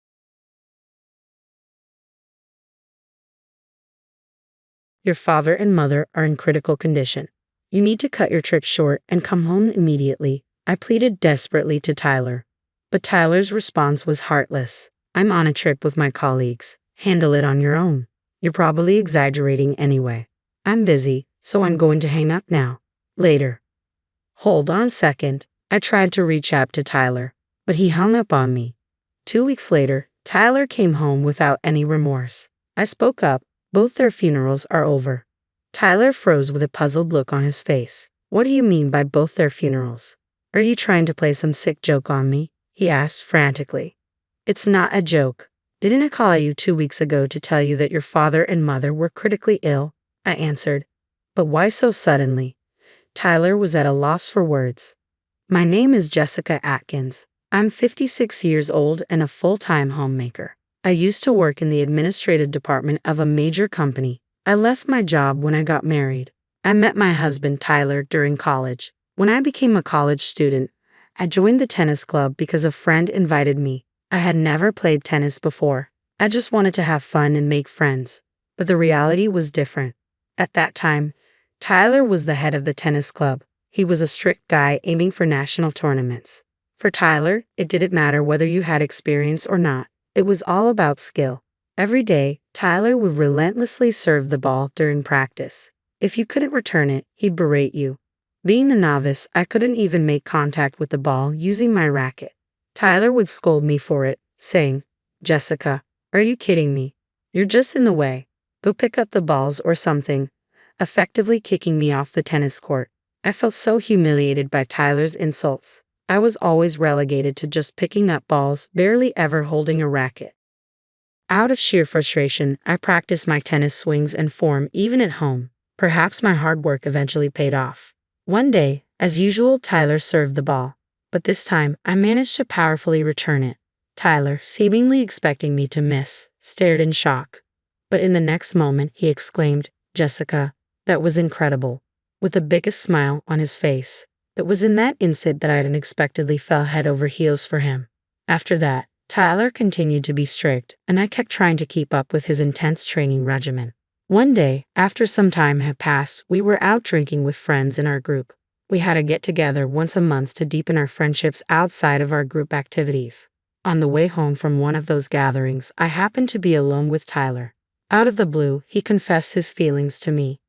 Your father and mother are in critical condition. You need to cut your trip short and come home immediately, I pleaded desperately to Tyler. But Tyler's response was heartless. I'm on a trip with my colleagues. Handle it on your own. You're probably exaggerating anyway. I'm busy, so I'm going to hang up now. Later. Hold on a second. I tried to reach out to Tyler, but he hung up on me. 2 weeks later, Tyler came home without any remorse. I spoke up. Both their funerals are over. Tyler froze with a puzzled look on his face. What do you mean by both their funerals? Are you trying to play some sick joke on me? He asked frantically. It's not a joke. Didn't I call you 2 weeks ago to tell you that your father and mother were critically ill? I answered. But why so suddenly? Tyler was at a loss for words. My name is Jessica Atkins. I'm 56 years old and a full-time homemaker. I used to work in the administrative department of a major company. I left my job when I got married. I met my husband Tyler during college. When I became a college student, I joined the tennis club because a friend invited me. I had never played tennis before. I just wanted to have fun and make friends. But the reality was different. At that time, Tyler was the head of the tennis club. He was a strict guy aiming for national tournaments. For Tyler, it didn't matter whether you had experience or not. It was all about skill. Every day, Tyler would relentlessly serve the ball during practice. If you couldn't return it, he'd berate you. Being a novice, I couldn't even make contact with the ball using my racket. Tyler would scold me for it, saying, Jessica, are you kidding me? You're just in the way. Go pick up the balls or something, effectively kicking me off the tennis court. I felt so humiliated by Tyler's insults. I was always relegated to just picking up balls, barely ever holding a racket. Out of sheer frustration, I practiced my tennis swings and form even at home. Perhaps my hard work eventually paid off. One day, as usual, Tyler served the ball. But this time, I managed to powerfully return it. Tyler, seemingly expecting me to miss, stared in shock. But in the next moment, he exclaimed, Jessica, that was incredible, with the biggest smile on his face. It was in that instant that I unexpectedly fell head over heels for him. After that, Tyler continued to be strict, and I kept trying to keep up with his intense training regimen. One day, after some time had passed, we were out drinking with friends in our group. We had a get-together once a month to deepen our friendships outside of our group activities. On the way home from one of those gatherings, I happened to be alone with Tyler. Out of the blue, he confessed his feelings to me.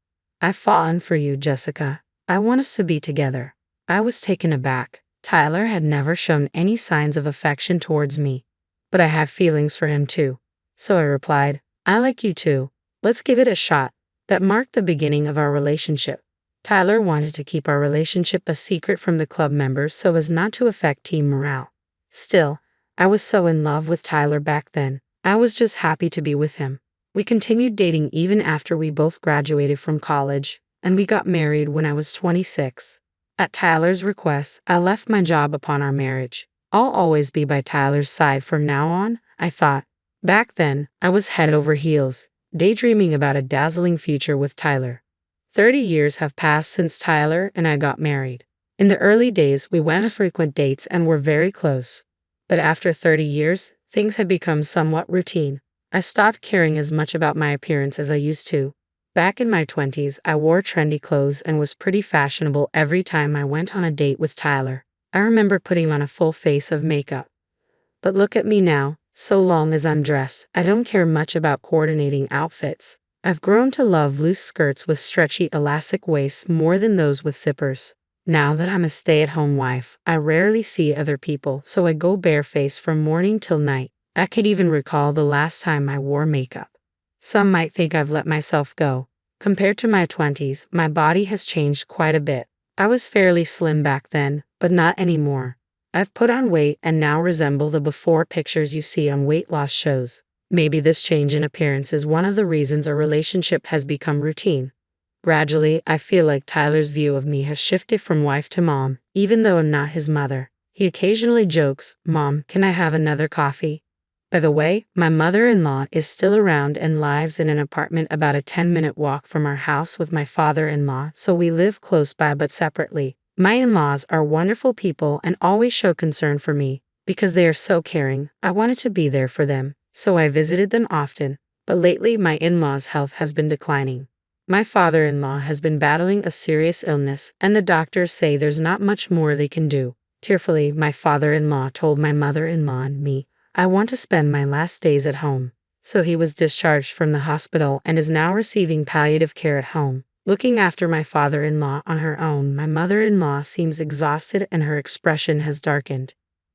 I've fallen for you, Jessica. I want us to be together. I was taken aback. Tyler had never shown any signs of affection towards me, but I had feelings for him too. So I replied, I like you too. Let's give it a shot. That marked the beginning of our relationship. Tyler wanted to keep our relationship a secret from the club members so as not to affect team morale. Still, I was so in love with Tyler back then. I was just happy to be with him. We continued dating even after we both graduated from college, and we got married when I was 26. At Tyler's request, I left my job upon our marriage. I'll always be by Tyler's side from now on, I thought. Back then, I was head over heels, daydreaming about a dazzling future with Tyler. 30 years have passed since Tyler and I got married. In the early days, we went on frequent dates and were very close. But after 30 years, things had become somewhat routine. I stopped caring as much about my appearance as I used to. Back in my 20s, I wore trendy clothes and was pretty fashionable every time I went on a date with Tyler. I remember putting on a full face of makeup. But look at me now, So long as I'm dressed, I don't care much about coordinating outfits. I've grown to love loose skirts with stretchy elastic waists more than those with zippers. Now that I'm a stay-at-home wife, I rarely see other people, so I go barefaced from morning till night. I can't even recall the last time I wore makeup. Some might think I've let myself go. Compared to my 20s, my body has changed quite a bit. I was fairly slim back then, but not anymore. I've put on weight and now resemble the before pictures you see on weight loss shows. Maybe this change in appearance is one of the reasons our relationship has become routine. Gradually, I feel like Tyler's view of me has shifted from wife to mom, even though I'm not his mother. He occasionally jokes, "Mom, can I have another coffee?" By the way, my mother-in-law is still around and lives in an apartment about a 10-minute walk from our house with my father-in-law, so we live close by but separately. My in-laws are wonderful people and always show concern for me. Because they are so caring, I wanted to be there for them, so I visited them often, but lately my in-laws' health has been declining. My father-in-law has been battling a serious illness, and the doctors say there's not much more they can do. Tearfully, my father-in-law told my mother-in-law and me, "I want to spend my last days at home." So he was discharged from the hospital and is now receiving palliative care at home. Looking after my father-in-law on her own, my mother-in-law seems exhausted and her expression has darkened.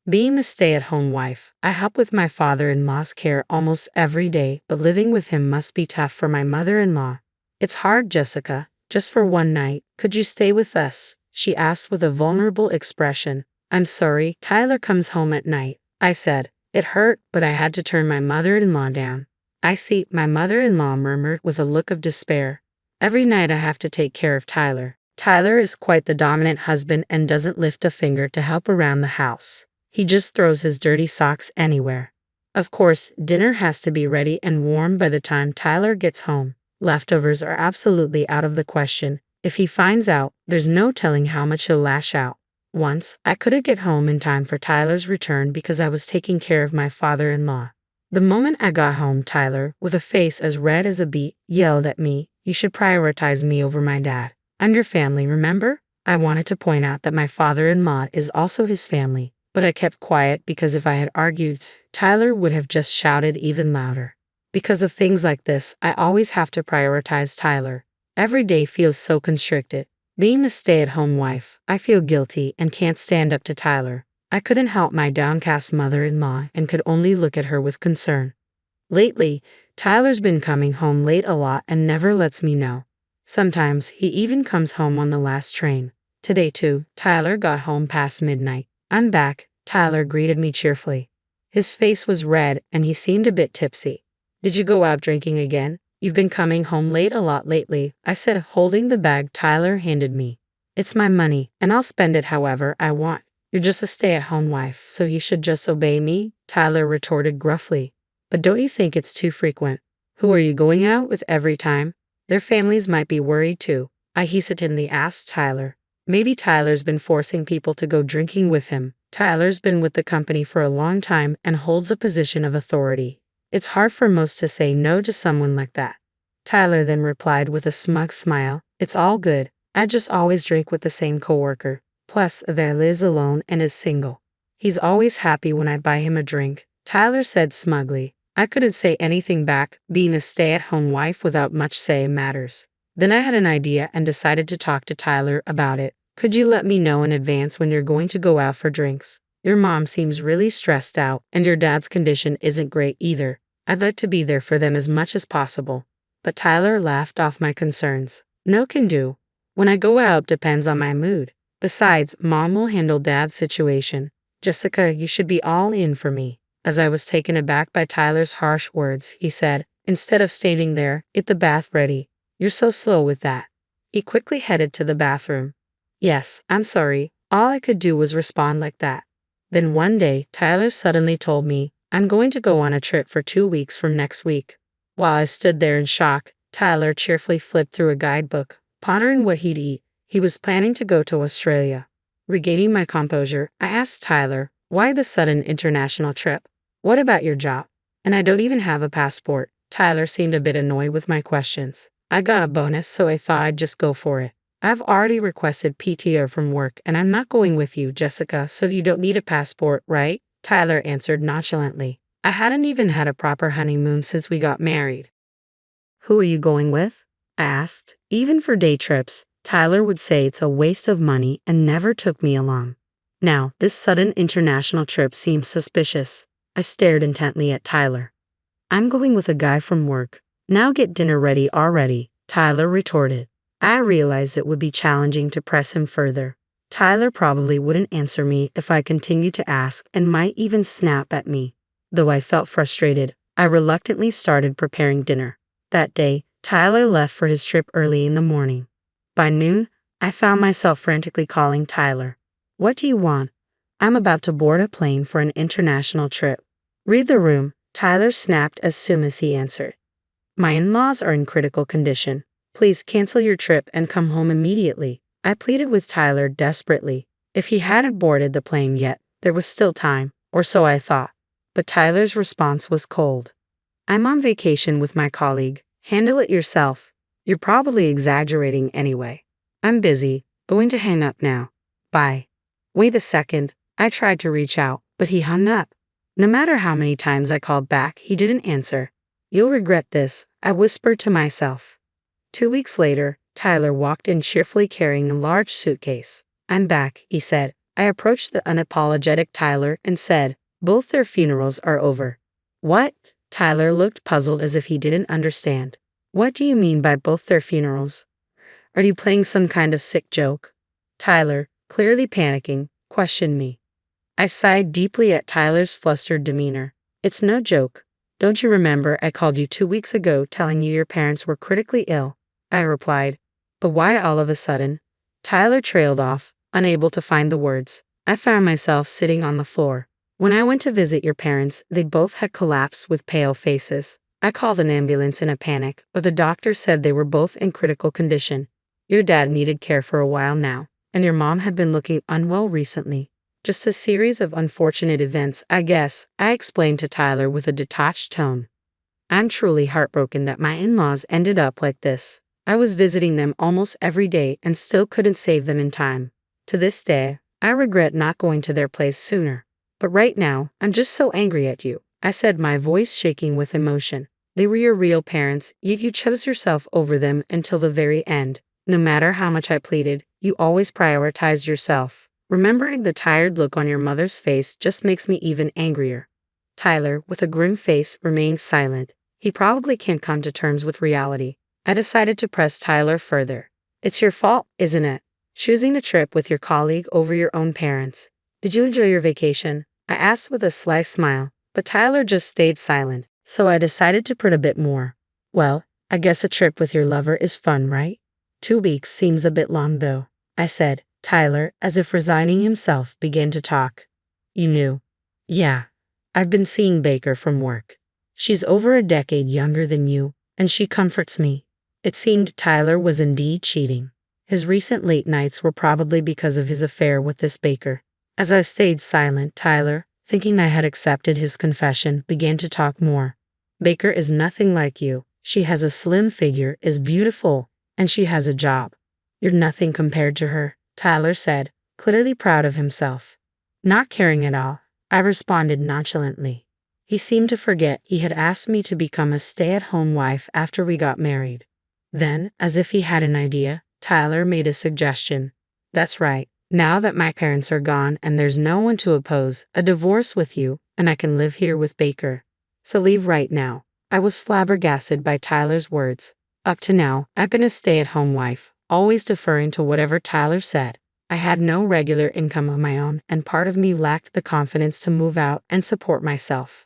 Being a stay-at-home wife, I help with my father-in-law's care almost every day, but living with him must be tough for my mother-in-law. "It's hard, Jessica. Just for one night, could you stay with us?" she asked with a vulnerable expression. "I'm sorry, Tyler comes home at night," I said. It hurt, but I had to turn my mother-in-law down. "I see," my mother-in-law murmured with a look of despair. "Every night I have to take care of Tyler. Tyler is quite the dominant husband and doesn't lift a finger to help around the house. He just throws his dirty socks anywhere. Of course, dinner has to be ready and warm by the time Tyler gets home. Leftovers are absolutely out of the question. If he finds out, there's no telling how much he'll lash out. Once, I couldn't get home in time for Tyler's return because I was taking care of my father-in-law. The moment I got home, Tyler, with a face as red as a beet, yelled at me, "You should prioritize me over my dad. I'm your family, remember?" I wanted to point out that my father-in-law is also his family, but I kept quiet because if I had argued, Tyler would have just shouted even louder. Because of things like this, I always have to prioritize Tyler. Every day feels so constricted. Being a stay-at-home wife, I feel guilty and can't stand up to Tyler. I couldn't help my downcast mother-in-law and could only look at her with concern. Lately, Tyler's been coming home late a lot and never lets me know. Sometimes he even comes home on the last train. Today too, Tyler got home past midnight. "I'm back," Tyler greeted me cheerfully. His face was red and he seemed a bit tipsy. "Did you go out drinking again? You've been coming home late a lot lately," I said, holding the bag Tyler handed me. "It's my money, and I'll spend it however I want. You're just a stay-at-home wife, so you should just obey me," Tyler retorted gruffly. "But don't you think it's too frequent? Who are you going out with every time? Their families might be worried too," I hesitantly asked Tyler. Maybe Tyler's been forcing people to go drinking with him. Tyler's been with the company for a long time and holds a position of authority. It's hard for most to say no to someone like that. Tyler then replied with a smug smile, "It's all good. I just always drink with the same coworker. Plus, Ava lives alone and is single. He's always happy when I buy him a drink," Tyler said smugly. I couldn't say anything back. Being a stay-at-home wife without much say matters. Then I had an idea and decided to talk to Tyler about it. "Could you let me know in advance when you're going to go out for drinks? Your mom seems really stressed out, and your dad's condition isn't great either. I'd like to be there for them as much as possible." But Tyler laughed off my concerns. "No can do. When I go out depends on my mood. Besides, mom will handle dad's situation. Jessica, you should be all in for me." As I was taken aback by Tyler's harsh words, he said, "Instead of standing there, get the bath ready. You're so slow with that." He quickly headed to the bathroom. "Yes, I'm sorry. All I could do was respond like that." Then one day, Tyler suddenly told me, "I'm going to go on a trip for 2 weeks from next week." While I stood there in shock, Tyler cheerfully flipped through a guidebook, pondering what he'd eat. He was planning to go to Australia. Regaining my composure, I asked Tyler, "Why the sudden international trip? What about your job? And I don't even have a passport." Tyler seemed a bit annoyed with my questions. "I got a bonus, so I thought I'd just go for it. I've already requested PTO from work and I'm not going with you, Jessica, so you don't need a passport, right?" Tyler answered nonchalantly. I hadn't even had a proper honeymoon since we got married. Who are you going with? I asked. Even for day trips, Tyler would say it's a waste of money and never took me along. Now, this sudden international trip seemed suspicious. I stared intently at Tyler. I'm going with a guy from work. Now get dinner ready already, Tyler retorted. I realized it would be challenging to press him further. Tyler probably wouldn't answer me if I continued to ask and might even snap at me. Though I felt frustrated, I reluctantly started preparing dinner. That day, Tyler left for his trip early in the morning. By noon, I found myself frantically calling Tyler. What do you want? I'm about to board a plane for an international trip. Read the room, Tyler snapped as soon as he answered. My in-laws are in critical condition. Please cancel your trip and come home immediately. I pleaded with Tyler desperately. If he hadn't boarded the plane yet, there was still time, or so I thought. But Tyler's response was cold. I'm on vacation with my colleague. Handle it yourself. You're probably exaggerating anyway. I'm busy. Going to hang up now. Bye. Wait a second. I tried to reach out, but he hung up. No matter how many times I called back, he didn't answer. You'll regret this, I whispered to myself. 2 weeks later, Tyler walked in cheerfully carrying a large suitcase. I'm back, he said. I approached the unapologetic Tyler and said, both their funerals are over. What? Tyler looked puzzled as if he didn't understand. What do you mean by both their funerals? Are you playing some kind of sick joke? Tyler, clearly panicking, questioned me. I sighed deeply at Tyler's flustered demeanor. It's no joke. Don't you remember I called you 2 weeks ago telling you your parents were critically ill? I replied. But why all of a sudden? Tyler trailed off, unable to find the words. I found myself sitting on the floor. When I went to visit your parents, they both had collapsed with pale faces. I called an ambulance in a panic, but the doctor said they were both in critical condition. Your dad needed care for a while now, and your mom had been looking unwell recently. Just a series of unfortunate events, I guess, I explained to Tyler with a detached tone. I'm truly heartbroken that my in-laws ended up like this. I was visiting them almost every day and still couldn't save them in time. To this day, I regret not going to their place sooner. But right now, I'm just so angry at you, I said, my voice shaking with emotion. They were your real parents, yet you chose yourself over them until the very end. No matter how much I pleaded, you always prioritized yourself. Remembering the tired look on your mother's face just makes me even angrier. Tyler, with a grim face, remained silent. He probably can't come to terms with reality. I decided to press Tyler further. It's your fault, isn't it? Choosing a trip with your colleague over your own parents. Did you enjoy your vacation? I asked with a sly smile, but Tyler just stayed silent, so I decided to put a bit more. Well, I guess a trip with your lover is fun, right? 2 weeks seems a bit long though, I said. Tyler, as if resigning himself, began to talk. You knew? Yeah. I've been seeing Baker from work. She's over a decade younger than you, and she comforts me. It seemed Tyler was indeed cheating. His recent late nights were probably because of his affair with this Baker. As I stayed silent, Tyler, thinking I had accepted his confession, began to talk more. Baker is nothing like you. She has a slim figure, is beautiful, and she has a job. You're nothing compared to her, Tyler said, clearly proud of himself. Not caring at all, I responded nonchalantly. He seemed to forget he had asked me to become a stay-at-home wife after we got married. Then, as if he had an idea, Tyler made a suggestion. That's right. Now that my parents are gone and there's no one to oppose a divorce with you, and I can live here with Baker. So leave right now. I was flabbergasted by Tyler's words. Up to now, I've been a stay-at-home wife, always deferring to whatever Tyler said. I had no regular income of my own, and part of me lacked the confidence to move out and support myself.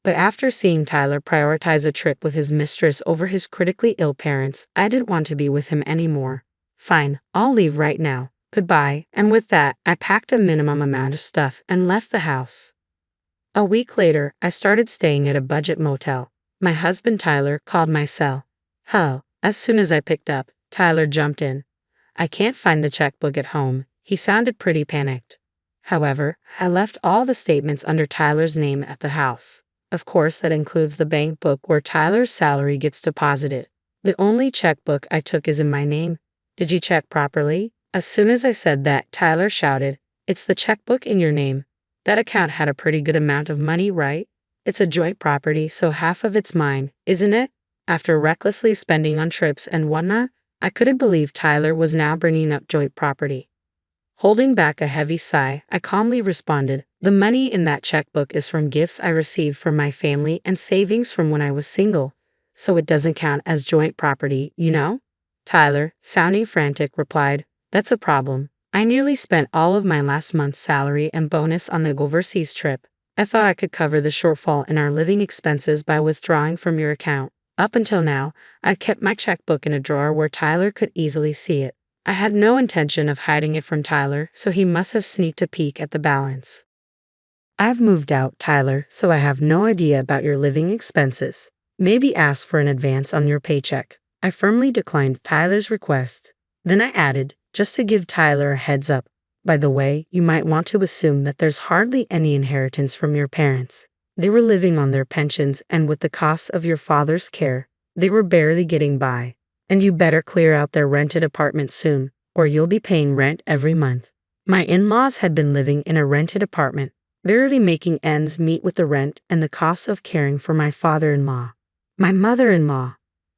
But after seeing Tyler prioritize a trip with his mistress over his critically ill parents, I didn't want to be with him anymore. Fine, I'll leave right now. Goodbye, and with that, I packed a minimum amount of stuff and left the house. A week later, I started staying at a budget motel. My husband Tyler called my cell. Hell, as soon as I picked up, Tyler jumped in. I can't find the checkbook at home. He sounded pretty panicked. However, I left all the statements under Tyler's name at the house. Of course, that includes the bank book where Tyler's salary gets deposited. The only checkbook I took is in my name. Did you check properly? As soon as I said that, Tyler shouted, It's the checkbook in your name. That account had a pretty good amount of money, right? It's a joint property, so half of it's mine, isn't it? After recklessly spending on trips and whatnot, I couldn't believe Tyler was now bringing up joint property. Holding back a heavy sigh, I calmly responded, "The money in that checkbook is from gifts I received from my family and savings from when I was single, so it doesn't count as joint property, you know?" Tyler, sounding frantic, replied, "That's a problem. I nearly spent all of my last month's salary and bonus on the overseas trip. I thought I could cover the shortfall in our living expenses by withdrawing from your account. Up until now, I kept my checkbook in a drawer where Tyler could easily see it. I had no intention of hiding it from Tyler, so he must have sneaked a peek at the balance. I've moved out, Tyler, so I have no idea about your living expenses. Maybe ask for an advance on your paycheck." I firmly declined Tyler's request. Then I added, just to give Tyler a heads up, "By the way, you might want to assume that there's hardly any inheritance from your parents. They were living on their pensions, and with the costs of your father's care, they were barely getting by. And you better clear out their rented apartment soon, or you'll be paying rent every month." My in-laws had been living in a rented apartment, barely making ends meet with the rent and the costs of caring for my father-in-law.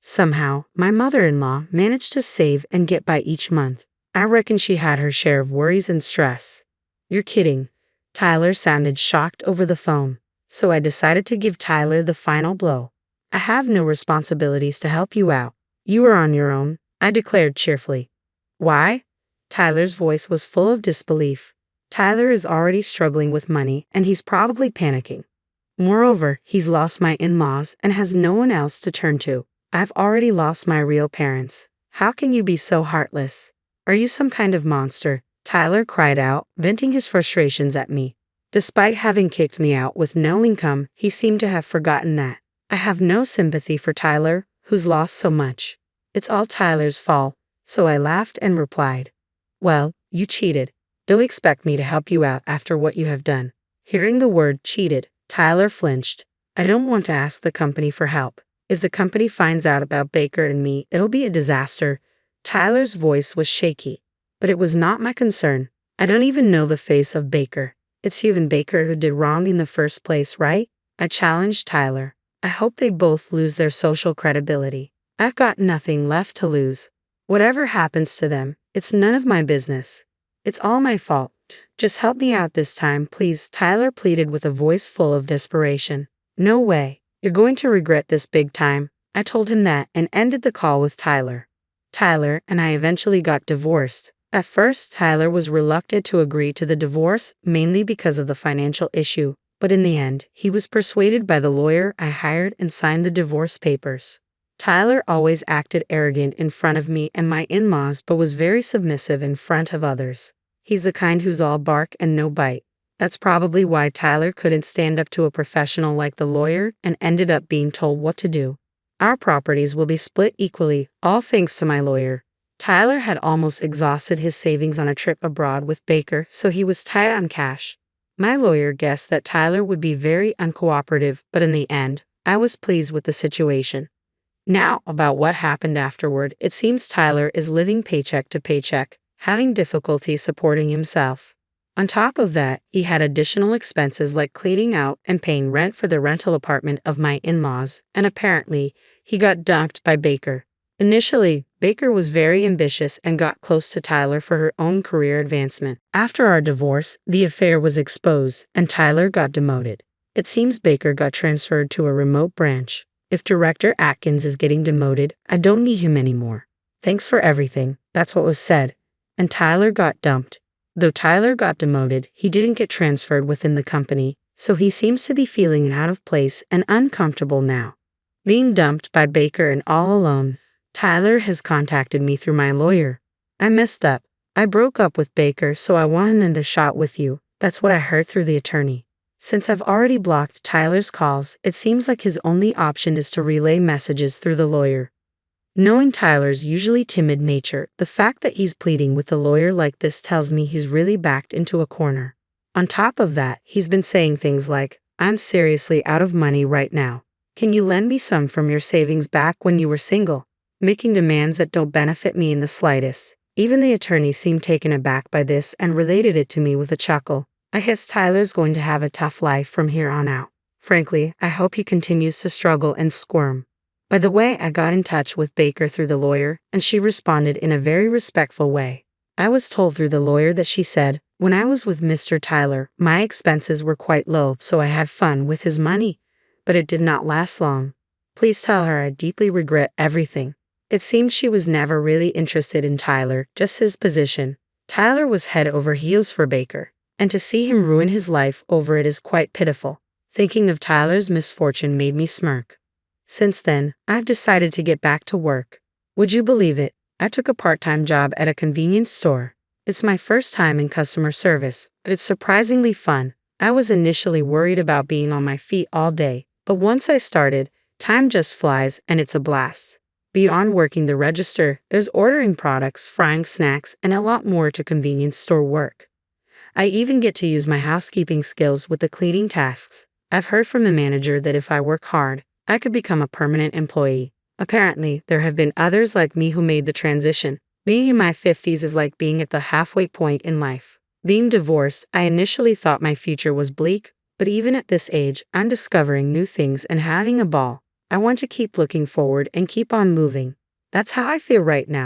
Somehow, my mother-in-law managed to save and get by each month. I reckon she had her share of worries and stress. "You're kidding." Tyler sounded shocked over the phone, so I decided to give Tyler the final blow. "I have no responsibilities to help you out. You are on your own," I declared cheerfully. "Why?" Tyler's voice was full of disbelief. "Tyler is already struggling with money, and he's probably panicking. Moreover, he's lost my in-laws and has no one else to turn to. I've already lost my real parents. How can you be so heartless? Are you some kind of monster?" Tyler cried out, venting his frustrations at me. Despite having kicked me out with no income, he seemed to have forgotten that. I have no sympathy for Tyler, who's lost so much. It's all Tyler's fault, so I laughed and replied, "Well, you cheated. Don't expect me to help you out after what you have done." Hearing the word cheated, Tyler flinched. "I don't want to ask the company for help. If the company finds out about Baker and me, it'll be a disaster." Tyler's voice was shaky, but it was not my concern. "I don't even know the face of Baker. It's you and Baker who did wrong in the first place, right?" I challenged Tyler. "I hope they both lose their social credibility. I've got nothing left to lose. Whatever happens to them, it's none of my business. It's all my fault. Just help me out this time, please," Tyler pleaded with a voice full of desperation. "No way. You're going to regret this big time." I told him that and ended the call with Tyler. Tyler and I eventually got divorced. At first, Tyler was reluctant to agree to the divorce, mainly because of the financial issue, but in the end, he was persuaded by the lawyer I hired and signed the divorce papers. Tyler always acted arrogant in front of me and my in-laws, but was very submissive in front of others. He's the kind who's all bark and no bite. That's probably why Tyler couldn't stand up to a professional like the lawyer and ended up being told what to do. Our properties will be split equally, all thanks to my lawyer. Tyler had almost exhausted his savings on a trip abroad with Baker, so he was tight on cash. My lawyer guessed that Tyler would be very uncooperative, but in the end, I was pleased with the situation. Now, about what happened afterward, it seems Tyler is living paycheck to paycheck, having difficulty supporting himself. On top of that, he had additional expenses like cleaning out and paying rent for the rental apartment of my in-laws, and apparently, he got dumped by Baker. Initially, Baker was very ambitious and got close to Tyler for her own career advancement. After our divorce, the affair was exposed, and Tyler got demoted. It seems Baker got transferred to a remote branch. If Director Atkins is getting demoted, I don't need him anymore. Thanks for everything, that's what was said. And Tyler got dumped. Though Tyler got demoted, he didn't get transferred within the company, so he seems to be feeling out of place and uncomfortable now. Being dumped by Baker and all alone, Tyler has contacted me through my lawyer. "I messed up. I broke up with Baker, so I wanted a shot with you." That's what I heard through the attorney. Since I've already blocked Tyler's calls, it seems like his only option is to relay messages through the lawyer. Knowing Tyler's usually timid nature, the fact that he's pleading with a lawyer like this tells me he's really backed into a corner. On top of that, he's been saying things like, "I'm seriously out of money right now. Can you lend me some from your savings back when you were single?" Making demands that don't benefit me in the slightest. Even the attorney seemed taken aback by this and related it to me with a chuckle. "I guess Tyler's going to have a tough life from here on out." Frankly, I hope he continues to struggle and squirm. By the way, I got in touch with Baker through the lawyer, and she responded in a very respectful way. I was told through the lawyer that she said, when I was with Mr. Tyler, my expenses were quite low, so I had fun with his money. But it did not last long. Please tell her I deeply regret everything. It seemed she was never really interested in Tyler, just his position. Tyler was head over heels for Baker, and to see him ruin his life over it is quite pitiful. Thinking of Tyler's misfortune made me smirk. Since then, I've decided to get back to work. Would you believe it? I took a part-time job at a convenience store. It's my first time in customer service, but it's surprisingly fun. I was initially worried about being on my feet all day, but once I started, time just flies and it's a blast. Beyond working the register, there's ordering products, frying snacks, and a lot more to convenience store work. I even get to use my housekeeping skills with the cleaning tasks. I've heard from the manager that if I work hard, I could become a permanent employee. Apparently, there have been others like me who made the transition. Being in my 50s is like being at the halfway point in life. Being divorced, I initially thought my future was bleak, but even at this age, I'm discovering new things and having a ball. I want to keep looking forward and keep on moving. That's how I feel right now.